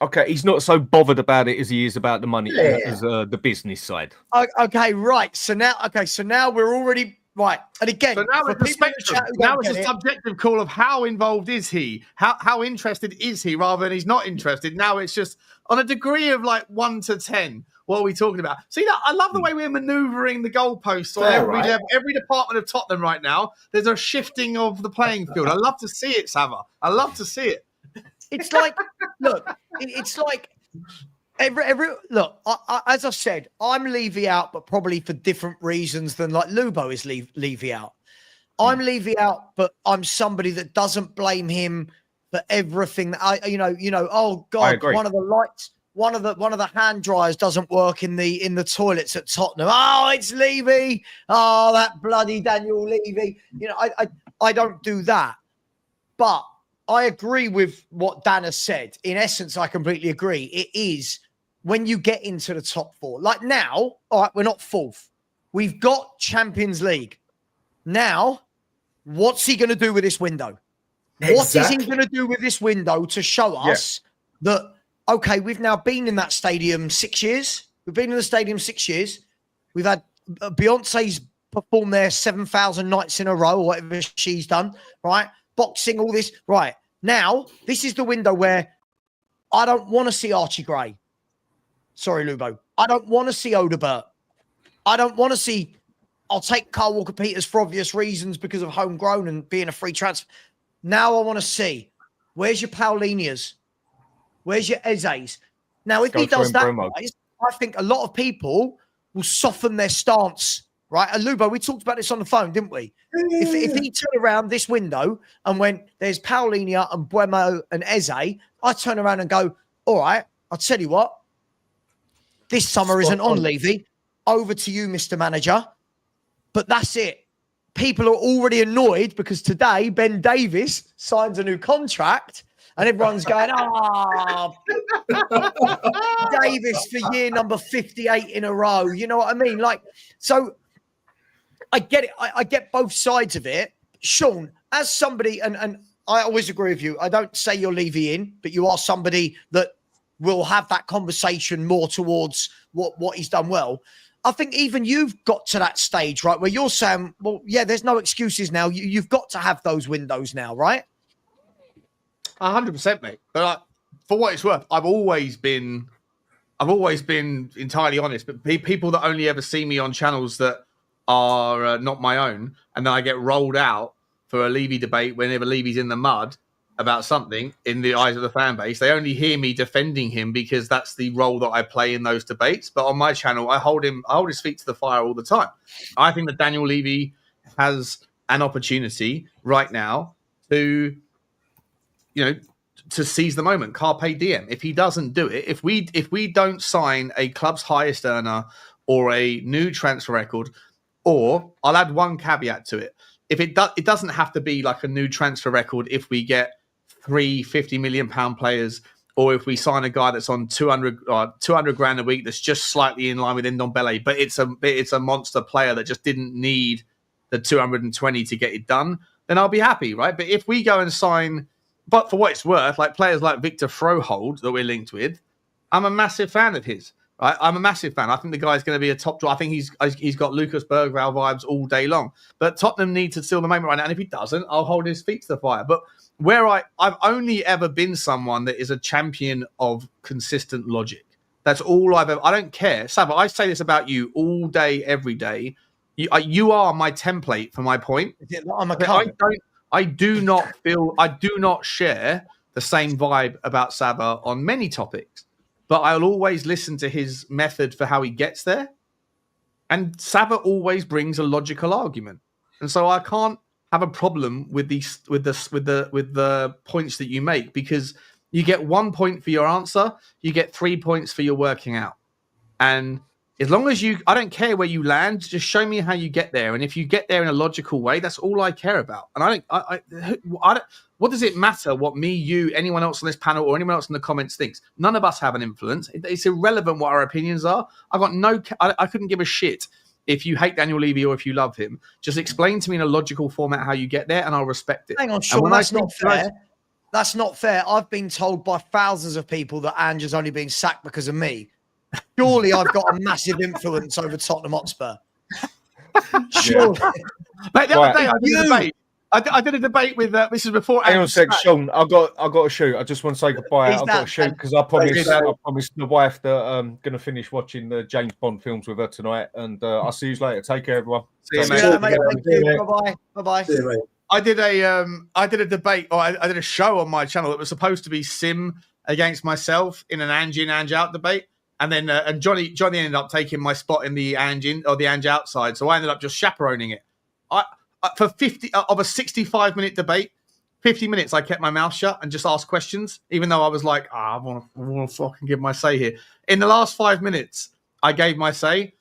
Okay, he's not so bothered about it as he is about the money, as the business side. Okay, right. So now we're already. Right, and again, so now it's a subjective call of how involved is he, how interested is he, rather than he's not interested. Now it's just on a degree of like 1 to 10. What are we talking about? See, I love the way we're manoeuvring the goalposts on every level, every department of Tottenham right now. There's a shifting of the playing field. I love to see it, Savva. I love to see it. It's like, look, it's like. Look, as I've said, I'm Levy out, but probably for different reasons than like Lubo is Levy out. I'm Levy out, but I'm somebody that doesn't blame him for everything that oh God, one of the lights, one of the hand dryers doesn't work in the toilets at Tottenham. Oh, it's Levy. Oh, that bloody Daniel Levy. I don't do that. But I agree with what Dan has said. In essence, I completely agree. It is when you get into the top four. Like now, all right, we're not fourth. We've got Champions League. Now, what's he going to do with this window? Exactly. What is he going to do with this window to show us that, okay, we've now been in that stadium 6 years. We've been in the stadium 6 years. We've had Beyonce's performed there 7,000 nights in a row or whatever she's done, right? Boxing, all this. Right. Now, this is the window where I don't want to see Archie Gray. Sorry, Lubo. I don't want to see Odebert. I don't want to see... I'll take Carl Walker-Peters for obvious reasons because of homegrown and being a free transfer. Now I want to see, where's your Paulinias? Where's your Ezes? Now, if he does that, guys, I think a lot of people will soften their stance, right? And Lubo, we talked about this on the phone, didn't we? If he turned around this window and went, there's Paulinia and Buemo and Eze, I turn around and go, all right, I'll tell you what, this summer isn't on, Levy. Over to you, Mr. Manager. But that's it. People are already annoyed because today Ben Davies signs a new contract and everyone's going, Davies for year number 58 in a row. You know what I mean? Like, so I get it. I get both sides of it. Sean, as somebody, and I always agree with you, I don't say you're Levy in, but you are somebody that will have that conversation more towards what he's done well. I think even you've got to that stage, right, where you're saying, well, yeah, there's no excuses now. You've got to have those windows now, right? 100%, mate. But for what it's worth, I've always been entirely honest. But people that only ever see me on channels that are not my own, and then I get rolled out for a Levy debate whenever Levy's in the mud, about something in the eyes of the fan base, they only hear me defending him because that's the role that I play in those debates. But on my channel, I hold his feet to the fire all the time. I think that Daniel Levy has an opportunity right now to, to seize the moment. Carpe diem. If he doesn't do it, if we don't sign a club's highest earner or a new transfer record, or I'll add one caveat to it. If it doesn't have to be like a new transfer record if we get 3 £50 million players, or if we sign a guy that's on 200 grand a week that's just slightly in line with Ndombele, but it's a monster player that just didn't need the 220 to get it done, then I'll be happy, right? But if we go and sign, but for what it's worth, like players like Victor Froholt that we're linked with, I'm a massive fan of his. Right? I'm a massive fan. I think the guy's going to be a top draw. I think he's got Lucas Bergvall vibes all day long. But Tottenham need to steal the moment right now, and if he doesn't, I'll hold his feet to the fire. But where I've only ever been someone that is a champion of consistent logic. That's all I've ever. I don't care, Savva. I say this about you all day, every day. You are my template for my point. I'm a I do not share the same vibe about Savva on many topics. But I'll always listen to his method for how he gets there. And Savva always brings a logical argument. And so I can't have a problem with the points that you make, because you get 1 point for your answer, you get 3 points for your working out. And as long as I don't care where you land, just show me how you get there. And if you get there in a logical way, that's all I care about. And what does it matter what me, you, anyone else on this panel or anyone else in the comments thinks? None of us have an influence. It's irrelevant what our opinions are. I couldn't give a shit if you hate Daniel Levy or if you love him. Just explain to me in a logical format how you get there, and I'll respect it. Hang on, Sean, that's not fair. That's not fair. I've been told by thousands of people that Ange is only being sacked because of me. Surely I've got a massive influence over Tottenham Hotspur. Surely. Mate, the other day I did a debate. I did a debate with this is before. Hang on a sec, Sean. I've got to shoot. I just want to say goodbye. I've got to shoot because I promised the wife that I'm going to finish watching the James Bond films with her tonight. And I'll see you later. Take care, everyone. See you, mate. Bye bye. See you, mate. I did a debate, or I did a show on my channel that was supposed to be Sim against myself in an Ange in, Ange out debate. And then and Johnny ended up taking my spot in the Ange in or the Ange outside. So I ended up just chaperoning it. For 50 of a 65-minute debate, 50 minutes I kept my mouth shut and just asked questions, even though I was like, I want to fucking give my say here. In the last 5 minutes, I gave my say.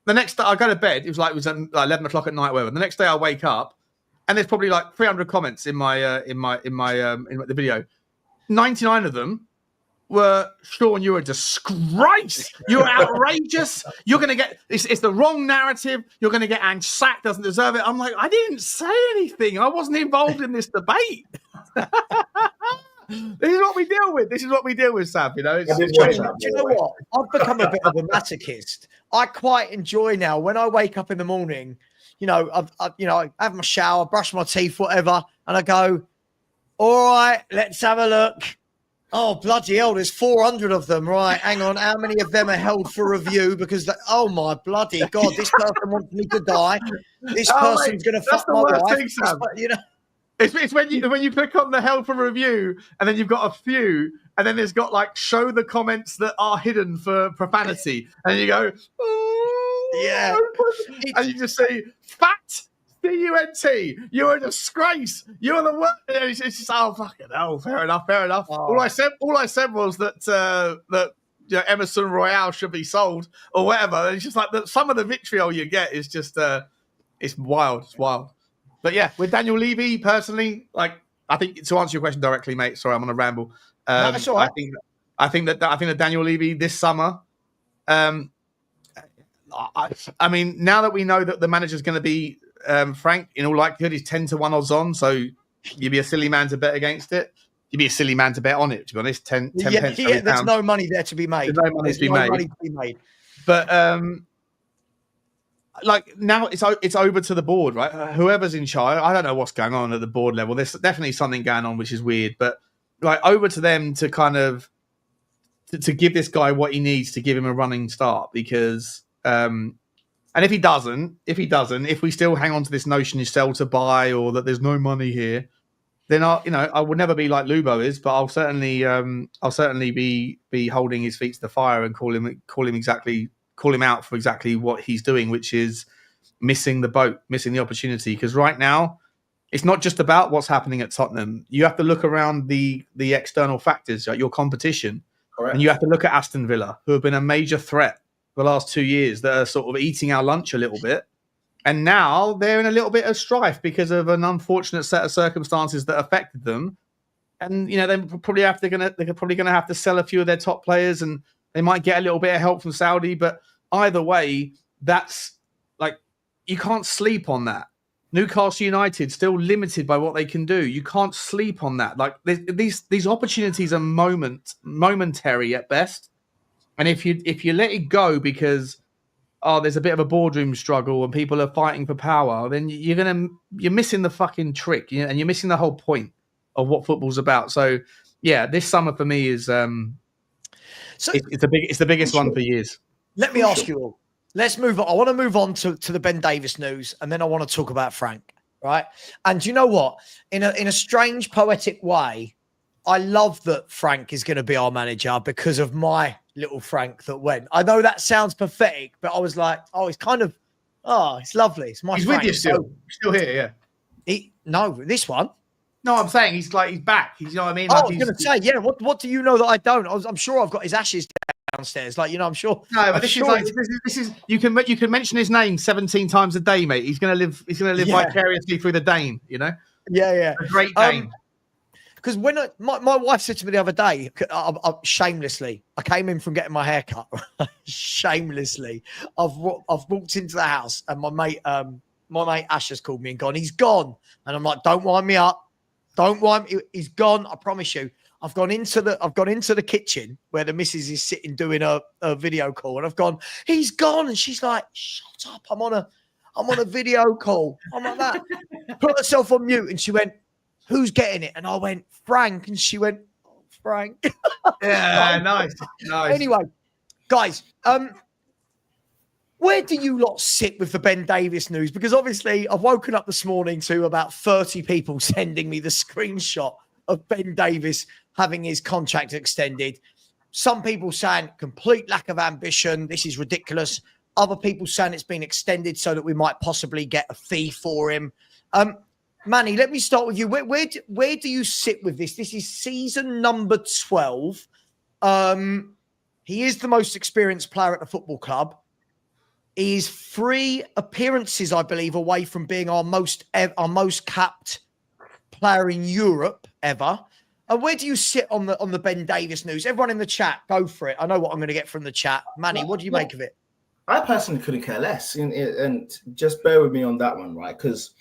The next day I go to bed. It was at 11 o'clock at night, whatever. The next day I wake up, and there's probably like 300 comments in the video. 99 of them were, Sean, you're a disgrace. You're outrageous. You're going to get, it's the wrong narrative. You're going to get Ange sacked, doesn't deserve it. I'm like, I didn't say anything. I wasn't involved in this debate. This is what we deal with. This is what we deal with, Sav. You know, do you know what? I've become a bit of a masochist. I quite enjoy now when I wake up in the morning. I have my shower, brush my teeth, whatever, and I go, all right, let's have a look. Oh, bloody hell, there's 400 of them. Right, hang on. How many of them are held for review? Because, oh, my bloody God, this person wants me to die. This person's going to fuck my wife. It's when you click on the held for review, and then you've got a few, and then there's got, like, show the comments that are hidden for profanity. And you go, oh, yeah. And you just say, fat. C-U-N-T, you're a disgrace. You're the worst. It's just, oh, fucking hell. Fair enough. Oh. All I said was that Emerson Royale should be sold or whatever. And it's just like some of the vitriol you get is just it's wild. It's wild. But yeah, with Daniel Levy personally, like, I think to answer your question directly, mate. Sorry, I'm on a ramble. No, that's all right. I think that Daniel Levy this summer. I mean, now that we know that the manager's going to be. Frank, in all likelihood, he's 10-1 odds on, so you'd be a silly man to bet against it. You'd be a silly man to bet on it, to be honest. 10 pence. Yeah, there's no money there to be made. There's no money to be made. But like now it's over to the board, right? Whoever's in charge, I don't know what's going on at the board level. There's definitely something going on which is weird, but like over to them to kind of to give this guy what he needs to give him a running start, because and if he doesn't, if we still hang on to this notion is sell to buy or that there's no money here, then I will never be like Lubo is, but I'll certainly be holding his feet to the fire and call him out for exactly what he's doing, which is missing the boat, missing the opportunity. Because right now, it's not just about what's happening at Tottenham. You have to look around the external factors, like your competition. Correct. And you have to look at Aston Villa, who have been a major threat the last 2 years, that are sort of eating our lunch a little bit. And now they're in a little bit of strife because of an unfortunate set of circumstances that affected them. And, they're probably going to have to sell a few of their top players, and they might get a little bit of help from Saudi. But either way, that's like, you can't sleep on that. Newcastle United still limited by what they can do. You can't sleep on that. Like, these opportunities are momentary at best. And if you let it go because there's a bit of a boardroom struggle and people are fighting for power, then you're missing the fucking trick, and you're missing the whole point of what football's about. So yeah, this summer for me is it's the biggest one for years. Let me ask you all. Let's move on. I want to move on to the Ben Davies news, and then I want to talk about Frank, right? And you know what? In a strange, poetic way, I love that Frank is going to be our manager because of my little Frank that went. I know that sounds pathetic, but I was like, it's lovely. It's my He's Frank. with you still. He's still here, yeah. No, this one. No, I'm saying he's back. You know what I mean? I Like, was going to say, yeah. What do you know that I don't? I'm sure I've got his ashes downstairs. I'm sure. No, but this is you can mention his name 17 times a day, mate. He's going to live vicariously through the Dane. Yeah. A great Dane. Because when my wife said to me the other day, shamelessly, I came in from getting my hair cut. Shamelessly, I've walked into the house and my mate Ash has called me and gone, he's gone. And I'm like, don't wind me up. Don't wind me. He's gone. I promise you. I've gone into the kitchen where the missus is sitting doing a video call, and I've gone, he's gone. And she's like, shut up. I'm on a video call. I'm like that. Put herself on mute, and she went, who's getting it? And I went, Frank. And she went, oh, Frank. Yeah, nice. Anyway, guys, where do you lot sit with the Ben Davies news? Because obviously I've woken up this morning to about 30 people sending me the screenshot of Ben Davies having his contract extended. Some people saying complete lack of ambition. This is ridiculous. Other people saying it's been extended so that we might possibly get a fee for him. Manny, let me start with you. Where do you sit with this? This is season number 12. He is the most experienced player at the football club. He is 3 appearances, I believe, away from being our most capped player in Europe ever. And where do you sit on the Ben Davies news? Everyone in the chat, go for it. I know what I'm going to get from the chat. Manny, what do you make of it? I personally couldn't care less. And just bear with me on that one, right? Because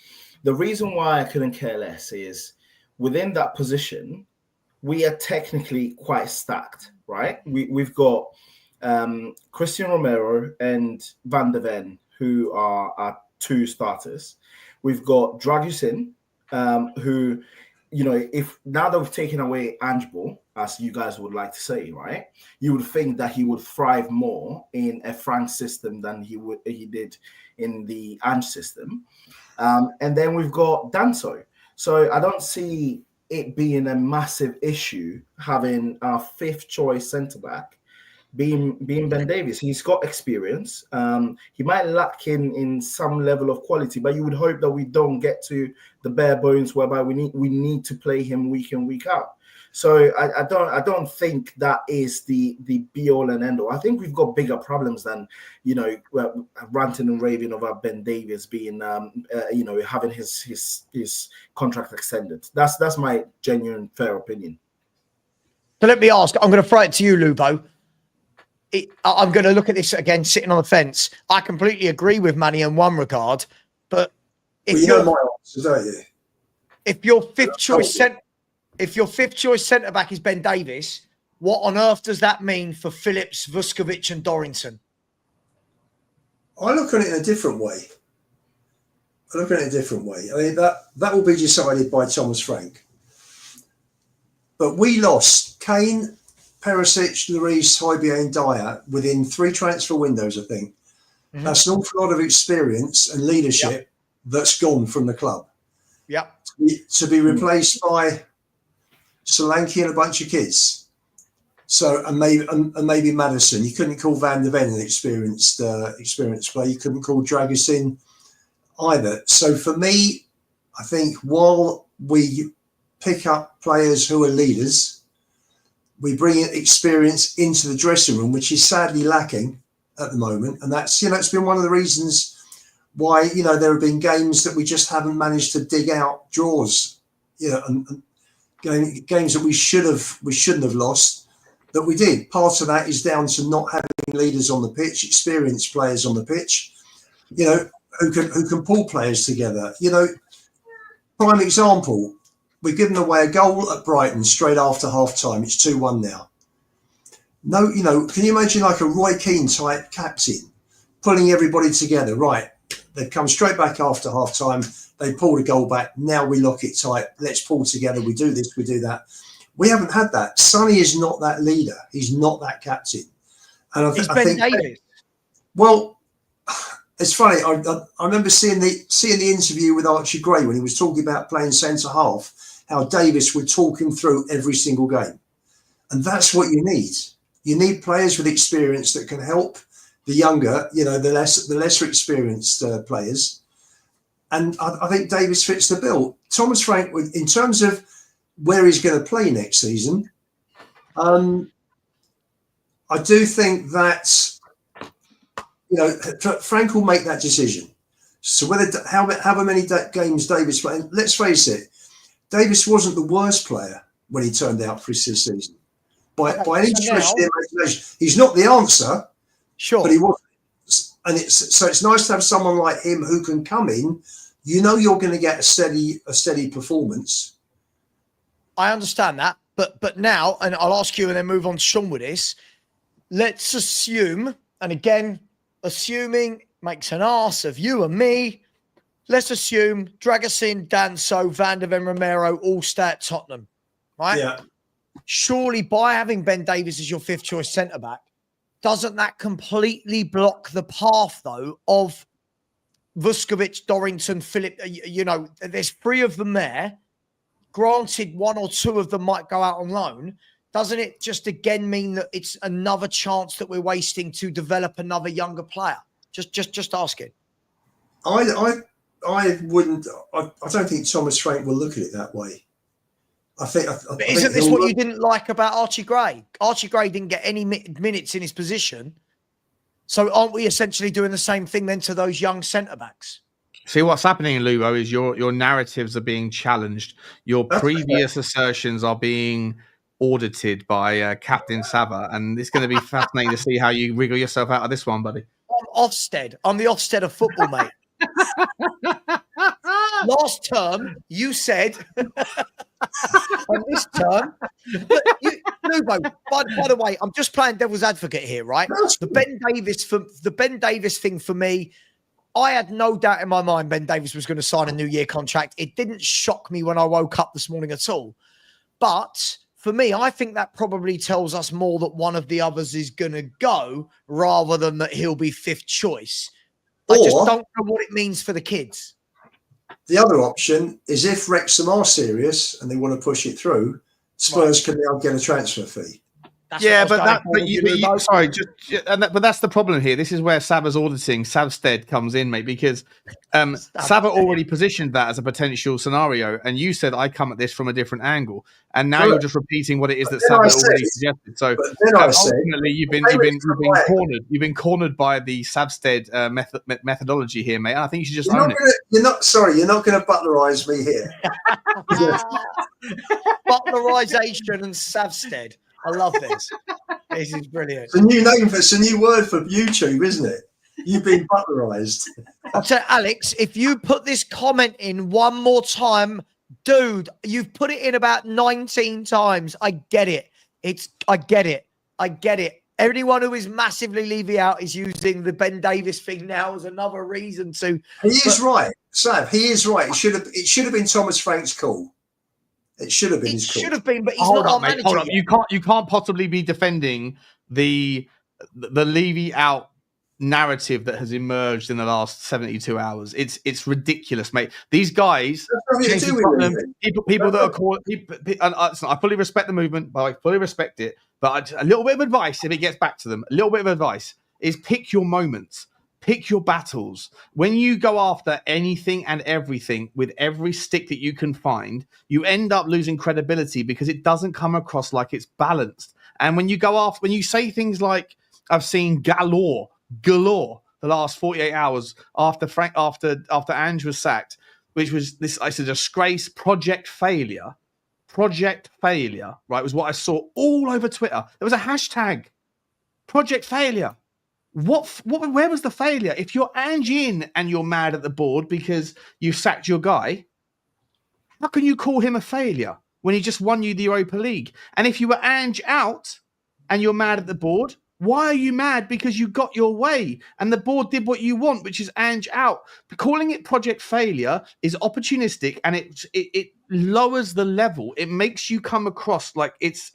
the reason why I couldn't care less is within that position, we are technically quite stacked, right? We've got Christian Romero and Van de Ven, who are our 2 starters. We've got Dragusin, who, if now that we've taken away Ange, as you guys would like to say, right? You would think that he would thrive more in a Frank system than he did in the Ange system. And then we've got Danso. So I don't see it being a massive issue having our 5th choice centre-back being Ben Davies. He's got experience. He might lack in some level of quality, but you would hope that we don't get to the bare bones whereby we need to play him week in, week out. So I don't think that is the be all and end all. I think we've got bigger problems than ranting and raving about Ben Davies being having his contract extended. That's my genuine fair opinion. So let me ask. I'm going to throw it to you, Lubo. I'm going to look at this again, sitting on the fence. I completely agree with Manny in one regard, but if your 5th choice centre back is Ben Davies, what on earth does that mean for Phillips, Vuskovic, and Dorrington? I look at it in a different way. I mean, that will be decided by Thomas Frank. But we lost Kane, Perisic, Lloris, Højbjerg, and Dyer within 3 transfer windows, I think. Mm-hmm. That's an awful lot of experience and leadership that's gone from the club. Yeah. to be replaced by Solanke and a bunch of kids. So and maybe Maddison. You couldn't call Van der Ven an experienced player. You couldn't call Dragos in either. So for me, I think while we pick up players who are leaders, we bring experience into the dressing room, which is sadly lacking at the moment. And that's, it's been one of the reasons why, there have been games that we just haven't managed to dig out draws, and games that we shouldn't have lost, that we did. Part of that is down to not having leaders on the pitch, experienced players on the pitch, who can pull players together. Prime example, we've given away a goal at Brighton straight after half time. It's 2-1 now. No, can you imagine like a Roy Keane type captain pulling everybody together? Right, they come straight back after half time. They pull the goal back. Now we lock it tight. Let's pull together. We do this, we do that. We haven't had that. Sonny is not that leader. He's not that captain. And I think Davies. Well, it's funny. I remember seeing the interview with Archie Gray when he was talking about playing centre half, how Davies would talk him through every single game. And that's what you need. You need players with experience that can help the younger, the lesser experienced players. And I think Davies fits the bill. Thomas Frank, in terms of where he's going to play next season, I do think that, Frank will make that decision. So however many games Davies played, let's face it, Davies wasn't the worst player when he turned out for his season. By any stretch of the imagination, he's not the answer. Sure, but he was, and it's nice to have someone like him who can come in. You're going to get a steady performance. I understand that, but now, and I'll ask you, and then move on to Sean with this. Let's assume, and again, assuming makes an arse of you and me. Let's assume Dragosin, Danso, Van der Ven, Romero all stay at Tottenham, right? Yeah. Surely by having Ben Davies as your fifth choice centre back, doesn't that completely block the path though of Vuskovic, Dorrington, Philip? There's three of them there. Granted, one or two of them might go out on loan. Doesn't it just again mean that it's another chance that we're wasting to develop another younger player? Just asking. I wouldn't. I don't think Thomas Frank will look at it that way. Isn't this what you didn't like about Archie Gray? Archie Gray didn't get any minutes in his position. So aren't we essentially doing the same thing then to those young centre-backs? See, what's happening, Lubo, is your narratives are being challenged. Your previous assertions are being audited by Captain Savva, and it's going to be fascinating to see how you wriggle yourself out of this one, buddy. I'm Ofsted. I'm the Ofsted of football, mate. Last term, you said, and this term, Lubo, by the way, I'm just playing devil's advocate here, right? The Ben Davies thing for me, I had no doubt in my mind Ben Davies was going to sign a New Year contract. It didn't shock me when I woke up this morning at all. But for me, I think that probably tells us more that one of the others is going to go rather than that he'll be fifth choice. I just don't know what it means for the kids. The other option is if Wrexham are serious and they want to push it through, Spurs can now get a transfer fee. But that's the problem here. This is where Savva's auditing Savstead comes in, mate, because Savva already positioned that as a potential scenario, and you said I come at this from a different angle, and now you're just repeating what it is that Savva already suggested. So ultimately, you've been cornered. You've been cornered by the Savstead methodology here, mate. And I think you should just own it. You're not going to butlerise me here. Butlerisation and Savstead. I love this. This is brilliant. It's a new word for YouTube, isn't it? You've been butlerised. I'll tell you, Alex, if you put this comment in one more time, dude, you've put it in about 19 times. I get it. I get it. Anyone who is massively leaving out is using the Ben Davies thing now as another reason to. He is right, Sav. He is right. It should have been Thomas Frank's call. It should have been his call. Should have been, but he's not our manager. Hold up. You can't possibly be defending the Levy out narrative that has emerged in the last 72 hours. It's ridiculous, mate. These guys, people that are called, I fully respect the movement, but I fully respect it. But a little bit of advice, if it gets back to them, a little bit of advice is pick your moments. Pick your battles. When you go after anything and everything with every stick that you can find, you end up losing credibility because it doesn't come across like it's balanced. And when you go after, when you say things like, I've seen galore the last 48 hours after ANGE was sacked, which was this, it's a disgrace, project failure, right, was what I saw all over Twitter. There was a hashtag, project failure. Where was the failure? If you're Ange in and you're mad at the board because you sacked your guy, how can you call him a failure when he just won you the Europa League? And if you were Ange out and you're mad at the board, why are you mad? Because you got your way and the board did what you want, which is Ange out. But calling it project failure is opportunistic and it lowers the level. It makes you come across like it's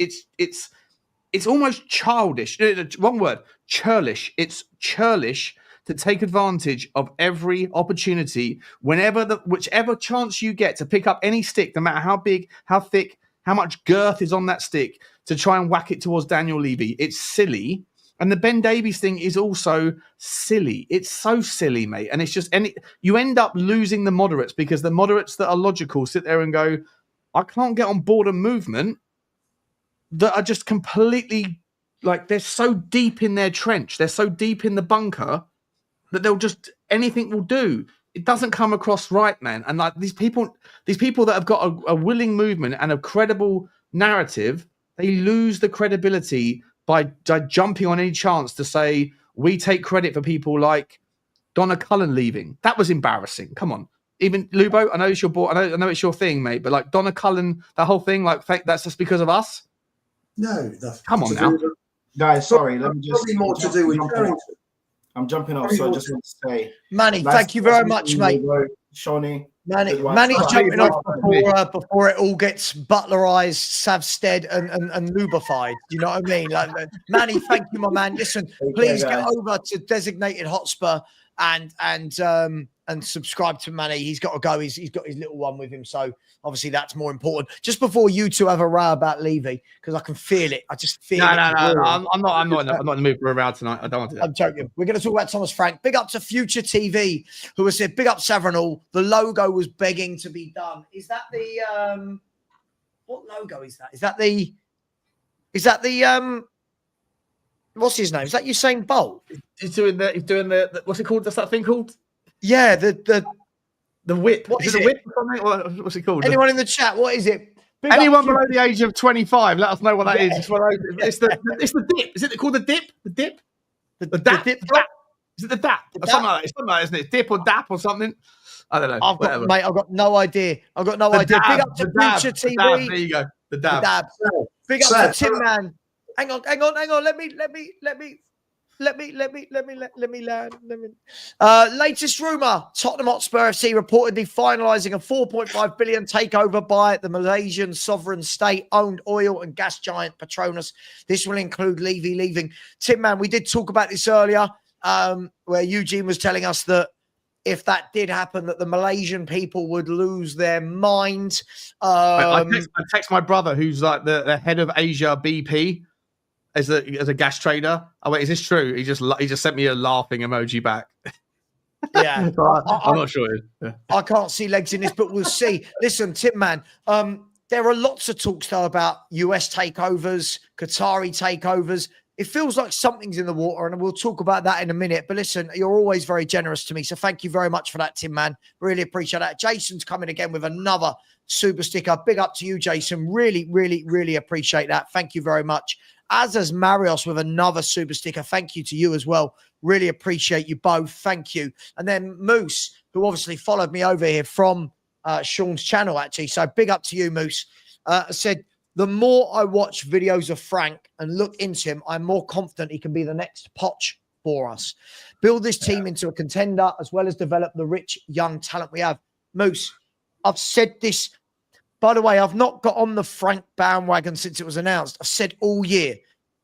almost childish. Wrong word. Churlish. It's churlish to take advantage of every opportunity whichever chance you get to pick up any stick, no matter how big, how thick, how much girth is on that stick, to try and whack it towards Daniel Levy. It's silly. And the Ben Davies thing is also silly. It's so silly, mate. And it's just, you end up losing the moderates because the moderates that are logical sit there and go, I can't get on board a movement that are just completely, like, they're so deep in their trench, they're so deep in the bunker that they'll just, anything will do. It doesn't come across right, man. And like these people that have got a willing movement and a credible narrative, they lose the credibility by jumping on any chance to say, we take credit for people like Donna Cullen leaving. That was embarrassing. Come on. Even Lubo, I know it's your boy, I know it's your thing, mate, but like Donna Cullen, that whole thing, like, that's just because of us? No, come on now, guys. Sorry, let me just. Probably more to do with Carrington. I'm jumping off, so I just want to say, Manny, thank you very much, mate. Shawnee, Manny's jumping off before it all gets butlerized, Savstead, and lubified. You know what I mean? Like, Manny, thank you, my man. Listen, please get over to Designated Hotspur and subscribe to Manny. He's got to go. He's got his little one with him, so obviously that's more important. Just before you two have a row about Levy, because I can feel it. I just feel it. No. I'm not in the mood for a row tonight. I don't want to do that. I'm joking. We're going to talk about Thomas Frank. Big up to Future TV, who has said, big up Savranall. The logo was begging to be done. Is that the what logo is that? Is that the what's his name? Is that Usain Bolt? He's doing the what's it called? What's that thing called? Yeah, the whip. What is it? it? A whip or something? What's it called? Anyone in the chat? What is it? Big Anyone up below the age of 25, let us know what that is. It's the dip. Is it called the dip? The dip? The dap? dip? Is it the dap? Something like that. It's something like that, isn't it? Dip or dap or something? I don't know. I've got no idea. I've got no idea. Big up to Future TV. There you go. The dab. Big up to Tim Man. Hang on. Let me land. Latest rumor: Tottenham Hotspur FC reportedly finalising a 4.5 billion takeover by the Malaysian sovereign state-owned oil and gas giant Petronas. This will include Levy leaving. Tim Man, we did talk about this earlier, where Eugene was telling us that if that did happen, that the Malaysian people would lose their mind. I text my brother, who's like the head of Asia BP. As a gas trader, I went, is this true? He just sent me a laughing emoji back. Yeah, I'm not sure. Yeah. I can't see legs in this, but we'll see. Listen, Tim Man, there are lots of talks though about US takeovers, Qatari takeovers. It feels like something's in the water, and we'll talk about that in a minute. But listen, you're always very generous to me, so thank you very much for that, Tim Man. Really appreciate that. Jason's coming again with another super sticker. Big up to you, Jason. Really, really, really appreciate that. Thank you very much. As is Marios with another super sticker. Thank you to you as well. Really appreciate you both. Thank you. And then Moose, who obviously followed me over here from Sean's channel, actually. So big up to you, Moose. Said, the more I watch videos of Frank and look into him, I'm more confident he can be the next Poch for us. Build this team into a contender as well as develop the rich young talent we have. Moose, I've said this. By the way, I've not got on the Frank bandwagon since it was announced. I've said all year,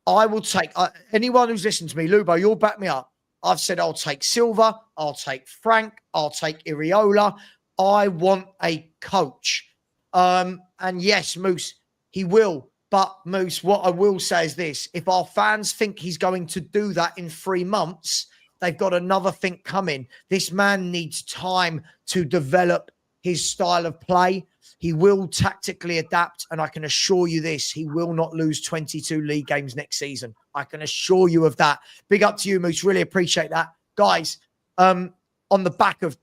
I will take anyone who's listened to me, Lubo, you'll back me up. I've said I'll take Silva, I'll take Frank, I'll take Iriola. I want a coach. And yes, Moose, he will. But Moose, what I will say is this. If our fans think he's going to do that in 3 months, they've got another thing coming. This man needs time to develop his style of play. He will tactically adapt, and I can assure you this, he will not lose 22 league games next season. I can assure you of that. Big up to you, Moose. Really appreciate that. Guys, on the back of...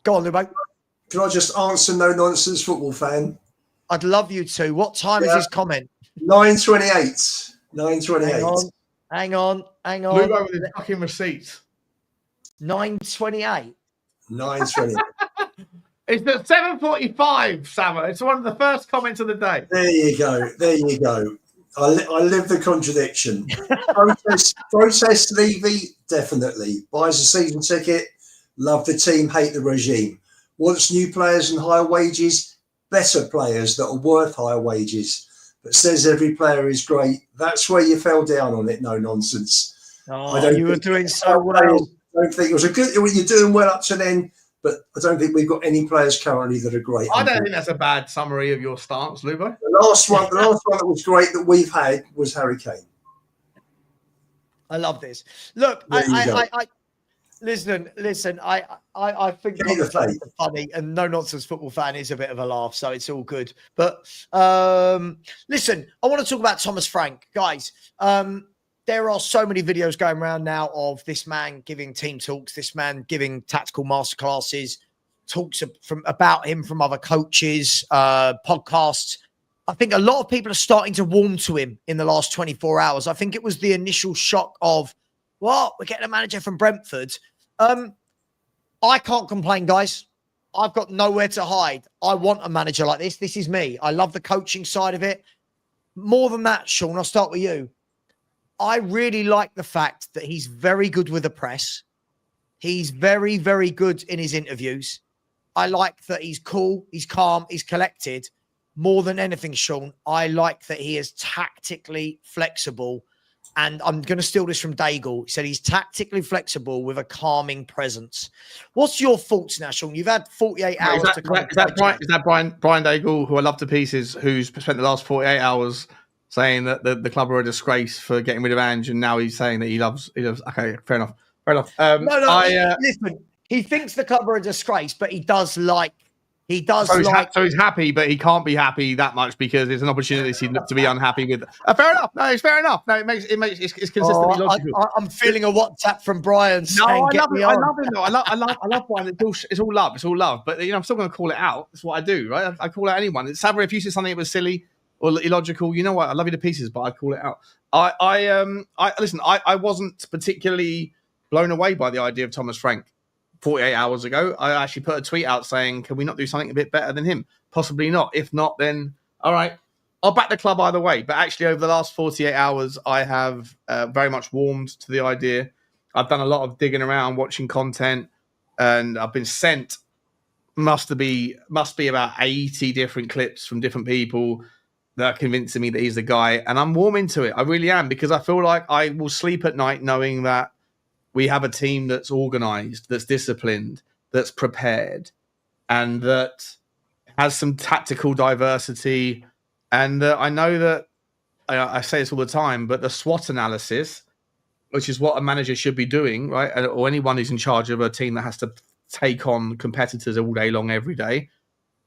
Go on, Lubo. Can I just answer no nonsense football fan? I'd love you to. What time is his comment? 9:28. 9:28. Hang on. Lubo with his fucking receipts. 9:28. 9:28. It's at 7:45, Savva. It's one of the first comments of the day. There you go. I live the contradiction. Protest Levy, definitely. Buys a season ticket, love the team, hate the regime. Wants new players and higher wages, better players that are worth higher wages, but says every player is great. That's where you fell down on it, no nonsense. Oh, you were doing so well. I don't think it was you're doing well up to then, but I don't think we've got any players currently that are great. I don't think that's a bad summary of your stance, Lubo. The last one that was great that we've had was Harry Kane. I love this. Look, listen. I think conversations are funny, and no nonsense football fan is a bit of a laugh, so it's all good. But listen, I want to talk about Thomas Frank, guys. There are so many videos going around now of this man giving team talks, this man giving tactical masterclasses, talks about him from other coaches, podcasts. I think a lot of people are starting to warm to him in the last 24 hours. I think it was the initial shock of, what? We're getting a manager from Brentford. I can't complain, guys. I've got nowhere to hide. I want a manager like this. This is me. I love the coaching side of it. More than that, Sean, I'll start with you. I really like the fact that he's very good with the press. He's very, very good in his interviews. I like that he's cool, he's calm, he's collected. More than anything, Sean, I like that he is tactically flexible. And I'm going to steal this from Daigle. He said he's tactically flexible with a calming presence. What's your thoughts now, Sean? You've had 48 hours to come. Is that Brian Daigle, who I love to pieces, who's spent the last 48 hours saying that the club are a disgrace for getting rid of Ange, and now he's saying that he loves. Okay, fair enough. Listen, he thinks the club are a disgrace, but he does like. So he's happy, but he can't be happy that much because there's an opportunity to be unhappy with. Fair enough. No, it's fair enough. No, it's consistently logical. I'm feeling a WhatsApp from Brian saying, I love him. Though. I love Brian. It's all love. It's all love. But I'm still going to call it out. That's what I do, right? I call out anyone. Savva, if you said something that was silly or illogical, you know what? I love you to pieces, but I call it out. Listen. I wasn't particularly blown away by the idea of Thomas Frank 48 hours ago. I actually put a tweet out saying, can we not do something a bit better than him? Possibly not. If not, then all right. I'll back the club either way. But actually, over the last 48 hours, I have very much warmed to the idea. I've done a lot of digging around, watching content, and I've been sent must be about 80 different clips from different people that are convincing me that he's the guy. And I'm warming to it. I really am, because I feel like I will sleep at night knowing that we have a team that's organized, that's disciplined, that's prepared, and that has some tactical diversity. And I know that I say this all the time, but the SWOT analysis, which is what a manager should be doing, right? Or anyone who's in charge of a team that has to take on competitors all day long, every day.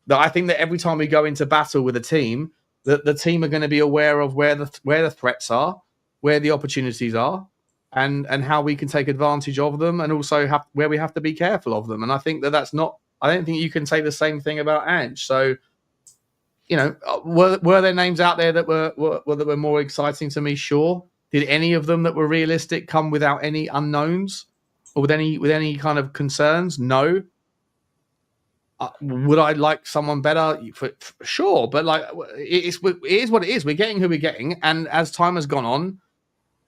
That I think that every time we go into battle with a team, that the team are going to be aware of where the threats are, where the opportunities are, and how we can take advantage of them, and also where we have to be careful of them. And I think that's not. I don't think you can say the same thing about Ange. So, were there names out there that were more exciting to me? Sure. Did any of them that were realistic come without any unknowns or with any kind of concerns? No. Would I like someone better? For sure, but it is what it is. We're getting who we're getting, and as time has gone on,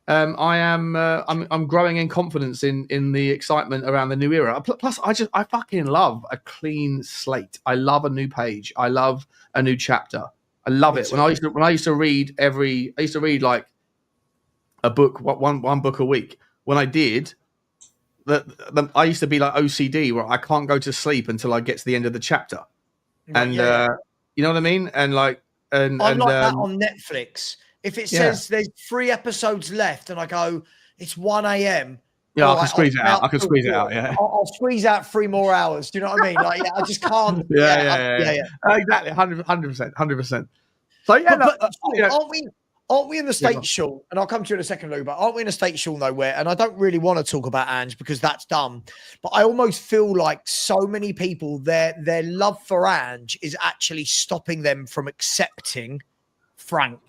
I'm growing in confidence in the excitement around the new era. Plus, I fucking love a clean slate. I love a new page. I love a new chapter. I love it. When I used to read like a book, one book a week. When I did, I used to be like OCD, where I can't go to sleep until I get to the end of the chapter, and you know what I mean. And like, and I'm like that on Netflix. If it Yeah. says there's 3 episodes left, and I go, it's 1 a.m. Yeah, all I can right, squeeze it I'll out. I can till squeeze it 4. out. Yeah. I'll squeeze out 3 more hours. Do you know what I mean? Like, I just can't. Yeah. Exactly, 100%. So yeah, But you know, aren't we in the state, Sean? And I'll come to you in a second, Lou. But aren't we in a state, Sean, though, where, and I don't really want to talk about Ange because that's dumb, but I almost feel like so many people, their love for Ange is actually stopping them from accepting Frank.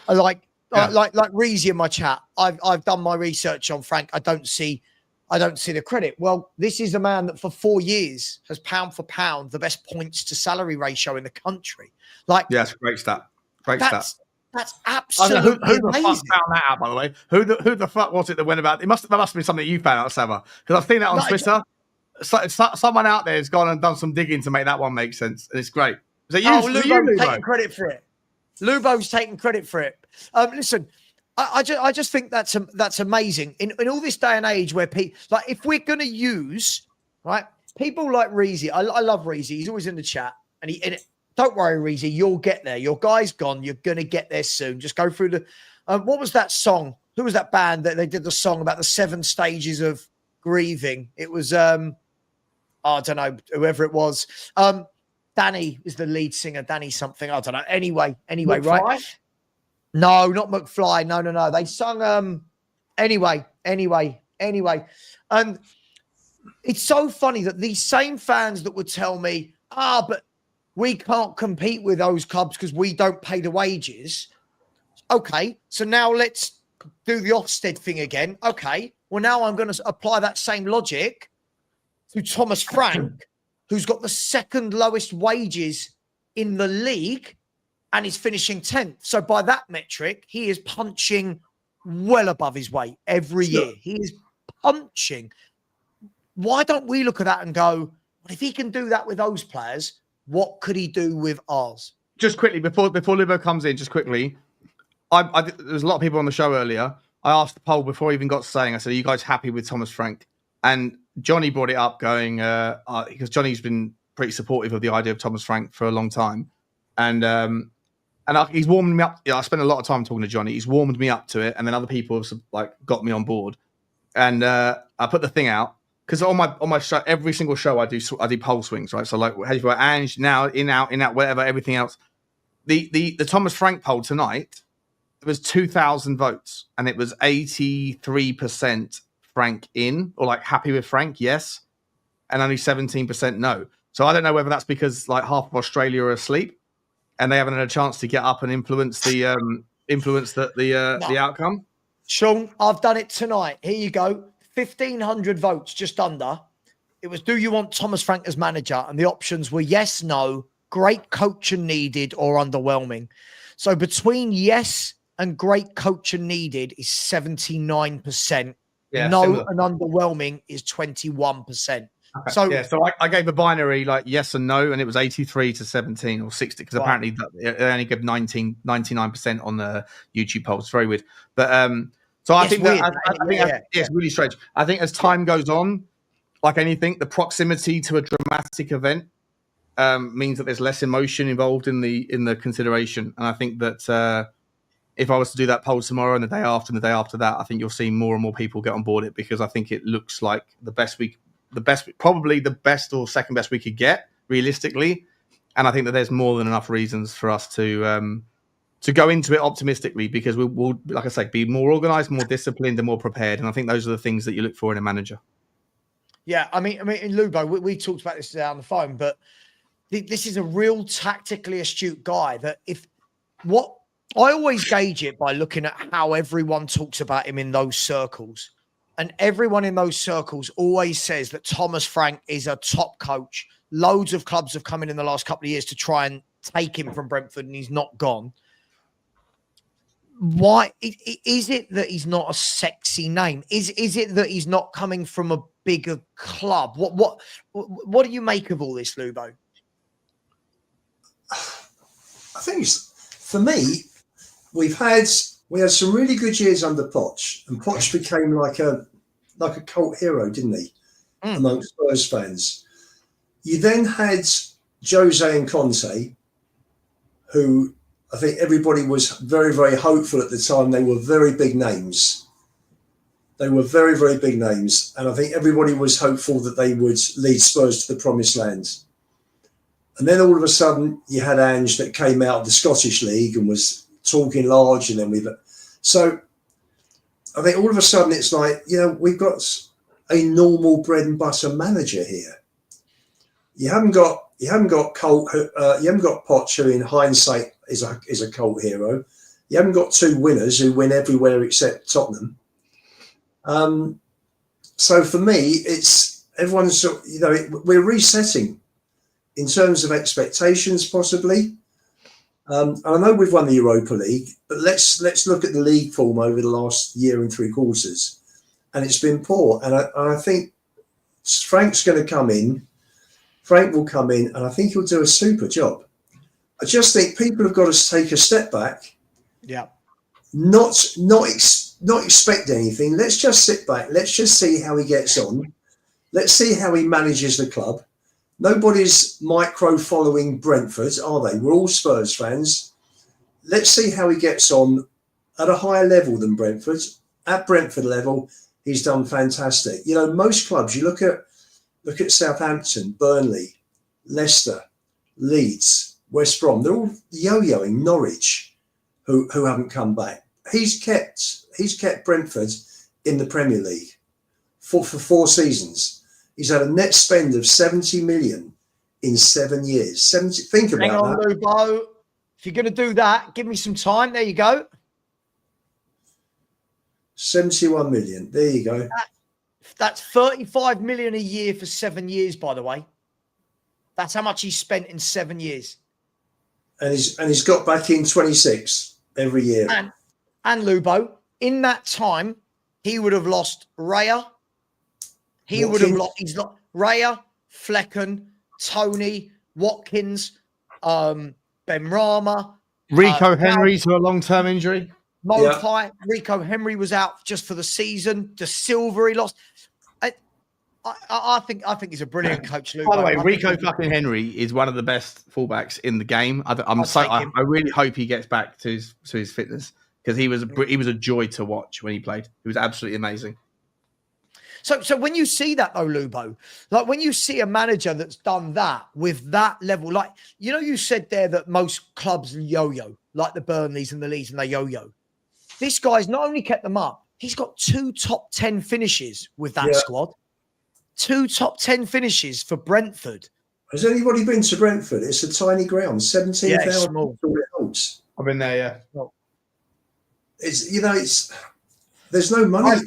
Like Reezy in my chat, I've done my research on Frank. I don't see the credit. Well, this is a man that for 4 years has pound for pound the best points to salary ratio in the country. Like, yeah, it's a great stat. That's I don't know absolutely who the fuck amazing. found that out, by the way. Who the fuck was it that went about? That must have been something you found out, Savva, because I've seen that on Twitter. Someone out there has gone and done some digging to make that one make sense, and it's great. Is it you? Lubo's taking credit for it. Lubo's taking credit for it. Listen, I just think that's amazing in all this day and age where people, like, if we're going to use, right, people like Reezy. I love Reezy. He's always in the chat, and don't worry, Reezy, you'll get there. Your guy's gone. You're going to get there soon. Just go through the, what was that song? Who was that band that they did the song about the 7 stages of grieving? It was, I don't know, whoever it was. Danny is the lead singer. Danny something. I don't know. Anyway, McFly? Right? No, not McFly. No. They sung, anyway. And it's so funny that these same fans that would tell me, but we can't compete with those clubs because we don't pay the wages. Okay, so now let's do the Ofsted thing again. Okay, well, now I'm going to apply that same logic to Thomas Frank, who's got the 2nd lowest wages in the league and is finishing 10th. So by that metric, he is punching well above his weight every year. He is punching. Why don't we look at that and go, well, if he can do that with those players, what could he do with ours? Just quickly, before Lubo comes in, just quickly, there's a lot of people on the show earlier. I asked the poll before I even got saying, I said, are you guys happy with Thomas Frank? And Johnny brought it up going, because Johnny's been pretty supportive of the idea of Thomas Frank for a long time. And he's warmed me up. I spent a lot of time talking to Johnny. He's warmed me up to it. And then other people have got me on board. And I put the thing out. Because on my show, every single show I do poll swings, right? So like, how do you feel Ange now, in out, whatever, everything else. The Thomas Frank poll tonight, it was 2,000 votes, and it was 83% Frank in, or like happy with Frank, yes, and only 17% no. So I don't know whether that's because like half of Australia are asleep, and they haven't had a chance to get up and influence the outcome. Sean, I've done it tonight. Here you go. 1,500 votes, just under. It was, do you want Thomas Frank as manager? And the options were yes, no, great coach and needed, or underwhelming. So between yes and great coach and needed is 79%. Yeah, no similar. And underwhelming is 21%. Okay. So I gave a binary like yes and no, and it was 83 to 17 or 60 because apparently they only give 99% on the YouTube polls. It's very weird. But so I think it's really strange. I think as time goes on, like anything, the proximity to a dramatic event means that there's less emotion involved in the consideration. And I think that if I was to do that poll tomorrow and the day after and the day after that, I think you'll see more and more people get on board it because I think it looks like probably the best or second best we could get realistically. And I think that there's more than enough reasons for us to go into it optimistically because we'll, like I say, be more organized, more disciplined and more prepared. And I think those are the things that you look for in a manager. Yeah, I mean, in Lubo, we talked about this today on the phone, but this is a real tactically astute guy that I always gauge it by looking at how everyone talks about him in those circles. And everyone in those circles always says that Thomas Frank is a top coach. Loads of clubs have come in the last couple of years to try and take him from Brentford and he's not gone. Why is it that he's not a sexy name? Is it that he's not coming from a bigger club? What do you make of all this, Lubo? I think for me, we had some really good years under Poch, and Poch became like a like a cult hero, didn't he, amongst Spurs fans? You then had Jose and Conte, who I think everybody was very, very hopeful at the time. They were very big names. They were very, very big names. And I think everybody was hopeful that they would lead Spurs to the promised land. And then all of a sudden, you had Ange that came out of the Scottish League and was talking large. And then so I think all of a sudden it's like, we've got a normal bread and butter manager here. You haven't got Poch, who in hindsight is a cult hero. You haven't got two winners who win everywhere except Tottenham. So for me, it's everyone's, we're resetting in terms of expectations, possibly. And I know we've won the Europa League, but let's look at the league form over the last year and 3 quarters, and it's been poor. And I think Frank's going to come in. Frank will come in, and I think he'll do a super job. I just think people have got to take a step back. Yeah. Not expect anything. Let's just sit back. Let's just see how he gets on. Let's see how he manages the club. Nobody's micro following Brentford, are they? We're all Spurs fans. Let's see how he gets on at a higher level than Brentford. At Brentford level, he's done fantastic. Most clubs, you look at Southampton, Burnley, Leicester, Leeds, West Brom. They're all yo-yoing. Norwich, who haven't come back. He's kept Brentford in the Premier League for 4 seasons. He's had a net spend of 70 million in 7 years. 70. Think about that. Hang on, Lubo. If you're going to do that, give me some time. There you go. 71 million. There you go. That's 35 million a year for 7 years, by the way. That's how much he spent in 7 years. And he's got back in 26 every year. And Lubo, in that time, he would have lost Raya. He would have lost. He's not Raya, Flecken, Tony, Watkins, Benrahma, Rico Henry to a long-term injury. Mopai. Rico Henry was out just for the season. De Silva, he lost. I think he's a brilliant coach, Lubo. By the way, Rico fucking Henry is one of the best fullbacks in the game. I really hope he gets back to his fitness, because he was a joy to watch when he played. He was absolutely amazing. So when you see that though, Lubo, like when you see a manager that's done that with that level, like, you said there that most clubs yo-yo, like the Burnleys and the Leeds, and they yo-yo. This guy's not only kept them up, he's got 2 top 10 finishes with that squad. 2 top 10 finishes for Brentford. Has anybody been to Brentford? It's a tiny ground, 17,000 holds. I've been there, yeah. It's there's no money.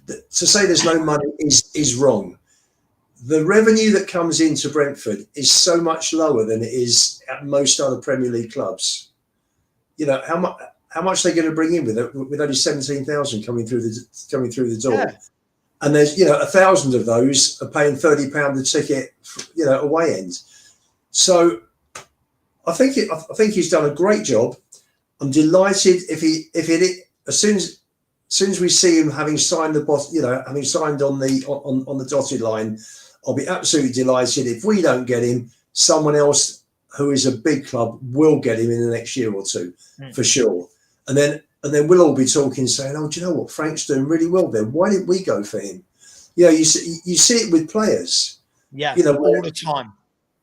To say there's no money is wrong. The revenue that comes into Brentford is so much lower than it is at most other Premier League clubs. How much they're going to bring in with only 17,000 coming through the door. Yeah. And there's 1,000 of those are paying £30 a ticket, away end. So I think he's done a great job. I'm delighted as soon as we see him having signed having signed on the dotted line, I'll be absolutely delighted. If we don't get him, someone else who is a big club will get him in the next year or two, for sure. And then we'll all be talking, saying, "Oh, do you know what? Frank's doing really well there. Why didn't we go for him?" You see it with players. Yeah, all the time.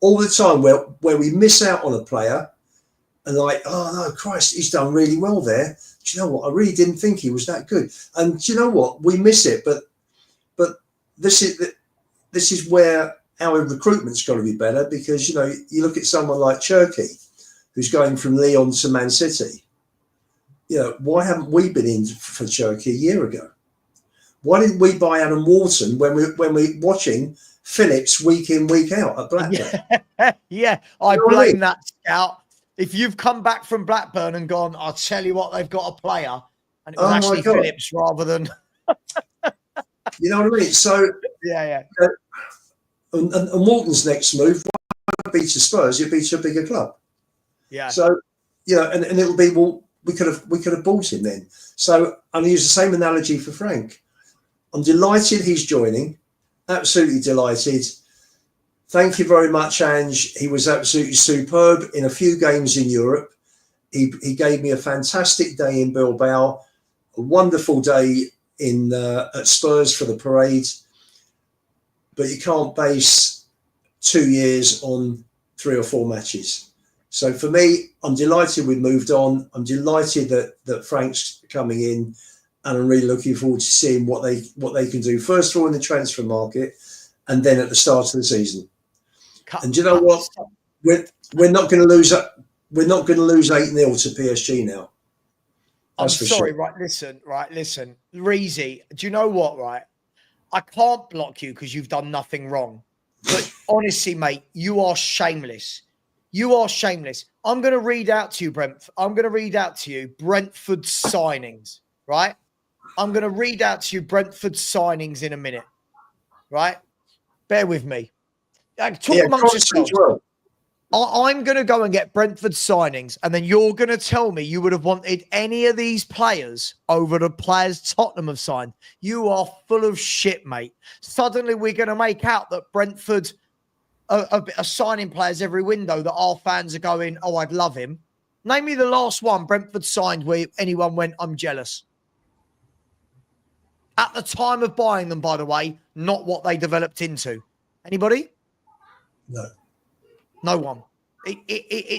All the time where we miss out on a player and like, oh no, Christ, he's done really well there. Do you know what? I really didn't think he was that good. And do you know what? We miss it, but this is where our recruitment's got to be better, because you look at someone like Cherky, who's going from Lyon to Man City. Why haven't we been in for Cherky a year ago? Why didn't we buy Adam Wharton when we're watching Phillips week in, week out at Blackburn? Yeah, I blame that scout. If you've come back from Blackburn and gone, I'll tell you what, they've got a player, and it was actually Phillips rather than... You know what I mean? So yeah. And Wharton's next move won't be to Spurs; it'll be to a bigger club. Yeah. So and it'll be, well, we could have bought him then. So I'm going to use the same analogy for Frank. I'm delighted he's joining. Absolutely delighted. Thank you very much, Ange. He was absolutely superb in a few games in Europe. He gave me a fantastic day in Bilbao, a wonderful day in at Spurs for the parade. But you can't base 2 years on 3 or 4 matches. So for me, I'm delighted we've moved on. I'm delighted that Frank's coming in, and I'm really looking forward to seeing what they can do. First of all in the transfer market, and then at the start of the season. And do you know what? We're not going to lose. We're not going to lose 8-0 to PSG now. That's I'm sorry. Sure. Right. Listen. Reezy, do you know what? Right. I can't block you because you've done nothing wrong. But honestly, mate, you are shameless. You are shameless. I'm going to read out to you, Brentford. I'm going to read out to you Brentford signings. Right. I'm going to read out to you Brentford signings in a minute. Right. Bear with me. Talk amongst yourselves. Well. I'm going to go and get Brentford signings, and then you're going to tell me you would have wanted any of these players over the players Tottenham have signed. You are full of shit, mate. Suddenly we're going to make out that Brentford are signing players every window that our fans are going, oh, I'd love him. Name me the last one Brentford signed where anyone went, I'm jealous. At the time of buying them, by the way, not what they developed into. Anybody? No. No one.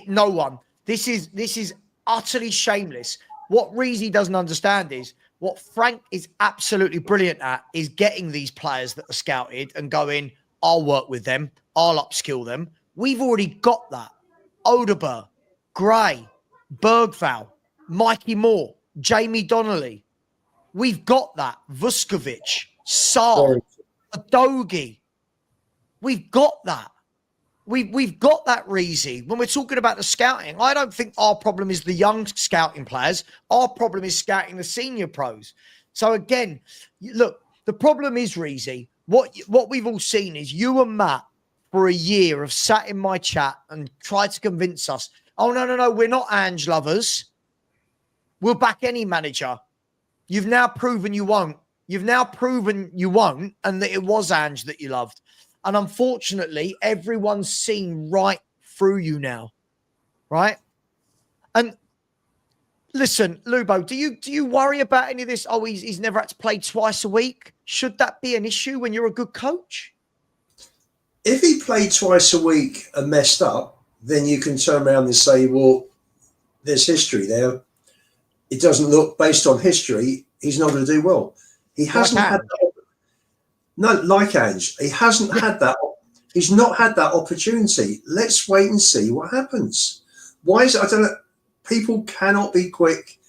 No one. This is utterly shameless. What Reezy doesn't understand is what Frank is absolutely brilliant at is getting these players that are scouted and going, I'll work with them. I'll upskill them. We've already got that. Odegaard, Gray, Bergval, Mikey Moore, Jamie Donnelly. We've got that. Vuskovic, Sarr, Adogi. We've got that. We've got that, Reezy. When we're talking about the scouting, I don't think our problem is the young scouting players. Our problem is scouting the senior pros. So again, look, the problem is, Reezy, what we've all seen is you and Matt for a year have sat in my chat and tried to convince us, oh, no, we're not Ange lovers. We'll back any manager. You've now proven you won't. You've now proven you won't, and that it was Ange that you loved. And unfortunately, everyone's seen right through you now, right? And listen, Lubo, do you worry about any of this? Oh, he's never had to play twice a week. Should that be an issue when you're a good coach? If he played twice a week and messed up, then you can turn around and say, well, there's history there. It doesn't look, based on history, he's not going to do well. He hasn't had that. No, like Ange, he hasn't had that. He's not had that opportunity. Let's wait and see what happens. Why is it? I don't know. People cannot be quick.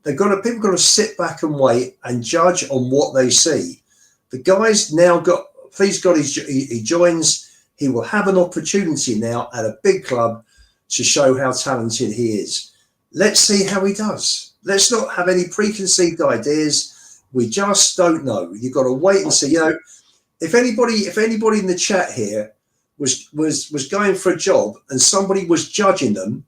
People got to sit back and wait and judge on what they see. The guy's now got. Please God, he joins. He will have an opportunity now at a big club to show how talented he is. Let's see how he does. Let's not have any preconceived ideas. We just don't know. You've got to wait and see. You know, if anybody in the chat here was going for a job and somebody was judging them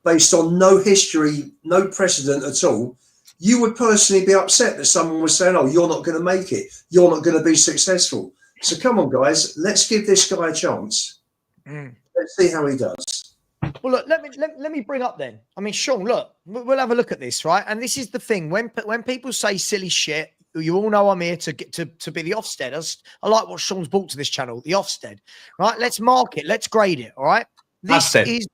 based on no history, no precedent at all, you would personally be upset that someone was saying, oh, you're not going to make it. You're not going to be successful. So come on, guys, let's give this guy a chance. Let's see how he does. Well, look, let me bring up then. I mean, Sean, look, we'll have a look at this, right? And this is the thing. When people say silly shit, you all know I'm here to get to be the Ofsted. I like what Sean's brought to this channel, the Ofsted, right? Let's mark it. Let's grade it, all right? This is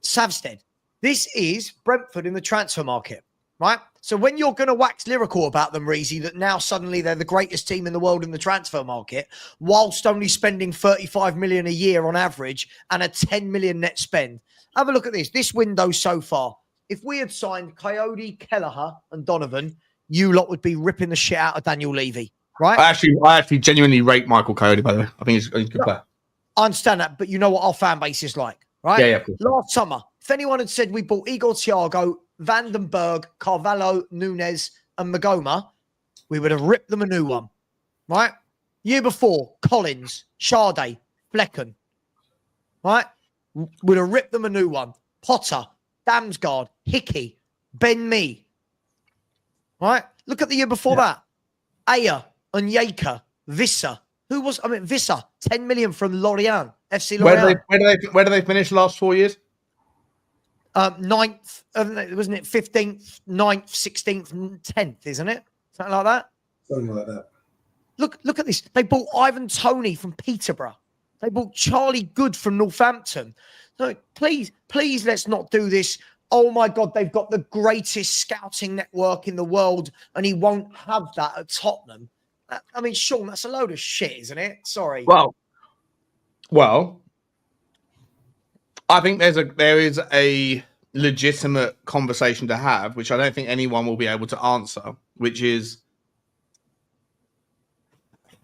Savstead. This is Brentford in the transfer market, right? So when you're going to wax lyrical about them, Reezy, that now suddenly they're the greatest team in the world in the transfer market, whilst only spending 35 million a year on average and a 10 million net spend. Have a look at this. This window so far. If we had signed Coyote, Kelleher and Donovan, you lot would be ripping the shit out of Daniel Levy, right? I actually genuinely rate Michael Coyote, by the way. I think he's a good player. I understand that, but you know what our fan base is like, right? Yeah, of course. Last summer, if anyone had said we bought Igor Thiago, Vandenberg, Carvalho, Nunes, and Magoma, we would have ripped them a new one, right? Year before, Collins, Sade, Flecken, right? Would have ripped them a new one. Potter, Damsgaard, Hickey, Ben Mee, right? Look at the year before that. Ayer, Onyeka, Visser. Visser, 10 million from Lorient, FC Where Lorient. do they finish the last 4 years? 9th, wasn't it? 15th, 9th, 16th, 10th, isn't it? Something like that. Something like that. Look at this. They bought Ivan Toney from Peterborough. They bought Charlie Good from Northampton. So please, let's not do this. Oh my God, they've got the greatest scouting network in the world, and he won't have that at Tottenham. I mean, Sean, that's a load of shit, isn't it? Sorry. Well, I think there is a legitimate conversation to have, which I don't think anyone will be able to answer, which is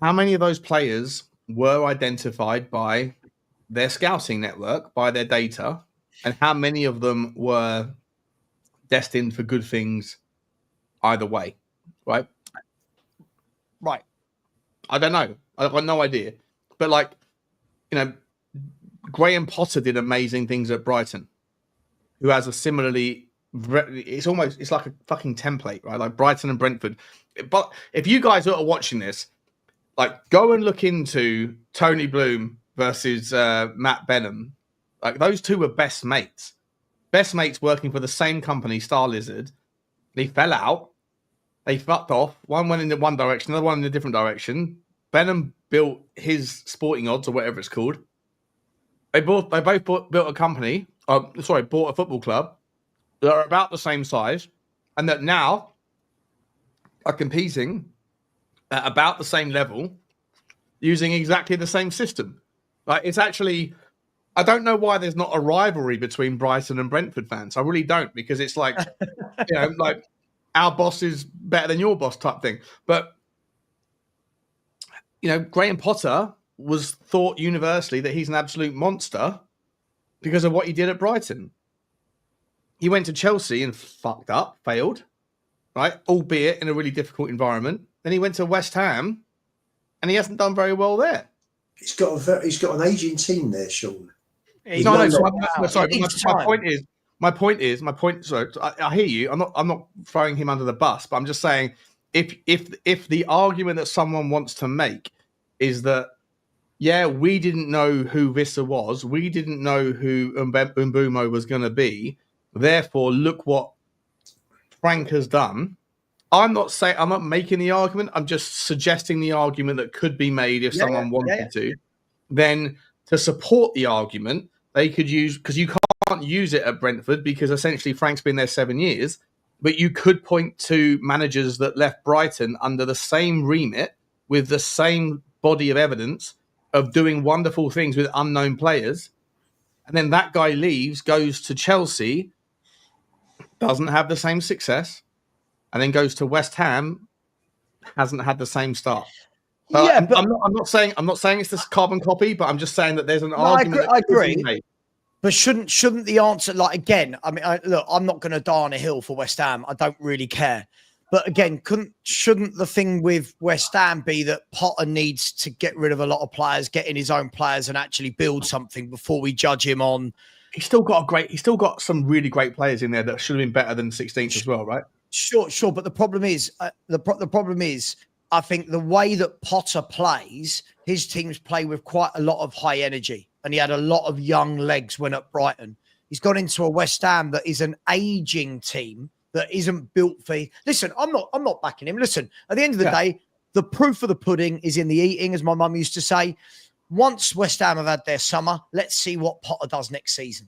how many of those players were identified by their scouting network, by their data, and how many of them were destined for good things either way, right? Right. I don't know. I've got no idea. But like, you know, Graham Potter did amazing things at Brighton, who has a similarly, it's like a fucking template, right? Like Brighton and Brentford. But if you guys are watching this, like go and look into Tony Bloom versus Matt Benham. Like those two were best mates working for the same company, Star Lizard. They fell out. They fucked off. One went in one direction, the other one in a different direction. Benham built his Sporting Odds or whatever it's called. They both built a company. Bought a football club that are about the same size, and that now are competing at about the same level, using exactly the same system. Like it's actually, I don't know why there's not a rivalry between Brighton and Brentford fans. I really don't, because it's like, you know, like our boss is better than your boss type thing. But you know, Graham Potter was thought universally that he's an absolute monster because of what he did at Brighton. He went to Chelsea and fucked up, failed, right? Albeit in a really difficult environment. Then he went to West Ham and he hasn't done very well there. He's got an aging team there, Sean. My point is, sorry, I hear you. I'm not throwing him under the bus, but I'm just saying if the argument that someone wants to make is that, yeah, we didn't know who Visser was, we didn't know who Mbeumo was going to be, therefore look what Frank has done. I'm not making the argument. I'm just suggesting the argument that could be made if someone wanted to. Then to support the argument, they could use, because you can't use it at Brentford because essentially Frank's been there 7 years, but you could point to managers that left Brighton under the same remit with the same body of evidence of doing wonderful things with unknown players. And then that guy leaves, goes to Chelsea, doesn't have the same success, and then goes to West Ham, hasn't had the same start. I'm not saying it's this carbon copy, but I'm just saying that there's an argument. I agree. But shouldn't the answer, like, again, I mean, look, I'm not going to die on a hill for West Ham. I don't really care. But again, shouldn't the thing with West Ham be that Potter needs to get rid of a lot of players, get in his own players, and actually build something before we judge him on? He's still got some really great players in there that should have been better than 16th as well, right? Sure. But the problem is, I think the way that Potter plays, his teams play with quite a lot of high energy, and he had a lot of young legs when at Brighton. He's gone into a West Ham that is an aging team that isn't built for. Listen, I'm not backing him. Listen, at the end of the day, the proof of the pudding is in the eating, as my mum used to say. Once West Ham have had their summer, let's see what Potter does next season.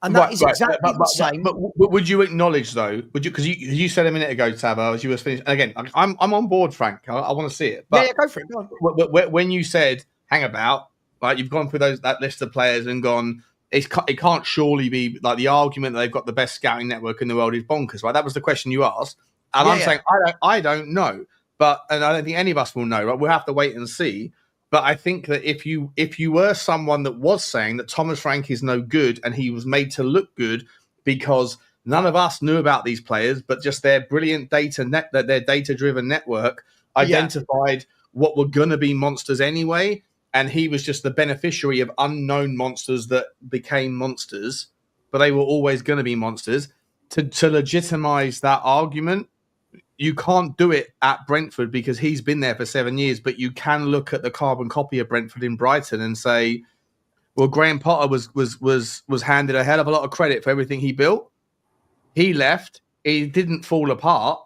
And that is exactly the same. But would you acknowledge, though? Would you? Because you said a minute ago, Savva, as you were finished. And again, I'm on board, Frank. I want to see it. But yeah, go for it. Go on. When you said hang about, like you've gone through that list of players and gone, it can't surely be like the argument that they've got the best scouting network in the world is bonkers, right? That was the question you asked, and I'm saying I don't know, and I don't think any of us will know, right? We'll have to wait and see. But I think that if you were someone that was saying that Thomas Frank is no good and he was made to look good because none of us knew about these players, but just their brilliant their data-driven network identified what were going to be monsters anyway, and he was just the beneficiary of unknown monsters that became monsters, but they were always going to be monsters. To legitimize that argument, you can't do it at Brentford because he's been there for 7 years, but you can look at the carbon copy of Brentford in Brighton and say, well, Graham Potter was handed a hell of a lot of credit for everything he built. He left. He didn't fall apart.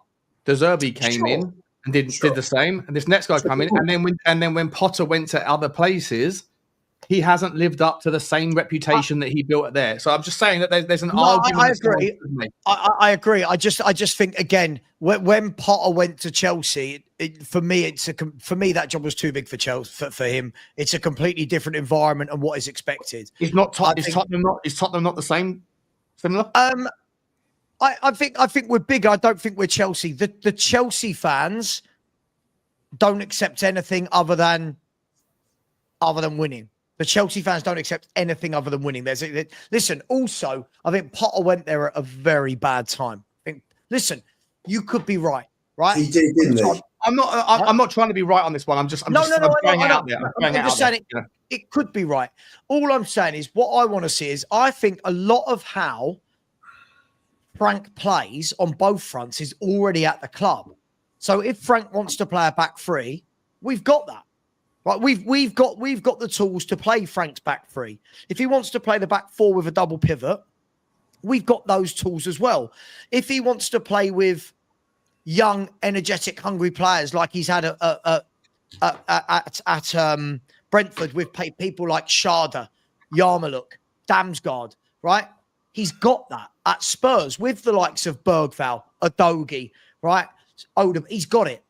De Zerbi came in and did the same. And this next guy come in, and then when Potter went to other places, he hasn't lived up to the same reputation that he built there. So I'm just saying that there's an argument. I agree. I agree. I just think again when Potter went to Chelsea, for me that job was too big for Chelsea for him. It's a completely different environment and what is expected. Is Tottenham not the same? Similar? I think we're bigger. I don't think we're Chelsea. The Chelsea fans don't accept anything other than winning. The Chelsea fans don't accept anything other than winning. Listen, also, I think Potter went there at a very bad time. Listen, you could be right? He did, didn't he? I'm not trying to be right on this one. I'm just throwing it out there. I'm just saying it could be right. All I'm saying is what I want to see is I think a lot of how Frank plays on both fronts is already at the club. So if Frank wants to play a back three, we've got that. Right, we've got the tools to play Frank's back three. If he wants to play the back four with a double pivot, we've got those tools as well. If he wants to play with young, energetic, hungry players like he's had at Brentford with people like Sharda, Yarmouk, Damsgaard, right? He's got that at Spurs with the likes of Bergvall, Udogie, right? Odom, he's got it.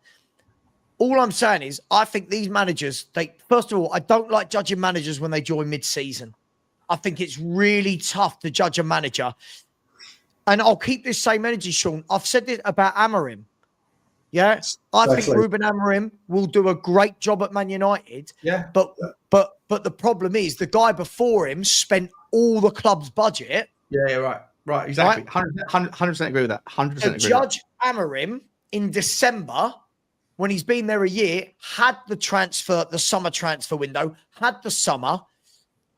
All I'm saying is I think these managers, first of all, I don't like judging managers when they join mid-season. I think it's really tough to judge a manager. And I'll keep this same energy, Sean. I've said this about Amorim. Yeah, I think Ruben Amorim will do a great job at Man United. Yeah. But the problem is the guy before him spent all the club's budget. Yeah, right, exactly. 100% agree with that. 100% agree. Judge Amorim in December, when he's been there a year, had the summer transfer window, had the summer,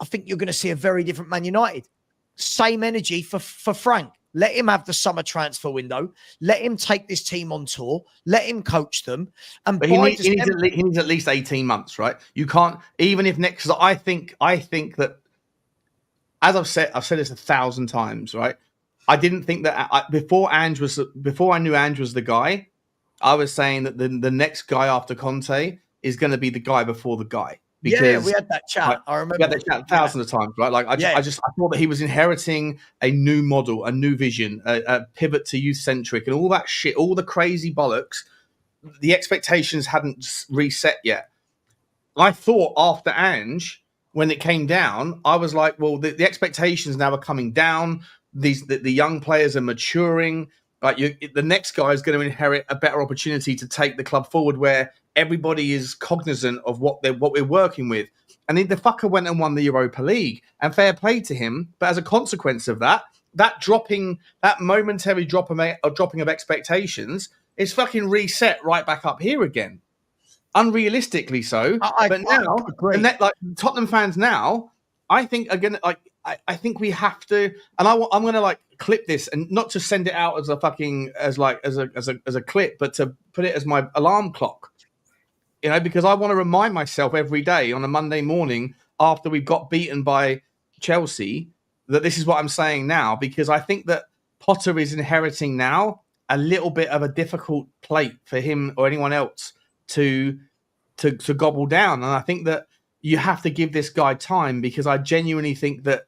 I think you're going to see a very different Man United. Same energy for Frank. Let him have the summer transfer window. Let him take this team on tour. Let him coach them. But he needs at least 18 months, right? You can't, even if next, I think that, as I've said this 1,000 times, right? I didn't think that before I knew Ange was the guy, I was saying that the next guy after Conte is going to be the guy before the guy. Because we had that chat. I remember. We had that chat thousands of times, right? Like I thought that he was inheriting a new model, a new vision, a pivot to youth-centric and all that shit, all the crazy bollocks. The expectations hadn't reset yet. I thought after Ange, when it came down, I was like, well, the expectations now are coming down. The young players are maturing. Like the next guy is going to inherit a better opportunity to take the club forward, where everybody is cognizant of what we're working with. And then the fucker went and won the Europa League, and fair play to him. But as a consequence of that momentary dropping of expectations is fucking reset right back up here again, unrealistically so. Like Tottenham fans now, I think are gonna I think we have to, and I'm gonna like clip this and not to send it out as a clip, but to put it as my alarm clock. You know, because I want to remind myself every day on a Monday morning after we've got beaten by Chelsea that this is what I'm saying now, because I think that Potter is inheriting now a little bit of a difficult plate for him or anyone else to gobble down. And I think that you have to give this guy time, because I genuinely think that,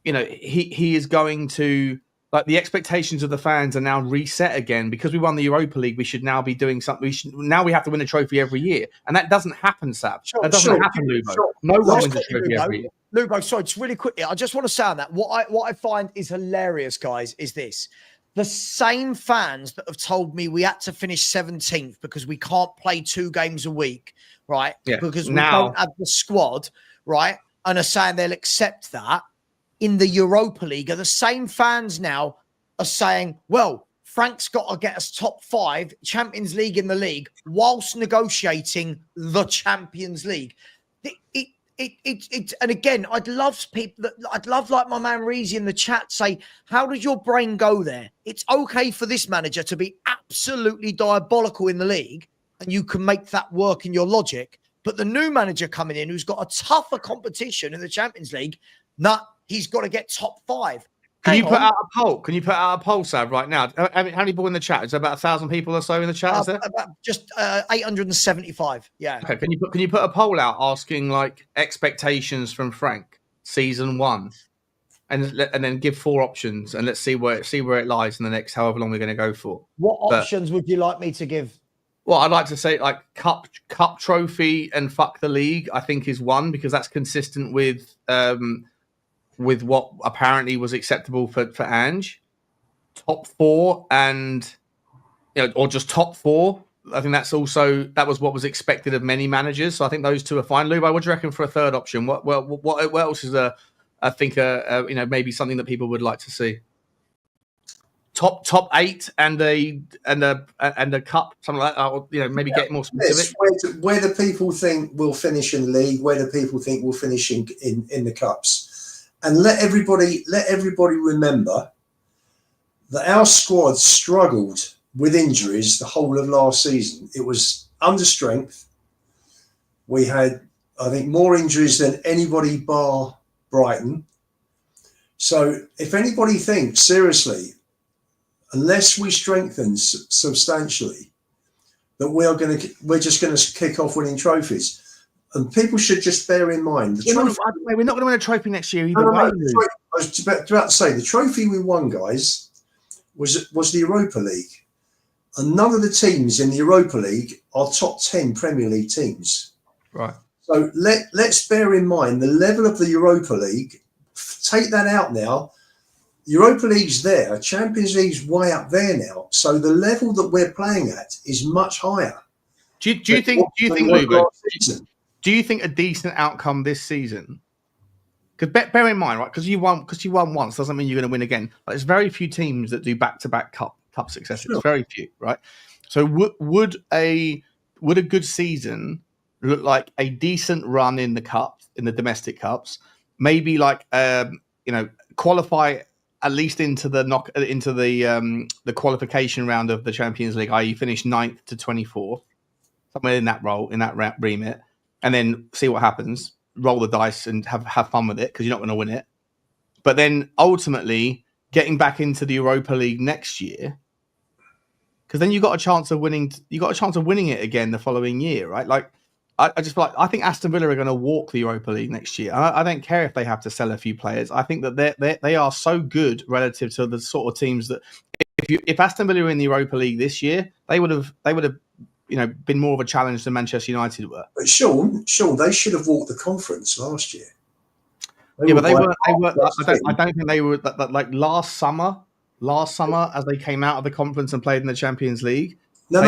you know, he is going to, like, the expectations of the fans are now reset again. Because we won the Europa League, we should now be doing something. Now we have to win a trophy every year. And that doesn't happen, Sav. That doesn't happen, Lubo. No one wins a trophy every year. Lubo, sorry, just really quickly, I just want to say on that, what I find is hilarious, guys, is this. The same fans that have told me we had to finish 17th because we can't play 2 games a week, right? Yeah. Because we don't have the squad, right? And are saying they'll accept that in the Europa League, are the same fans now are saying, well, Frank's got to get us top 5 Champions League in the league whilst negotiating the Champions League. and again, I'd love like my man Reezy in the chat say, how does your brain go there? It's okay for this manager to be absolutely diabolical in the league, and you can make that work in your logic. But the new manager coming in, who's got a tougher competition in the Champions League, he's got to get top 5. Can you put out a poll? Can you put out a poll, Sav, right now? How many people in the chat? Is there about 1,000 people or so in the chat? Is there? Just 875. Yeah. Okay. Can you put a poll out asking like expectations from Frank season 1, and then give 4 options, and let's see where it lies in the next however long we're going to go for. What options would you like me to give? Well, I'd like to say like cup trophy and fuck the league, I think is 1, because that's consistent with what apparently was acceptable for Ange. Top 4 and or just top 4. I think that was what was expected of many managers. So I think those 2 are fine. Lubo, what do you reckon for a third option? What else is maybe something that people would like to see? Top 8 and a cup, something like that. Or, maybe get more specific. Where do people think we'll finish in the league? Where do people think we'll finish in the cups? And let everybody remember that our squad struggled with injuries the whole of last season. It was under strength. We had, I think, more injuries than anybody bar Brighton. So if anybody thinks seriously, unless we strengthen substantially, that we're just going to kick off winning trophies. And people should just bear in mind we're not going to win a trophy next year either way. I was about to say the trophy we won, guys, was the Europa League, and none of the teams in the Europa League are top 10 Premier League teams. Right. So let's bear in mind the level of the Europa League. Take that out now. Europa League's there. Champions League's way up there now. So the level that we're playing at is much higher. Do you think, Lubo? Do you think a decent outcome this season? Because bear in mind, right? Because you won once doesn't mean you're going to win again. Like, there's very few teams that do back-to-back cup successes. Sure. Very few, right? So would a good season look like a decent run in the cup, in the domestic cups? Maybe like qualify at least into the qualification round of the Champions League, i.e., finish 9th to 24th, somewhere in that remit. And then see what happens, roll the dice and have fun with it, because you're not going to win it. But then ultimately getting back into the Europa League next year, because then you got a chance of winning. You got a chance of winning it again the following year, right? Like I just feel like I think Aston Villa are going to walk the Europa League next year. I don't care if they have to sell a few players. I think that they are so good relative to the sort of teams that if Aston Villa were in the Europa League this year, they would have been more of a challenge than Manchester United were. But Sean, they should have walked the conference last year. But they weren't. I don't think they were like last summer as they came out of the conference and played in the Champions League. They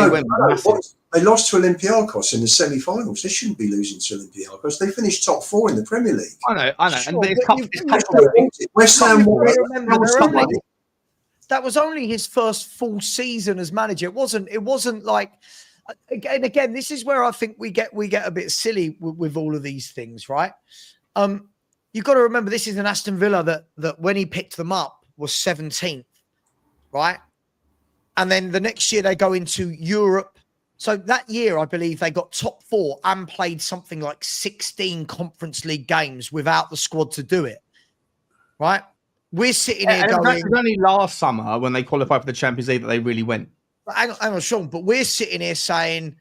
lost to Olympiacos in the semi-finals. They shouldn't be losing to Olympiacos. They finished top 4 in the Premier League. I know. Sure, and West Ham that was only his first full season as manager. It wasn't like. Again, this is where I think we get a bit silly with all of these things, right? You've got to remember this is an Aston Villa that when he picked them up was 17th, right? And then the next year they go into Europe. So that year, I believe they got top 4 and played something like 16 Conference League games without the squad to do it, right? We're sitting here going. It was only last summer when they qualified for the Champions League that they really went. Hang on, Sean, but we're sitting here saying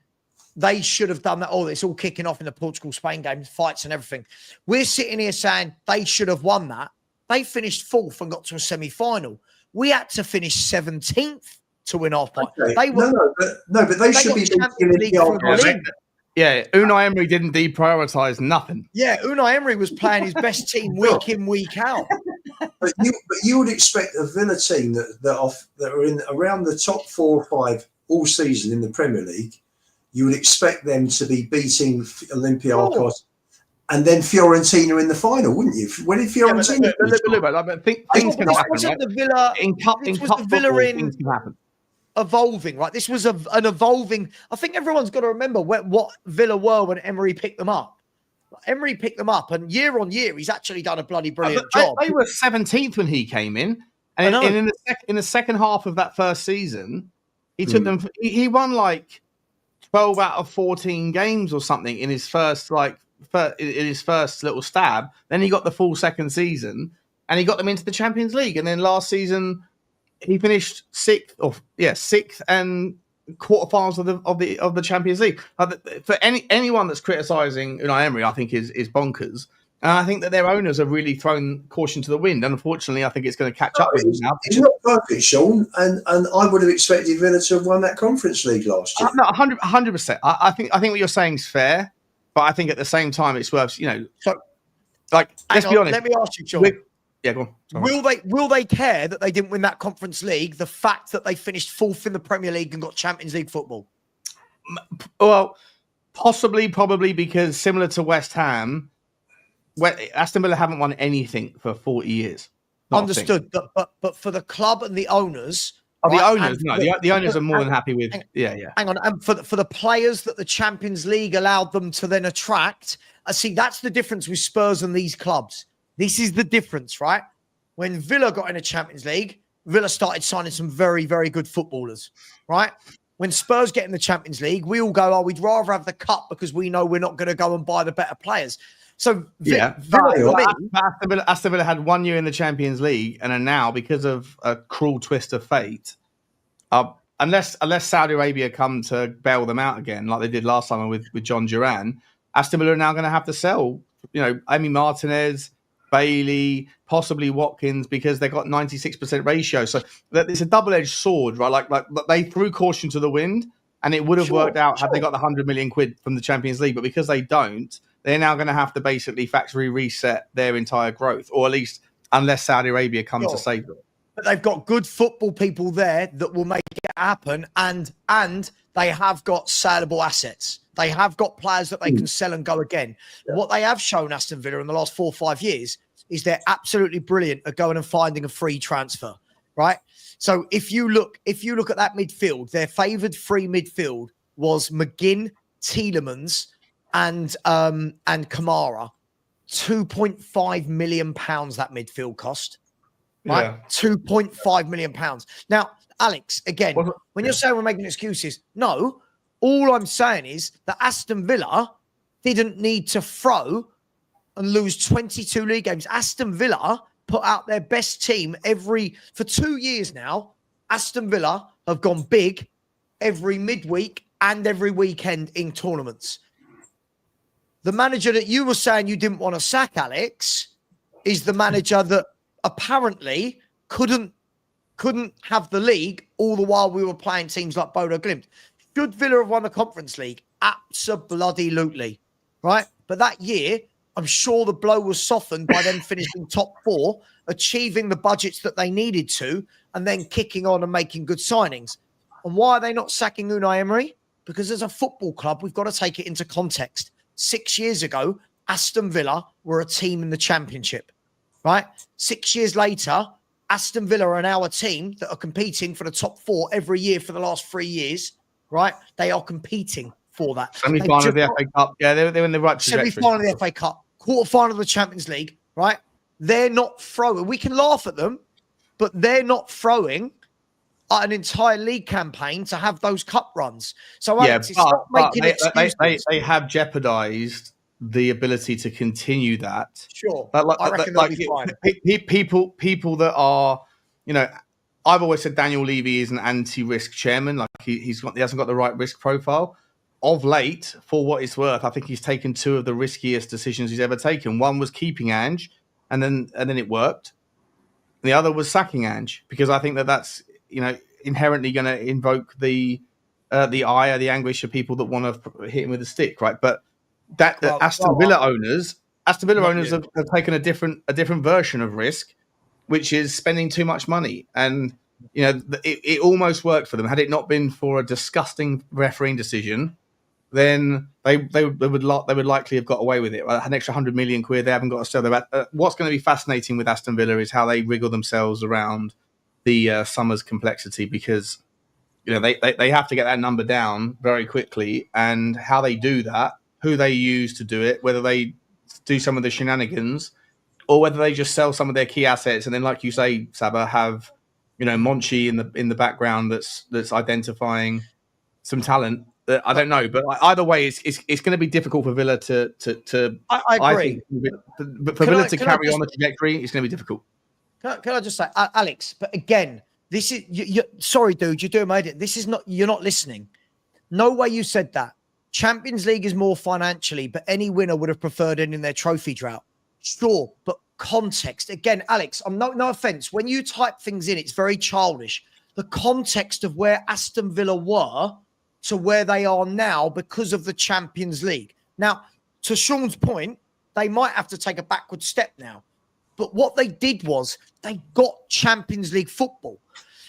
they should have done that. Oh, it's all kicking off in the Portugal-Spain game, fights and everything. We're sitting here saying they should have won that. They finished 4th and got to a semi-final. We had to finish 17th to win our fight. Okay. But they should be Yeah, Unai Emery didn't deprioritize nothing. Yeah, Unai Emery was playing his best team week in, week out. But you would expect a Villa team that are in around the top 4 or 5 all season in the Premier League. You would expect them to be beating Olympiacos and then Fiorentina in the final, wouldn't you? When did Fiorentina? Things can happen. Wasn't the Villa in cup football, things can happen. Evolving, right? This was an evolving. I think everyone's got to remember what Villa were when Emery picked them up. Emery picked them up, and year on year, he's actually done a bloody brilliant job. They were 17th when he came in, and in the second half of that first season, he took them. He won like 12 out of 14 games or something in his first little stab. Then he got the full second season, and he got them into the Champions League. And then last season, he finished sixth and quarterfinals of the Champions League. For anyone that's criticising Unai Emery, I think is bonkers. And I think that their owners have really thrown caution to the wind. And unfortunately, I think it's going to catch up with them now. It's not perfect, Sean. And I would have expected Villa to have won that Conference League last year. No, 100%. I think what you're saying is fair, but I think at the same time it's worth, So, let's be honest. Let me ask you, Sean. Go on. Sorry. Will they care that they didn't win that Conference League? The fact that they finished fourth in the Premier League and got Champions League football? Well, possibly, probably, because similar to West Ham, Aston Villa haven't won anything for 40 years. Understood, but for the club and the owners, the owners, the owners are more than happy with. Hang on, and for the players that the Champions League allowed them to then attract, see that's the difference with Spurs and these clubs. This is the difference, right? When Villa got in a Champions League, Villa started signing some very, very good footballers, right? When Spurs get in the Champions League, we all go, we'd rather have the cup because we know we're not going to go and buy the better players. So Aston Villa had 1 year in the Champions League and are now, because of a cruel twist of fate, unless Saudi Arabia come to bail them out again, like they did last summer with John Duran, Aston Villa are now going to have to sell, Amy Martinez, Bailey, possibly Watkins, because they got 96% ratio. So it's a double-edged sword, right? Like they threw caution to the wind, and it would have worked out had they got the 100 million quid from the Champions League. But because they don't, they're now going to have to basically factory reset their entire growth, or at least unless Saudi Arabia come to save them. But they've got good football people there that will make it happen, and they have got saleable assets. They have got players that they can sell and go again. Yeah. What they have shown Aston Villa in the last 4 or 5 years is they're absolutely brilliant at going and finding a free transfer, right? So if you look at that midfield, their favoured free midfield was McGinn, Tielemans, and Kamara. £2.5 million that midfield cost, right? Yeah. £2.5 million. Now, Alex, again, when you're saying we're making excuses, no. All I'm saying is that Aston Villa didn't need to throw and lose 22 league games. Aston Villa put out their best team for 2 years now. Aston Villa have gone big every midweek and every weekend in tournaments. The manager that you were saying you didn't want to sack, Alex, is the manager that apparently couldn't have the league all the while we were playing teams like Bodo Glimt. Should Villa have won the Conference League? Absolutely, right? But that year, I'm sure the blow was softened by them finishing top 4, achieving the budgets that they needed to, and then kicking on and making good signings. And why are they not sacking Unai Emery? Because as a football club, we've got to take it into context. 6 years ago, Aston Villa were a team in the Championship, right? 6 years later, Aston Villa are now a team that are competing for the top 4 every year for the last 3 years. Right, they are competing for that. Semi-final of the FA Cup. Yeah, they're in the right trajectory. Semi-final of the FA Cup, quarter-final of the Champions League. Right, they're not throwing. We can laugh at them, but they're not throwing an entire league campaign to have those cup runs. So Alex, they have jeopardised the ability to continue that. Sure, I reckon they'll be fine. People that are, I've always said Daniel Levy is an anti-risk chairman. Like he hasn't got the right risk profile. Of late, for what it's worth, I think he's taken 2 of the riskiest decisions he's ever taken. One was keeping Ange, and then it worked. And the other was sacking Ange, because I think that's inherently going to invoke the ire, the anguish of people that want to hit him with a stick, right? But Aston Villa owners have taken a different version of risk, which is spending too much money. And, it almost worked for them. Had it not been for a disgusting refereeing decision, then they would likely have got away with it. An extra 100 million quid, they haven't got to sell their... What's going to be fascinating with Aston Villa is how they wriggle themselves around the summer's complexity, because, they have to get that number down very quickly, and how they do that, who they use to do it, whether they do some of the shenanigans, or whether they just sell some of their key assets and then, like you say, Savva, have Monchi in the background that's identifying some talent. I don't know, but either way, it's going to be difficult for Villa to. I agree. But for Villa to carry on the trajectory, it's going to be difficult. Can I just say, Alex? But again, this is sorry, dude. You're doing my edit. This is not. You're not listening. No way you said that. Champions League is more financially, but any winner would have preferred ending their trophy drought. Sure, but context again, Alex. I'm no offense. When you type things in, it's very childish. The context of where Aston Villa were to where they are now because of the Champions League. Now, to Sean's point, they might have to take a backward step now. But what they did was they got Champions League football.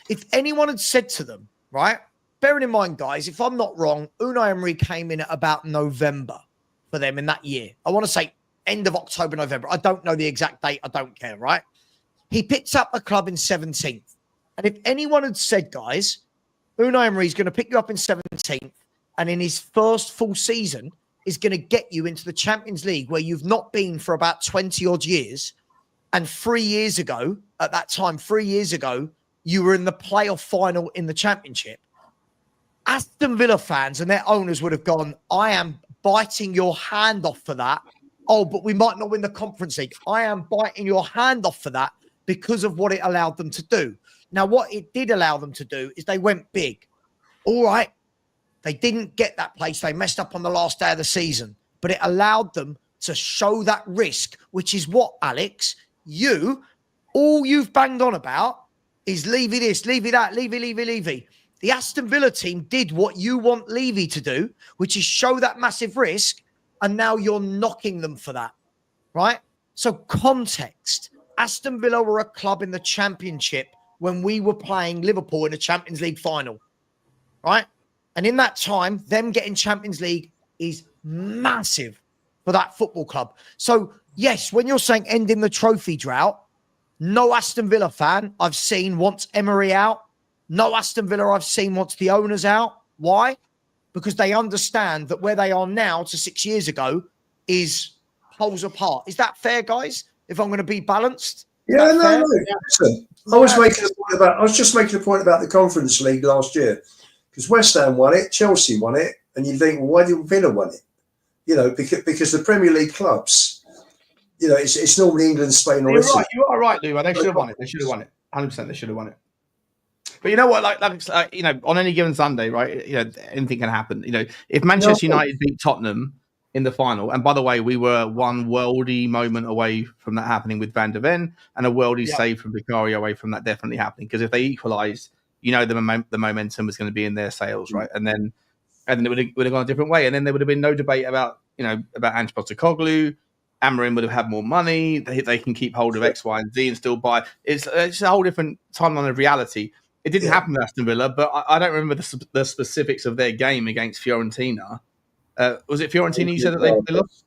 If anyone had said to them, right, bearing in mind, guys, if I'm not wrong, Unai Emery came in at about November for them in that year. I want to say end of October, November. I don't know the exact date. I don't care, right? He picked up a club in 17th. And if anyone had said, guys, Unai Emery is going to pick you up in 17th and in his first full season is going to get you into the Champions League where you've not been for about 20 odd years. And 3 years ago, at that time, 3 years ago, you were in the playoff final in the Championship. Aston Villa fans and their owners would have gone, I am biting your hand off for that. Oh, but we might not win the Conference League. I am biting your hand off for that because of what it allowed them to do. Now, what it did allow them to do is they went big. All right. They didn't get that place. They messed up on the last day of the season. But it allowed them to show that risk, which is what, Alex, all you've banged on about is Levy this, Levy that, Levy. The Aston Villa team did what you want Levy to do, which is show that massive risk, and now you're knocking them for that, right? So context. Aston Villa were a club in the Championship when we were playing Liverpool in a Champions League final, right? And in that time, them getting Champions League is massive for that football club. So, yes, when you're saying ending the trophy drought, no Aston Villa fan I've seen wants Emery out. No Aston Villa I've seen wants the owners out. Why? Because they understand that where they are now to 6 years ago is poles apart. Is that fair, guys? If I'm going to be balanced? Yeah, no. Listen, I was just making a point about the Conference League last year because West Ham won it, Chelsea won it, and you think, well, why didn't Villa win it? Because the Premier League clubs, it's normally England, Spain, or Italy. Right. You are right, Lou. They should have won it. 100%. They should have won it. But you know what? Like on any given Sunday, right? Anything can happen. If Manchester United beat Tottenham in the final, and by the way, we were one worldy moment away from that happening with Van der Ven, and a worldy save from Vicario away from that definitely happening. Because if they equalised, the momentum was going to be in their sails, right? And then it would have gone a different way, and then there would have been no debate about Ange Postecoglou. Amorim would have had more money. They can keep hold of X, Y, and Z and still buy. It's a whole different timeline of reality. It didn't happen with Aston Villa, but I don't remember the specifics of their game against Fiorentina. Was it Fiorentina you said that they lost?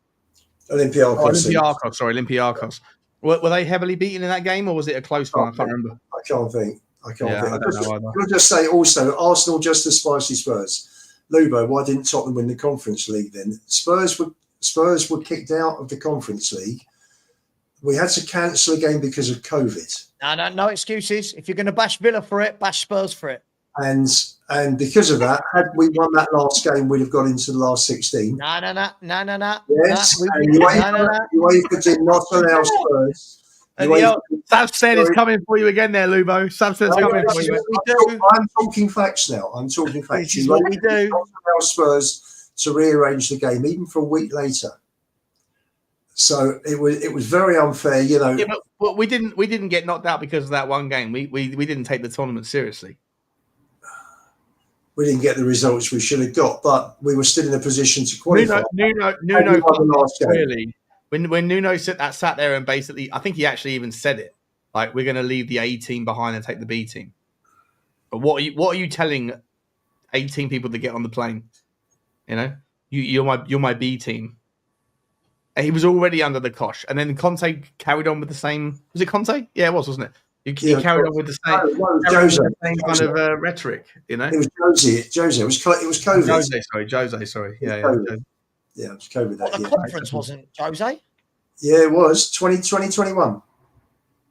Olympiacos. Were they heavily beaten in that game, or was it a close one? I can't remember. I can't think. I don't know either. Can I just say also, Arsenal just as spicy Spurs. Lubo, why didn't Tottenham win the Conference League then? Spurs were kicked out of the Conference League. We had to cancel a game because of COVID. No excuses. If you're going to bash Villa for it, bash Spurs for it. And because of that, had we won that last game, we'd have got into the last 16. No. Yes, and UEFA did not allow Spurs. Sav said it's coming for you again there, Lubo. Sav said it's coming for you. I'm talking facts now. This is what we do. Not allow Spurs to rearrange the game, even for a week later. So it was very unfair, Yeah, but we didn't get knocked out because of that one game. We didn't take the tournament seriously. We didn't get the results we should have got, but we were still in a position to qualify. Nuno really. When Nuno sat there and basically, I think he actually even said it, like, we're going to leave the A team behind and take the B team. But what are you telling 18 people to get on the plane? You're my B team. And he was already under the cosh, and then Conte carried on with the same. Was it Conte? Yeah, it was, wasn't it? He carried on with the same kind of rhetoric. It was Jose. It was COVID. Jose. Sorry. Yeah, it was COVID. The conference wasn't Jose. Yeah, it was 2021.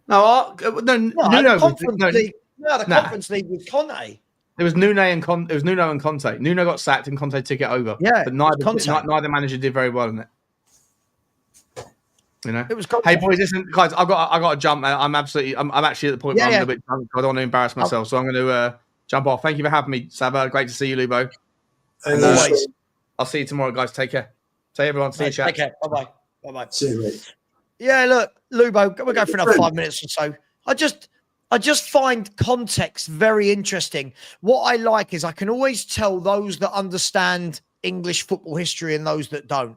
No, The Conference League. No, the Conference League with Conte. It was Nuno and Conte. Nuno got sacked and Conte took it over. Yeah, but Conte. neither manager did very well in it. You know, it was Conte. Hey boys, listen, guys, I got to jump. I'm actually at the point where I'm a bit drunk. I don't want to embarrass myself, so I'm going to jump off. Thank you for having me, Savva. Great to see you, Lubo. And always. I'll see you tomorrow, guys. Take care. Say everyone. See you, chat. Take care. Bye bye. See you, mate. Yeah, look, Lubo, we'll go for another 5 minutes or so. I just find context very interesting. What I like is I can always tell those that understand English football history and those that don't.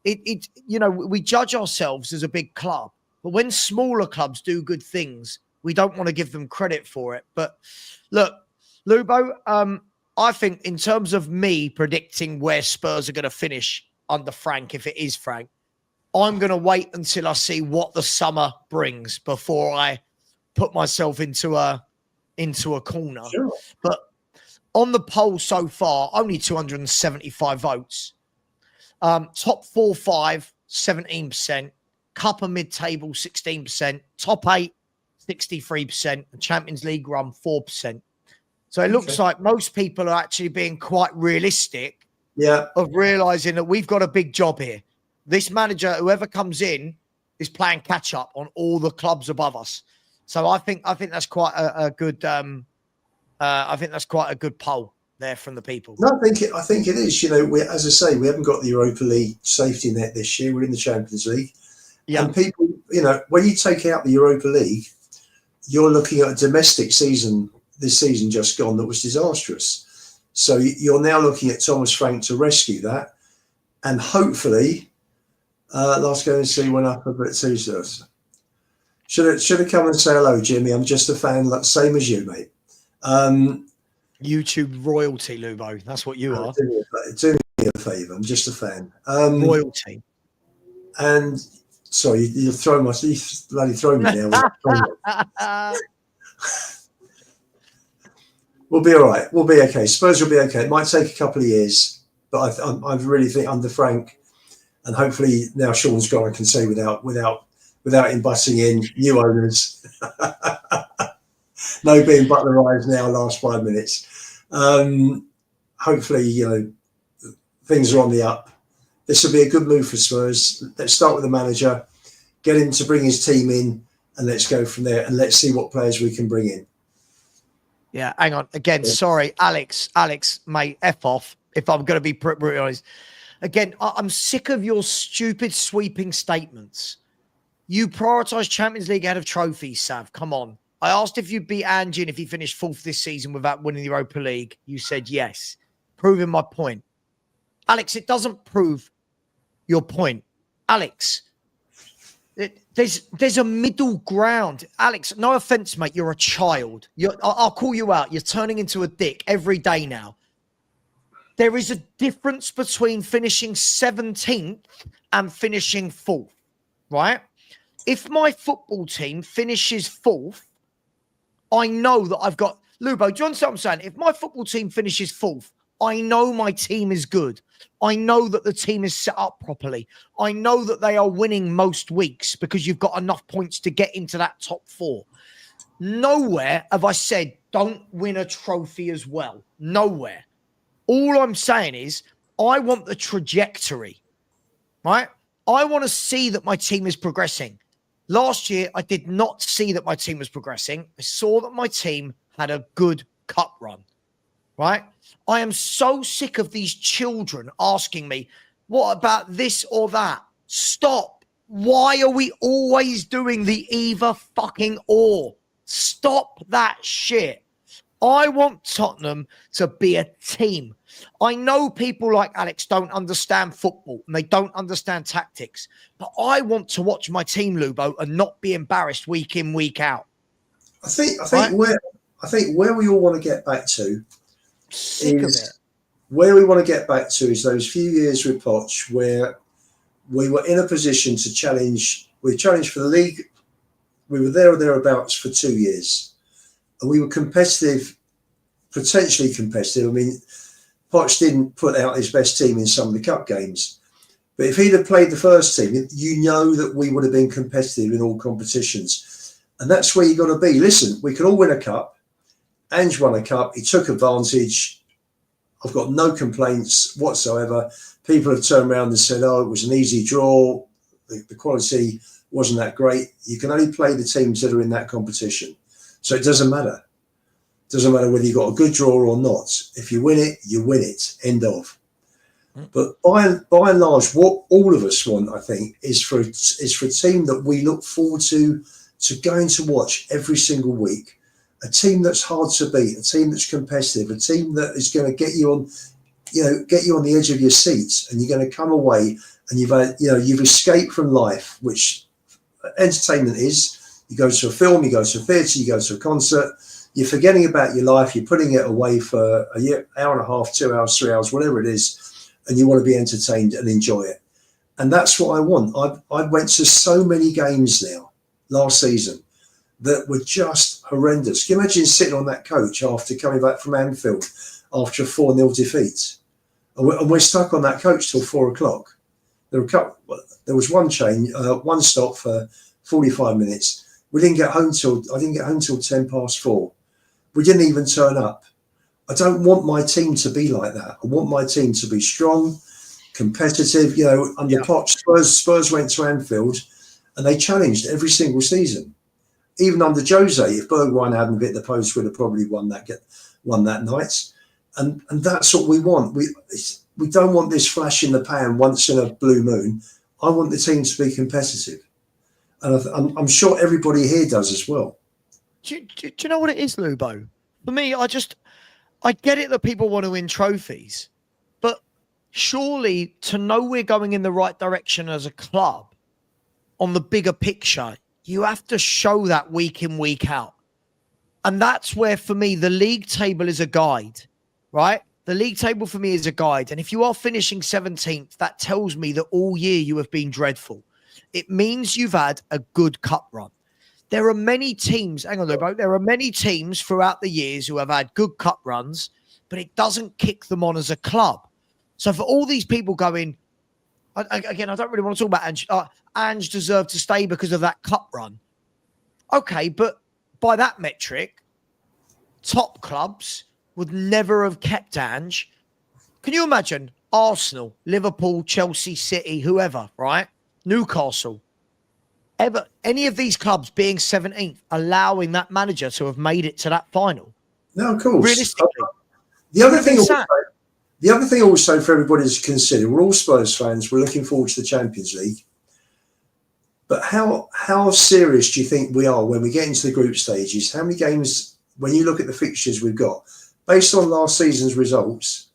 We judge ourselves as a big club, but when smaller clubs do good things, we don't want to give them credit for it. But look, Lubo, I think in terms of me predicting where Spurs are going to finish under Frank, if it is Frank, I'm going to wait until I see what the summer brings before I put myself into a corner. Sure. But on the poll so far, only 275 votes. Top 4, 5, 17%. Cup and mid-table, 16%. Top 8, 63%. And Champions League run, 4%. So it looks like most people are actually being quite realistic of realising that we've got a big job here. This manager, whoever comes in, is playing catch up on all the clubs above us. So I think that's quite a good. I think that's quite a good poll there from the people. No, I think it is. You know, as I say, we haven't got the Europa League safety net this year. We're in the Champions League. Yeah. And people, when you take out the Europa League, you're looking at a domestic season this season just gone that was disastrous. So you're now looking at Thomas Frank to rescue that, and hopefully. Last game and see went up a bit too. Should have come and say hello, Jimmy. I'm just a fan, same as you, mate. YouTube royalty, Lubo. That's what you are. Do me a favour. I'm just a fan. Royalty. And sorry, you bloody throw me now. We'll be all right. We'll be okay. Spurs will be okay. It might take a couple of years, but I really think under Frank. And hopefully now Sean's gone, I can say without him butting in, new owners. No being butlerised now last 5 minutes. Hopefully, things are on the up. This will be a good move for Spurs. Let's start with the manager, get him to bring his team in, and let's go from there. And let's see what players we can bring in. Yeah, hang on. Again, sorry, Alex, mate, F off, if I'm going to be brutally honest. Again, I'm sick of your stupid sweeping statements. You prioritise Champions League ahead of trophies, Sav. Come on. I asked if you'd beat ANGE if he finished 4th this season without winning the Europa League. You said yes. Proving my point. Alex, it doesn't prove your point. Alex, there's a middle ground. Alex, no offence, mate. You're a child. I'll call you out. You're turning into a dick every day now. There is a difference between finishing 17th and finishing 4th, right? If my football team finishes 4th, I know that I've got... Lubo, do you understand what I'm saying? If my football team finishes 4th, I know my team is good. I know that the team is set up properly. I know that they are winning most weeks because you've got enough points to get into that top 4. Nowhere have I said, don't win a trophy as well. Nowhere. All I'm saying is I want the trajectory, right? I want to see that my team is progressing. Last year, I did not see that my team was progressing. I saw that my team had a good cup run, right? I am so sick of these children asking me, what about this or that? Stop. Why are we always doing the either fucking or? Stop that shit. I want Tottenham to be a team. I know people like Alex don't understand football and they don't understand tactics, but I want to watch my team, Lubo, and not be embarrassed week in, week out. I think where we all want to get back to where we want to get back to is those few years with Poch where we were in a position to challenge. We challenged for the league. We were there or thereabouts for 2 years. And we were competitive, potentially competitive. I mean, Poch didn't put out his best team in some of the cup games, But if he'd have played the first team, you know that we would have been competitive in all competitions. And that's where you got to be. Listen, we can all win a cup. Ange won a cup. He took advantage. I've got no complaints whatsoever. People have turned around and said, oh, it was an easy draw. The quality wasn't that great. You can only play the teams that are in that competition. So it doesn't matter. It doesn't matter whether you got a good draw or not. If you win it, you win it. End of. But by and large, what all of us want, I think, is for a team that we look forward to going to watch every single week. A team that's hard to beat, a team that's competitive, a team that is going to get you on the edge of your seats, and you're going to come away and you've escaped from life, which entertainment is. You go to a film, you go to a theatre, you go to a concert. You're forgetting about your life. You're putting it away for a year, hour and a half, 2 hours, 3 hours, whatever it is, and you want to be entertained and enjoy it. And that's what I want. I went to so many games now last season that were just horrendous. Can you imagine sitting on that coach after coming back from Anfield after a 4-0 defeat? And we're stuck on that coach till 4 o'clock. There was one stop for 45 minutes. I didn't get home till 10 past 4. We didn't even turn up. I don't want my team to be like that. I want my team to be strong, competitive. Under Poch, Spurs went to Anfield and they challenged every single season. Even under Jose, if Bergwijn hadn't hit the post, we'd have probably won that night. And that's what we want. We don't want this flash in the pan once in a blue moon. I want the team to be competitive. And I'm sure everybody here does as well. Do you know what it is, Lubo? For me, I get it that people want to win trophies, but surely to know we're going in the right direction as a club on the bigger picture, you have to show that week in, week out. And that's where, for me, the league table is a guide, right? The league table for me is a guide. And if you are finishing 17th, that tells me that all year you have been dreadful. It means you've had a good cup run. There are many teams, hang on, Lubo, there are many teams throughout the years who have had good cup runs, but it doesn't kick them on as a club. So for all these people going, again, I don't really want to talk about Ange. Ange deserved to stay because of that cup run. Okay, but by that metric, top clubs would never have kept Ange. Can you imagine Arsenal, Liverpool, Chelsea, City, whoever, right? Newcastle, any of these clubs being 17th, allowing that manager to have made it to that final? No, of course. Realistically. The other thing also for everybody to consider, we're all Spurs fans, we're looking forward to the Champions League. But how serious do you think we are when we get into the group stages? How many games, when you look at the fixtures we've got, based on last season's results,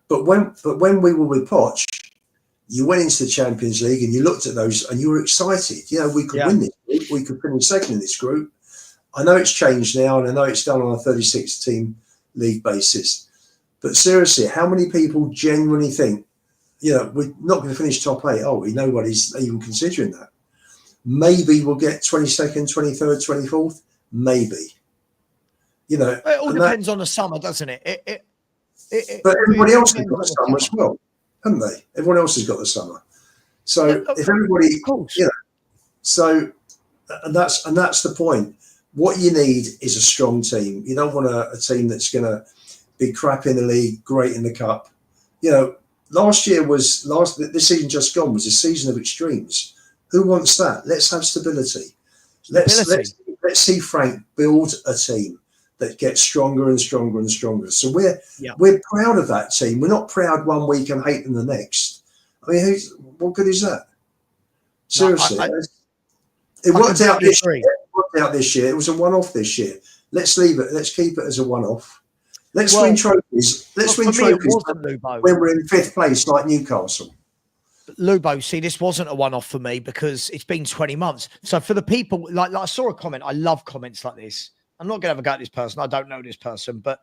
but when we were with Poch, you went into the Champions League and you looked at those and you were excited. We could win this group. We could finish second in this group. I know it's changed now and I know it's done on a 36-team league basis. But seriously, how many people genuinely think, we're not going to finish top 8, are we? Nobody's even considering that. Maybe we'll get 22nd, 23rd, 24th. Maybe. It all depends on the summer, doesn't it? But everybody else has got the summer as well, haven't they? Everyone else has got the summer. So if everybody, so and that's the point. What you need is a strong team. You don't want a team that's going to be crap in the league, great in the cup. This season just gone was a season of extremes. Who wants that? Let's have stability. Let's see Frank build a team that gets stronger and stronger and stronger. So we're proud of that team. We're not proud one week and hate them the next. I mean, what good is that? Seriously, it worked out this year. It was a one-off this year. Let's leave it. Let's keep it as a one-off. Let's win trophies. Let's win trophies when we're in 5th place, like Newcastle. Lubo, see, this wasn't a one-off for me because it's been 20 months. So for the people, like I saw a comment. I love comments like this. I'm not going to have a go at this person. I don't know this person, but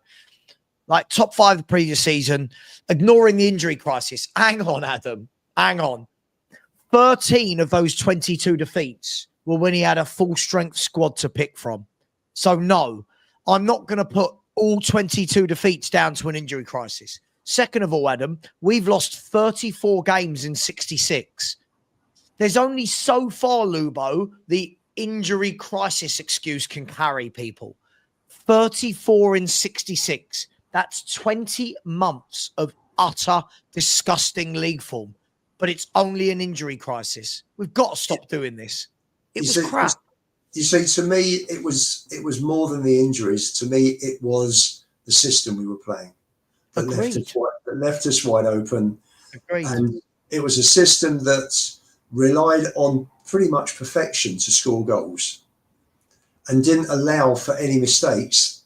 like top 5 the previous season, ignoring the injury crisis. Hang on, Adam. Hang on. 13 of those 22 defeats were when he had a full strength squad to pick from. So no, I'm not going to put all 22 defeats down to an injury crisis. Second of all, Adam, we've lost 34 games in 66. There's only so far, Lubo, the injury crisis excuse can carry people. 34 in 66. That's 20 months of utter disgusting league form. But it's only an injury crisis. We've got to stop doing this. It was crap. You see, to me, it was more than the injuries. To me, it was the system we were playing that left us wide open. Agreed. And it was a system that relied on pretty much perfection to score goals and didn't allow for any mistakes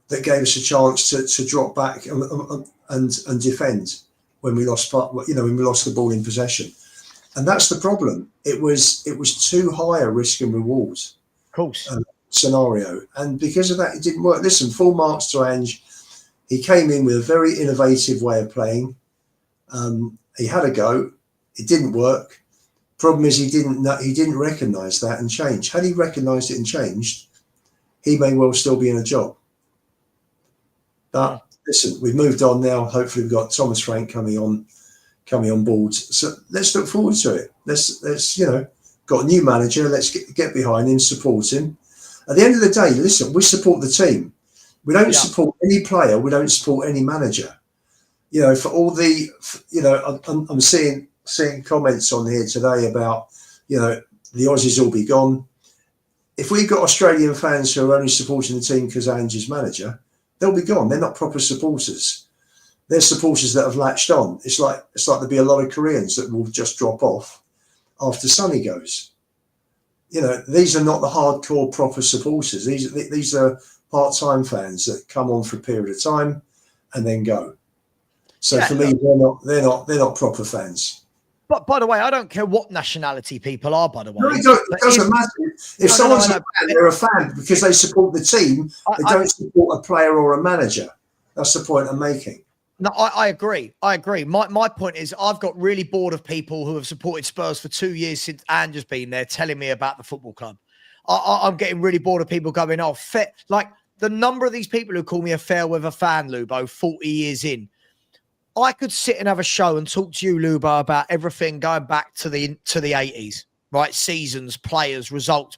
that gave us a chance to drop back and defend when we lost when we lost the ball in possession. And that's the problem. It was too high a risk and reward scenario. And because of that, it didn't work. Listen, full marks to Ange. He came in with a very innovative way of playing. He had a go. It didn't work. Problem is he didn't recognise that and change. Had he recognised it and changed, he may well still be in a job. But listen, we've moved on now. Hopefully we've got Thomas Frank coming on board. So let's look forward to it. Let's got a new manager. Let's get behind him, support him. At the end of the day, listen, we support the team. We don't support any player. We don't support any manager. For all the, I'm seeing comments on here today about, the Aussies will be gone. If we've got Australian fans who are only supporting the team because Ange is manager, they'll be gone. They're not proper supporters. They're supporters that have latched on. It's like there'll be a lot of Koreans that will just drop off after Sonny goes. These are not the hardcore proper supporters. These are part-time fans that come on for a period of time and then go. So for me, they're not proper fans. But by the way, I don't care what nationality people are, by the way. No, it doesn't matter. If someone's a fan, they're a fan because they support the team. They don't support a player or a manager. That's the point I'm making. No, I agree. My point is I've got really bored of people who have supported Spurs for 2 years since Ange has been there telling me about the football club. I'm getting really bored of people going, like the number of these people who call me a fair weather fan, Lubo, 40 years in. I could sit and have a show and talk to you, Lubo, about everything going back to the 80s, right? Seasons, players, results.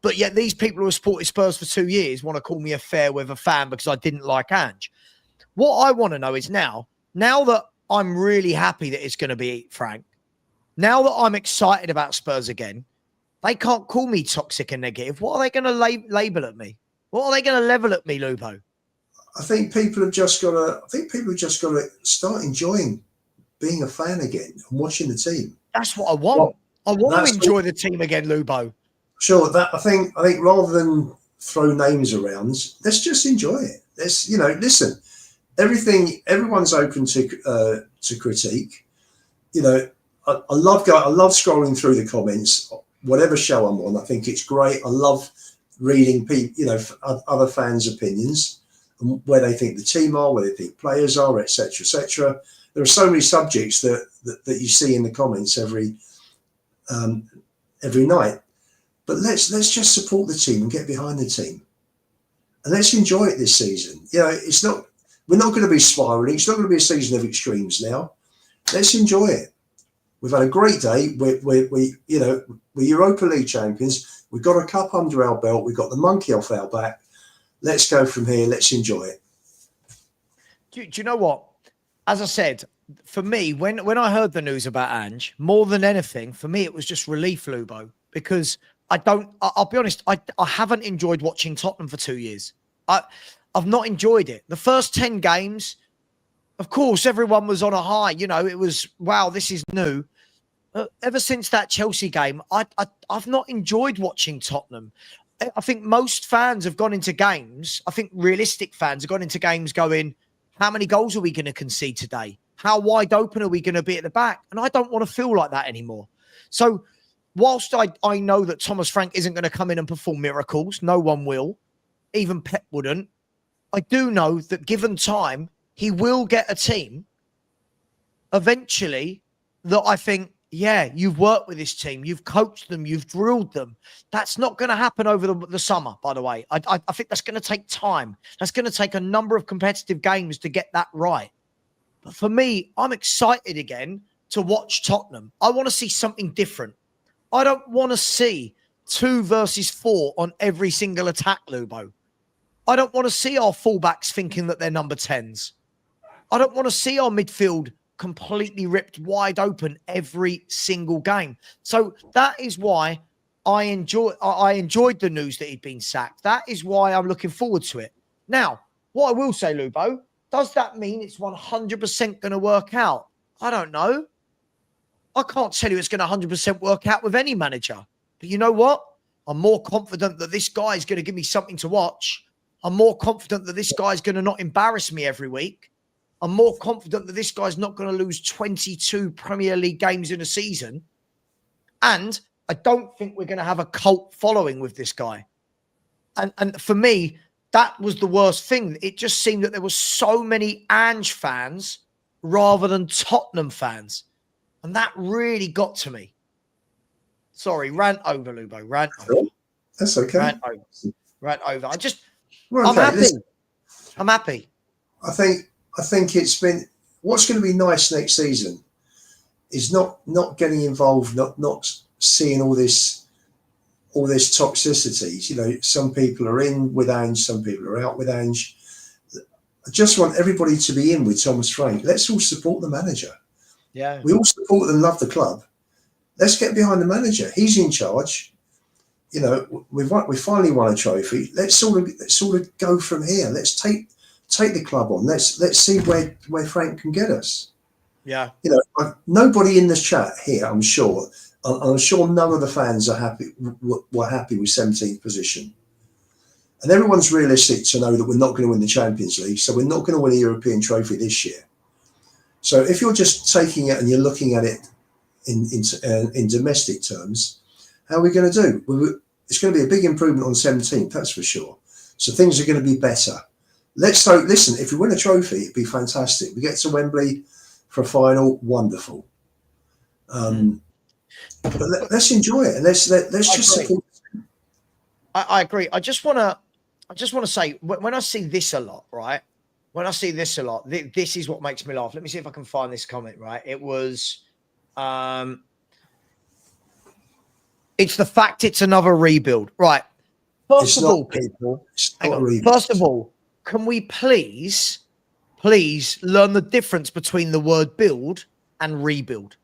But yet these people who have supported Spurs for 2 years want to call me a fair weather fan because I didn't like Ange. What I want to know is now that I'm really happy that it's going to be Frank, now that I'm excited about Spurs again, they can't call me toxic and negative. What are they going to label at me? What are they going to level at me, Lubo? I think people have just got to start enjoying being a fan again and watching the team. That's what I want. I want to enjoy the team again, Lubo. Sure. I think rather than throw names around, let's just enjoy it. Let's listen. Everyone's open to critique. I love scrolling through the comments. Whatever show I'm on, I think it's great. I love reading other fans' opinions and where they think the team are, where they think players are, etc., etc. There are so many subjects that you see in the comments every night. But let's just support the team and get behind the team, and let's enjoy it this season. We're not going to be spiraling. It's not going to be a season of extremes now. Let's enjoy it. We've had a great day. We're Europa League champions. We've got a cup under our belt. We've got the monkey off our back. Let's go from here. Let's enjoy it. Do you know what? As I said, for me, when I heard the news about Ange, more than anything, for me, it was just relief, Lubo, because I'll be honest, I haven't enjoyed watching Tottenham for 2 years. I've not enjoyed it. The first 10 games, of course, everyone was on a high. It was, wow, this is new. Ever since that Chelsea game, I've not enjoyed watching Tottenham. I think most fans have gone into games. I think realistic fans have gone into games going, how many goals are we going to concede today? How wide open are we going to be at the back? And I don't want to feel like that anymore. So whilst I know that Thomas Frank isn't going to come in and perform miracles, no one will, even Pep wouldn't, I do know that given time, he will get a team eventually that I think Yeah, you've worked with this team, you've coached them, you've drilled them. That's not going to happen over the summer, by the way. I think that's going to take time. That's going to take a number of competitive games to get that right. But for me, I'm excited again to watch Tottenham. I want to see something different. I don't want to see 2 versus 4 on every single attack, Lubo. I don't want to see our fullbacks thinking that they're number 10s. I don't want to see our midfield completely ripped wide open every single game. So that is why I enjoyed the news that he'd been sacked. That is why I'm looking forward to it. Now, what I will say, Lubo, does that mean it's 100% going to work out? I don't know. I can't tell you it's going to 100% work out with any manager. But you know what? I'm more confident that this guy is going to give me something to watch. I'm more confident that this guy is going to not embarrass me every week. I'm more confident that this guy's not going to lose 22 Premier League games in a season. And I don't think we're going to have a cult following with this guy. And for me, that was the worst thing. It just seemed that there were so many Ange fans rather than Tottenham fans. And that really got to me. Sorry, rant over, Lubo. Rant over. That's okay. Rant over. Well, I'm happy. I'm happy. I think it's been, what's going to be nice next season is not getting involved, not seeing all this toxicity. You know, some people are in with Ange, some people are out with Ange. I just want everybody to be in with Thomas Frank. Let's all support the manager. Yeah. We all support and love the club. Let's get behind the manager. He's in charge. You know, we finally won a trophy. Let's sort of go from here. Let's take the club on. Let's see where Frank can get us. Yeah. You know, nobody in this chat here, I'm sure none of the fans are happy. Were happy with 17th position, and everyone's realistic to know that we're not going to win the Champions League, so we're not going to win a European trophy this year. So if you're just taking it and you're looking at it in domestic terms, how are we going to do? It's going to be a big improvement on 17th, that's for sure. So things are going to be better. Let's hope. Listen, if we win a trophy, it'd be fantastic. We get to Wembley for a final, wonderful. But let's enjoy it, and let's just support. I agree. I just want to say, when I see this a lot, right? When I see this a lot, this is what makes me laugh. Let me see if I can find this comment, right? It was, it's the fact it's another rebuild, right? First of all, can we please learn the difference between the word build and rebuild?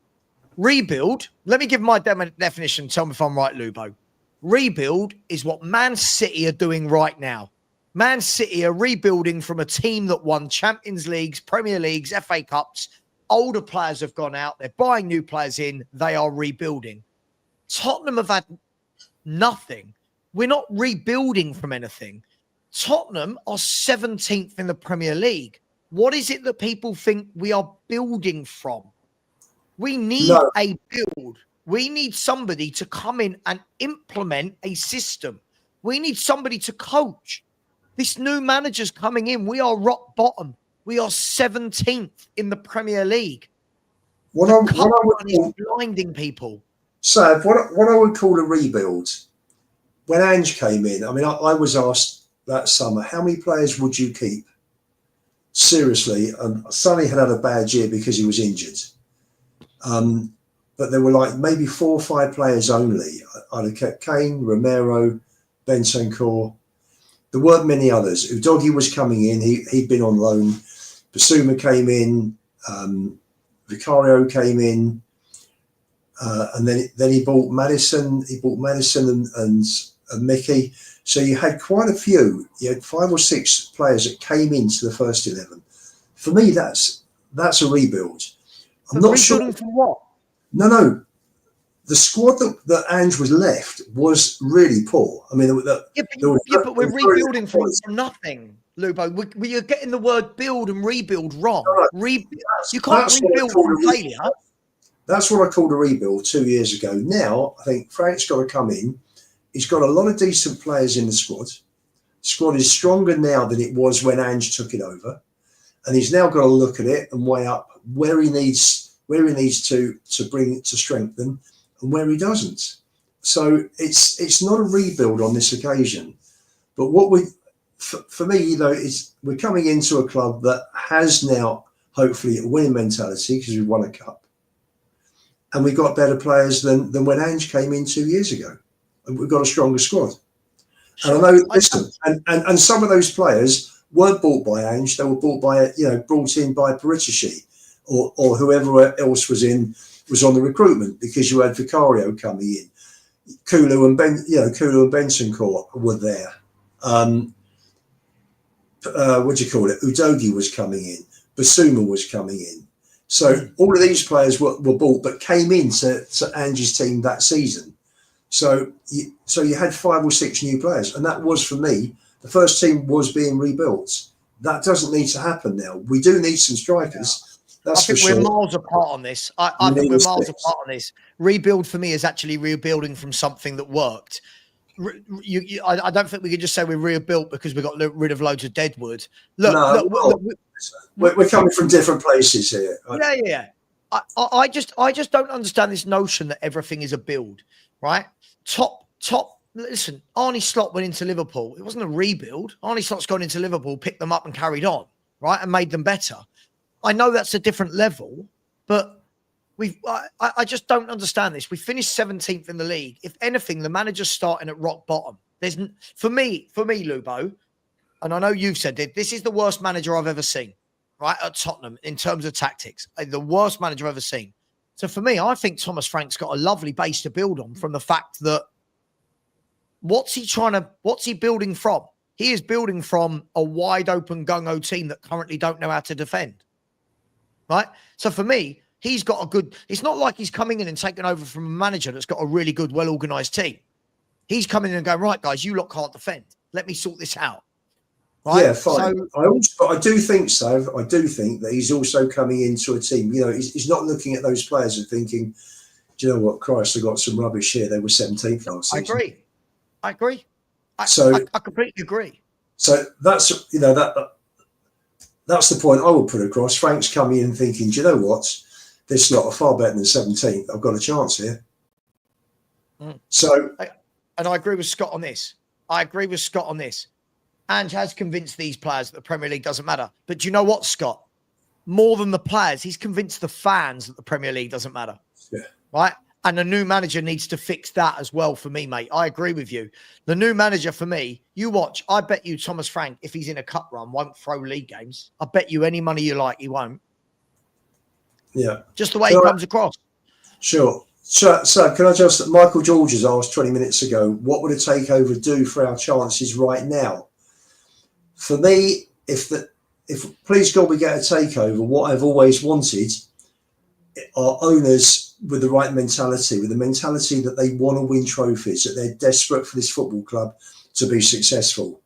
Rebuild, let me give my definition. Tell me if I'm right, Lubo. Rebuild is what Man City are doing right now. Man City are rebuilding from a team that won Champions Leagues, Premier Leagues, FA Cups. Older players have gone out. They're buying new players in. They are rebuilding. Tottenham have had nothing. We're not rebuilding from anything. Tottenham are 17th in the Premier League. What is it that people think we are building from? We need a build. We need somebody to come in and implement a system. We need somebody to coach. This new manager's coming in. We are rock bottom. We are 17th in the Premier League. What I would call blinding people. So what I would call a rebuild. When Ange came in, I mean, I was asked that summer, how many players would you keep? Seriously, Sonny had a bad year because he was injured. But there were like maybe 4 or 5 players only. I'd have kept Kane, Romero, Bentancur. There weren't many others. Udogie was coming in. He'd been on loan. Basuma came in. Vicario came in. And then he bought Madison. He bought Madison and Mickey. So you had quite a few. You had 5 or 6 players that came into the first 11. For me, that's a rebuild. I'm not sure. For what? No. The squad that Ange was left was really poor. I mean, but we're rebuilding from nothing, Lubo. You're getting the word build and rebuild wrong. You can't rebuild from failure. That's what I called a rebuild 2 years ago. Now, I think Frank's got to come in. He's got a lot of decent players in the squad. The squad is stronger now than it was when Ange took it over. And he's now got to look at it and weigh up where he needs where he needs to bring it to strengthen, and where he doesn't. So it's not a rebuild on this occasion. But what for me, is we're coming into a club that has now hopefully a winning mentality because we've won a cup, and we've got better players than when Ange came in 2 years ago, and we've got a stronger squad. And I know, listen, and some of those players weren't bought by Ange; they were bought in by Paritici or whoever else was on the recruitment, because you had Vicario coming in, Kulu and Benson were there. Udogi was coming in, Basuma was coming in. So all of these players were bought, but came into Ange's team that season. So you had 5 or 6 new players, and that was, for me, the first team was being rebuilt. That doesn't need to happen now. We do need some strikers. I think we're miles apart on this. I think we're miles apart on this. Rebuild for me is actually rebuilding from something that worked. I don't think we can just say we're rebuilt because we got rid of loads of deadwood. We're coming from different places here. Yeah. I just don't understand this notion that everything is a build, right? Top. Listen, Arne Slot went into Liverpool. It wasn't a rebuild. Arne Slot's gone into Liverpool, picked them up and carried on, right, and made them better. I know that's a different level, but I just don't understand this. We finished 17th in the league. If anything, the manager's starting at rock bottom. For me, Lubo, and I know you've said it, this is the worst manager I've ever seen, right, at Tottenham in terms of tactics. The worst manager I've ever seen. So for me, I think Thomas Frank's got a lovely base to build on from the fact that what's he building from? He is building from a wide open gung-ho team that currently don't know how to defend. Right? So for me, he's got it's not like he's coming in and taking over from a manager that's got a really good, well-organised team. He's coming in and going, right, guys, you lot can't defend. Let me sort this out. Right? Yeah, fine. But I do think so. I do think that he's also coming into a team. He's not looking at those players and thinking, do you know what, Christ, I got some rubbish here. They were 17th last season. I agree. I completely agree. So that's, that's the point I will put across. Frank's coming in thinking, do you know what? This lot are far better than 17th. I've got a chance here. And I agree with Scott on this. Ange has convinced these players that the Premier League doesn't matter. But do you know what, Scott? More than the players, he's convinced the fans that the Premier League doesn't matter. Yeah. Right? And the new manager needs to fix that as well for me, mate. I agree with you. The new manager for me, you watch, I bet you Thomas Frank, if he's in a cup run, won't throw league games. I bet you any money you like, he won't. Yeah. Just the way he comes across. Sure. So can I just, Michael George has asked 20 minutes ago, what would a takeover do for our chances right now? For me, if please God we get a takeover, what I've always wanted are owners with the right mentality, with the mentality that they want to win trophies, that they're desperate for this football club to be successful.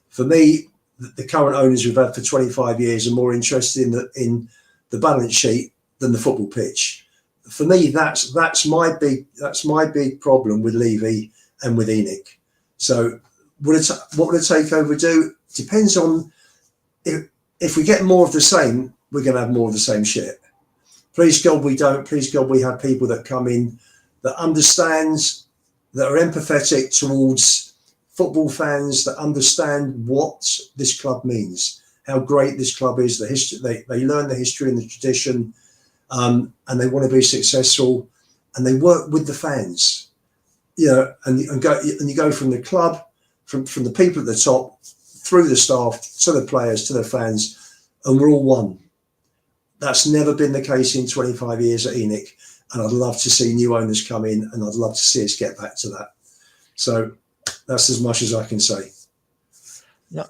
For me, the current owners we've had for 25 years are more interested in the balance sheet than the football pitch. For me, that's my big problem with Levy and with ENIC. So what would a takeover do? Depends on if we get more of the same, we're going to have more of the same shit. Please God we don't. Please God we have people that come in that understands, that are empathetic towards football fans, that understand what this club means, how great this club is, the history. They learn the history and the tradition, and they want to be successful, and they work with the fans. And you go from the club, from the people at the top, through the staff, to the players, to the fans, and we're all one. That's never been the case in 25 years at ENIC, and I'd love to see new owners come in, and I'd love to see us get back to that. So that's as much as I can say. No,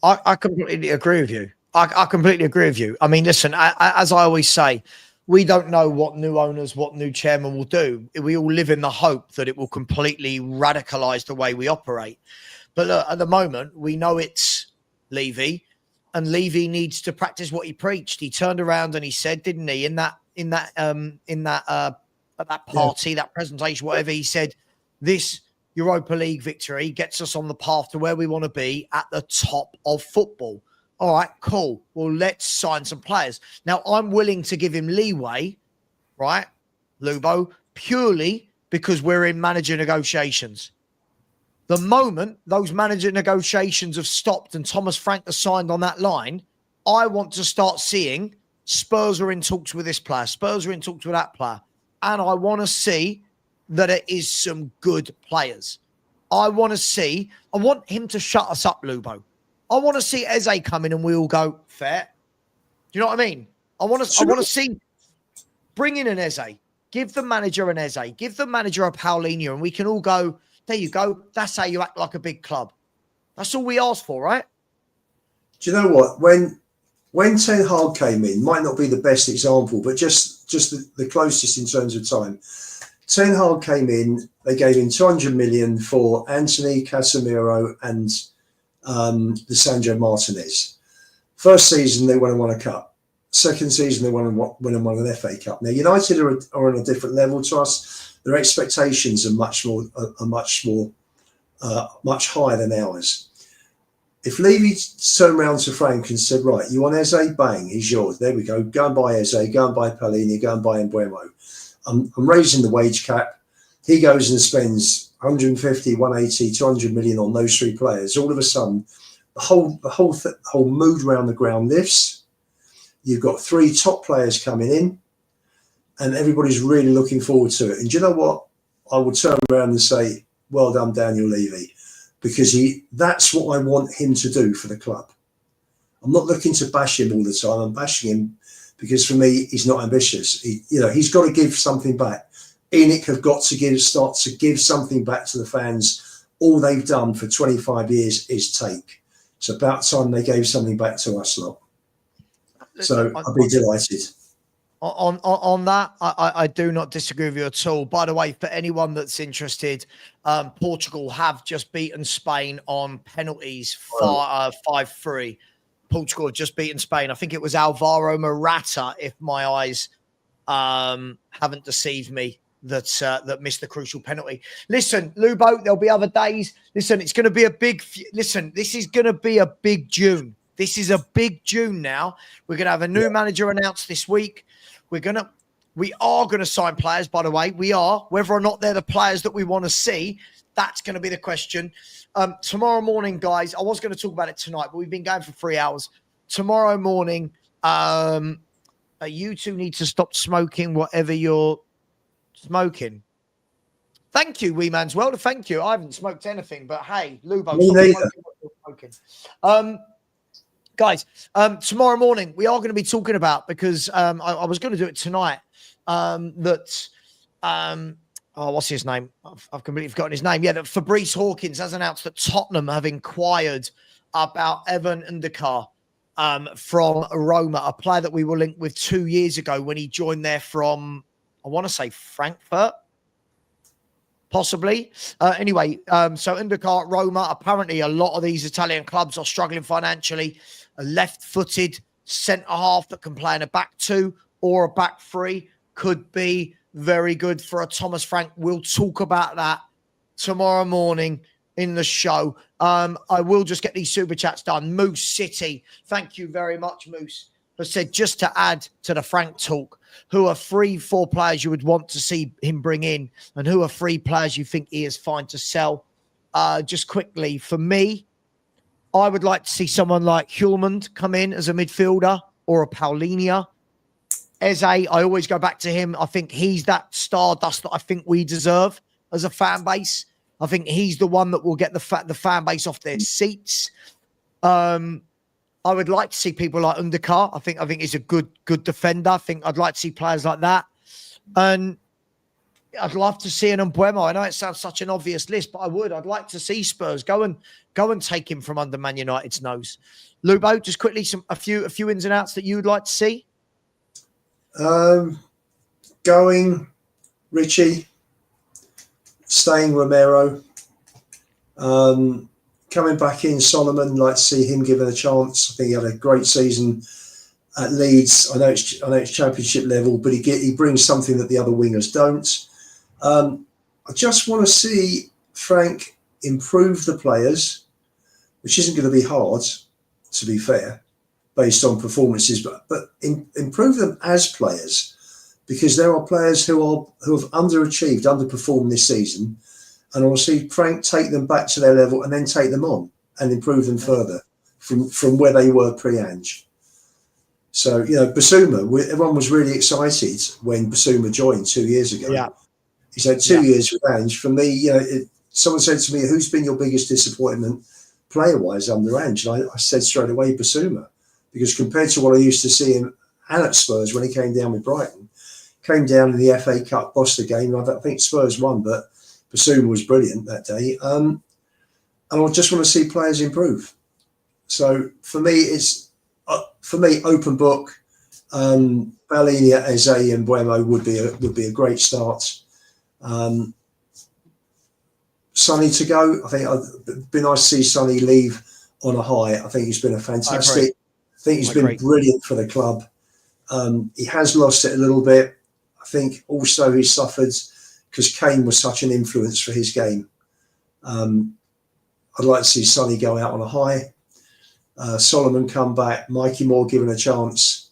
I completely agree with you. I completely agree with you. I mean, listen, as I always say, we don't know what new owners, what new chairman will do. We all live in the hope that it will completely radicalize the way we operate. But look, at the moment, we know it's Levy. And Levy needs to practice what he preached. He turned around and he said, didn't he, at that party, that presentation, whatever, he said, this Europa League victory gets us on the path to where we want to be at the top of football. All right, cool. Well, let's sign some players. Now, I'm willing to give him leeway right, Lubo, purely because we're in manager negotiations. The moment those manager negotiations have stopped and Thomas Frank has signed on that line, I want to start seeing Spurs are in talks with this player, Spurs are in talks with that player. And I want to see that it is some good players. I want him to shut us up, Lubo. I want to see Eze come in and we all go, fair. Do you know what I mean? I want to see, bring in an Eze, give the manager an Eze, give the manager a Paulinho, and we can all go, there you go. That's how you act like a big club. That's all we ask for, right? Do you know what? When Ten Hag came in, might not be the best example, but just the closest in terms of time. Ten Hag came in, they gave him 200 million for Anthony, Casemiro and Lisandro Martinez. First season, they went and won a cup. Second season, they went and won an FA Cup. Now, United are on a different level to us. Their expectations are much higher than ours. If Levy turned around to Frank and said, right, you want Eze? Bang, he's yours. There we go. Go and buy Eze, go and buy Paulinho, go and buy Mbeumo. I'm raising the wage cap. He goes and spends 150, 180, 200 million on those three players. All of a sudden, the whole mood around the ground lifts. You've got three top players coming in, and everybody's really looking forward to it. And do you know what? I would turn around and say, well done, Daniel Levy, because that's what I want him to do for the club. I'm not looking to bash him all the time. I'm bashing him because for me, he's not ambitious. He's got to give something back. ENIC have got to start to give something back to the fans. All they've done for 25 years is take. It's about time they gave something back to us lot. So I'd be delighted. On that, I do not disagree with you at all. By the way, for anyone that's interested, Portugal have just beaten Spain on penalties 5-3. Portugal have just beaten Spain. I think it was Alvaro Morata, if my eyes haven't deceived me, that missed the crucial penalty. Listen, Lubo, there'll be other days. Listen, it's going to be a big... Listen, this is going to be a big June. This is a big June now. We're going to have a new manager announced this week. We are going to sign players, by the way. We are. Whether or not they're the players that we want to see, that's going to be the question. Tomorrow morning, guys, I was going to talk about it tonight, but we've been going for 3 hours. Tomorrow morning, you two need to stop smoking whatever you're smoking. Thank you, Wee Man's World. Thank you. I haven't smoked anything, but hey, Lubo, stop smoking what you're smoking. Guys, tomorrow morning, we are going to be talking about, because I was going to do it tonight, what's his name? I've completely forgotten his name. Yeah, that Fabrice Hawkins has announced that Tottenham have inquired about Evan Ndicka from Roma, a player that we were linked with 2 years ago when he joined there from, I want to say Frankfurt. Possibly. Anyway, so Ndicka, Roma, apparently a lot of these Italian clubs are struggling financially. A left-footed centre-half that can play in a back two or a back three could be very good for a Thomas Frank. We'll talk about that tomorrow morning in the show. I will just get these super chats done. Moose City, thank you very much, Moose, has said, just to add to the Frank talk, who are 3-4 players you would want to see him bring in, and who are 3 players you think he is fine to sell? Just quickly, for me, I would like to see someone like Hjulmand come in as a midfielder, or a Paulinho. Eze, I always go back to him. I think he's that stardust that I think we deserve as a fan base. I think he's the one that will get the fan base off their seats. I would like to see people like Ndicka. I think he's a good defender. I think I'd like to see players like that. And I'd love to see an Mbeumo. I know it sounds such an obvious list, but I'd like to see Spurs go and take him from under Man United's nose. Lubo, just quickly, a few ins and outs that you would like to see. Going Richie, staying Romero, coming back in Solomon. Like to see him given a chance. I think he had a great season at Leeds. I know it's championship level, but he brings something that the other wingers don't. I just want to see Frank improve the players, which isn't going to be hard, to be fair, based on performances, but improve them as players. because there are players who have underachieved, underperformed this season, and I will see Frank take them back to their level and then take them on and improve them further from where they were pre-Ange. So, you know, Basuma, everyone was really excited when Basuma joined 2 years ago. Yeah. He's had 2 years with Ange. For me, you know, someone said to me, who's been your biggest disappointment player-wise under Ange? And I said straight away, Basuma, because compared to what I used to see him and at Spurs when he came down with Brighton, came down in the FA Cup Boster game. I think Spurs won, but Basuma was brilliant that day. And I just want to see players improve. So for me, it's open book. Bellini, Eze, and Buemo would be a great start. Sonny to go. I think it'd be nice to see Sonny leave on a high. I think he's been a fantastic. I think he's been brilliant for the club. He has lost it a little bit. I think also he suffered because Kane was such an influence for his game. I'd like to see Sonny go out on a high. Solomon come back. Mikey Moore given a chance.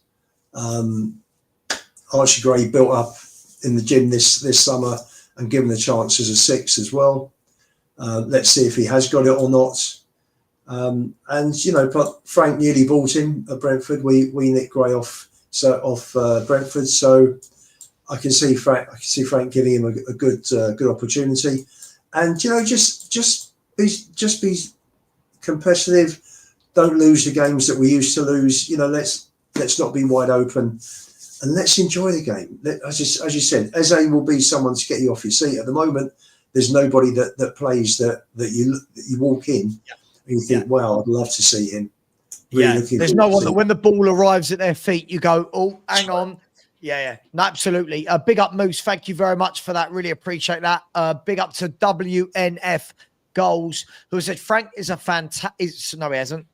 Archie Gray built up in the gym this summer and given a chance as a 6 as well. Let's see if he has got it or not. And you know, but Frank newly bought him at Brentford. We nicked Gray off Brentford, so I can see Frank giving him a good opportunity. And you know, just be competitive. Don't lose the games that we used to lose. You know, let's not be wide open, and let's enjoy the game. As you said, Eze will be someone to get you off your seat. At the moment, there's nobody that plays that you walk in and you think, wow, I'd love to see him. Really there's no one that when the ball arrives at their feet, you go, oh, hang on. Yeah, no, absolutely. Big up, Moose. Thank you very much for that. Really appreciate that. Big up to WNF Goals, who said Frank is a fantastic. No, he hasn't.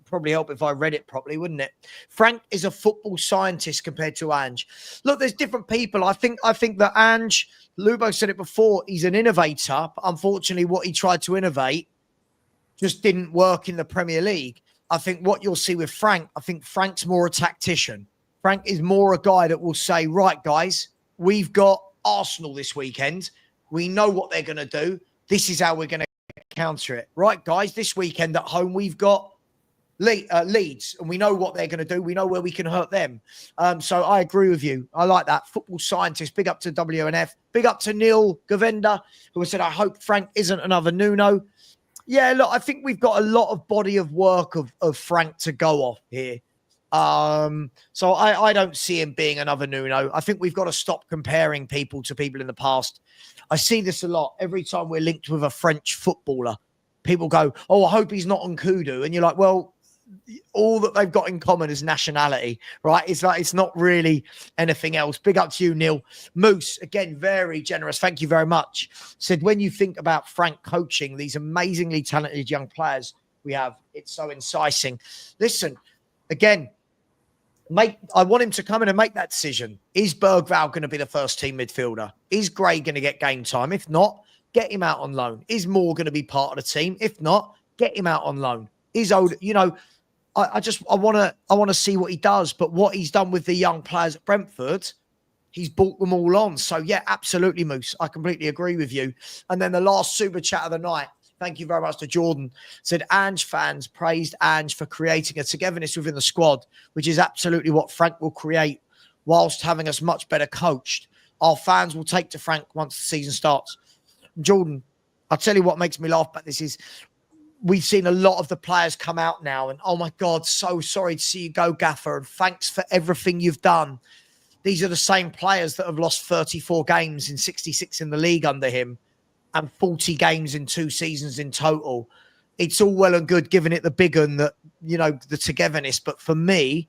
Probably help if I read it properly, wouldn't it? Frank is a football scientist compared to Ange. Look, there's different people. I think that Ange, Lubo said it before, he's an innovator. But unfortunately, what he tried to innovate just didn't work in the Premier League. I think what you'll see with Frank, I think Frank's more a tactician. Frank is more a guy that will say, right, guys, we've got Arsenal this weekend. We know what they're going to do. This is how we're going to counter it. Right, guys, this weekend at home, we've got Leeds, and we know what they're going to do. We know where we can hurt them. So I agree with you. I like that. Football scientist. Big up to WNF. Big up to Neil Govenda, who said, I hope Frank isn't another Nuno. Yeah, look, I think we've got a lot of body of work of Frank to go off here. So I don't see him being another Nuno. I think we've got to stop comparing people to people in the past. I see this a lot. Every time we're linked with a French footballer, people go, oh, I hope he's not on Kudu. And you're like, well, all that they've got in common is nationality, right? It's like, it's not really anything else. Big up to you, Neil. Moose, again, very generous. Thank you very much. Said, when you think about Frank coaching these amazingly talented young players we have, it's so inciting. Listen, again, I want him to come in and make that decision. Is Bergvall going to be the first team midfielder? Is Gray going to get game time? If not, get him out on loan. Is Moore going to be part of the team? If not, get him out on loan. Is old, you know, I want to see what he does. But what he's done with the young players at Brentford, he's brought them all on. So yeah, absolutely, Moose. I completely agree with you. And then the last super chat of the night. Thank you very much to Jordan. Said Ange fans praised Ange for creating a togetherness within the squad, which is absolutely what Frank will create whilst having us much better coached. Our fans will take to Frank once the season starts. Jordan, I'll tell you what makes me laugh about this is we've seen a lot of the players come out now and, oh my God, so sorry to see you go, Gaffer, and thanks for everything you've done. These are the same players that have lost 34 games in 66 in the league under him and 40 games in 2 seasons in total. It's all well and good giving it the big one that, you know, the togetherness. But for me,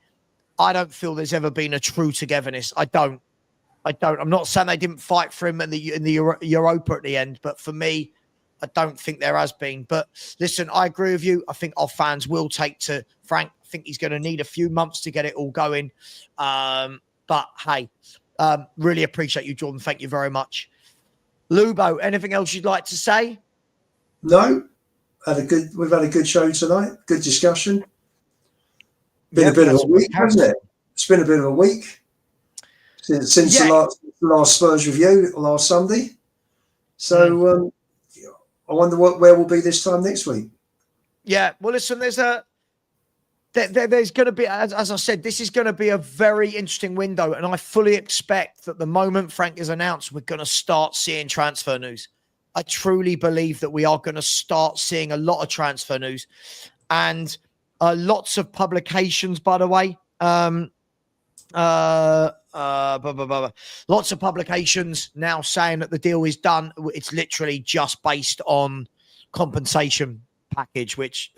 I don't feel there's ever been a true togetherness. I don't. I'm not saying they didn't fight for him in the Europa at the end, but for me, I don't think there has been. But listen, I agree with you. I think our fans will take to Frank. I think he's going to need a few months to get it all going. But hey, really appreciate you, Jordan. Thank you very much. Lubo, anything else you'd like to say? No. We've had a good show tonight. Good discussion. Been a bit of a week, hasn't it? It's been a bit of a week. since Yeah. the last Spurs review last Sunday. So I wonder where we'll be this time next week. Yeah, well, listen, there's going to be, as I said, this is going to be a very interesting window, and I fully expect that the moment Frank is announced, we're going to start seeing transfer news. I truly believe that we are going to start seeing a lot of transfer news, and lots of publications, by the way. Lots of publications now saying that the deal is done. It's literally just based on compensation package, which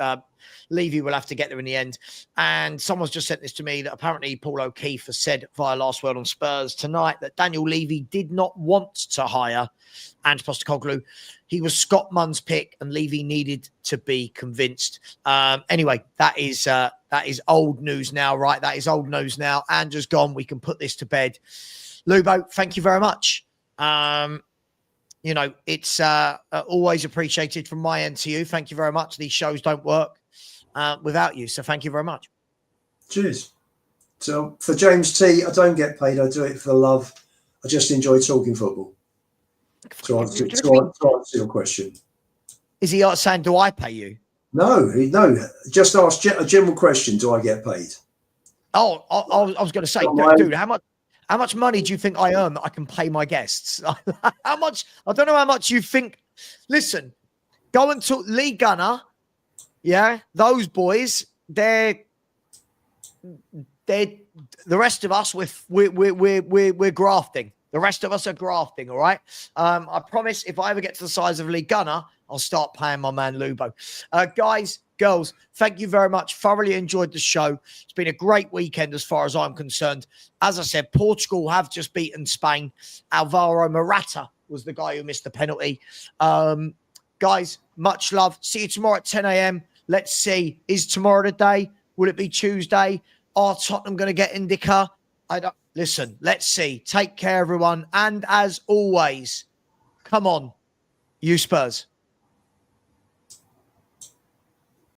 Levy will have to get there in the end. And someone's just sent this to me that apparently Paul O'Keefe has said via Last Word on Spurs tonight that Daniel Levy did not want to hire Ange Postecoglou. He was Scott Munn's pick, and Levy needed to be convinced. Anyway, that is old news now, right? That is old news now. Ange has gone. We can put this to bed. Lubo, thank you very much. It's always appreciated from my end to you. Thank you very much. These shows don't work without you. So thank you very much. Cheers. So for James T, I don't get paid. I do it for the love. I just enjoy talking football. To answer your question. Is he saying, do I pay you? No. Just ask a general question. Do I get paid? Oh, I was going to say, dude, how much money do you think I earn that I can pay my guests? How much? I don't know how much you think. Listen, go and talk Lee Gunner. Yeah, those boys, they're the rest of us. We're grafting. The rest of us are grafting. All right. I promise. If I ever get to the size of Lee Gunner, I'll start paying my man Lubo. Guys, girls, thank you very much. Thoroughly enjoyed the show. It's been a great weekend as far as I'm concerned. As I said, Portugal have just beaten Spain. Alvaro Morata was the guy who missed the penalty. Guys, much love. See you tomorrow at 10 a.m. Let's see. Is tomorrow the day? Will it be Tuesday? Are Tottenham going to get Indica? Listen, let's see. Take care, everyone. And as always, come on, you Spurs.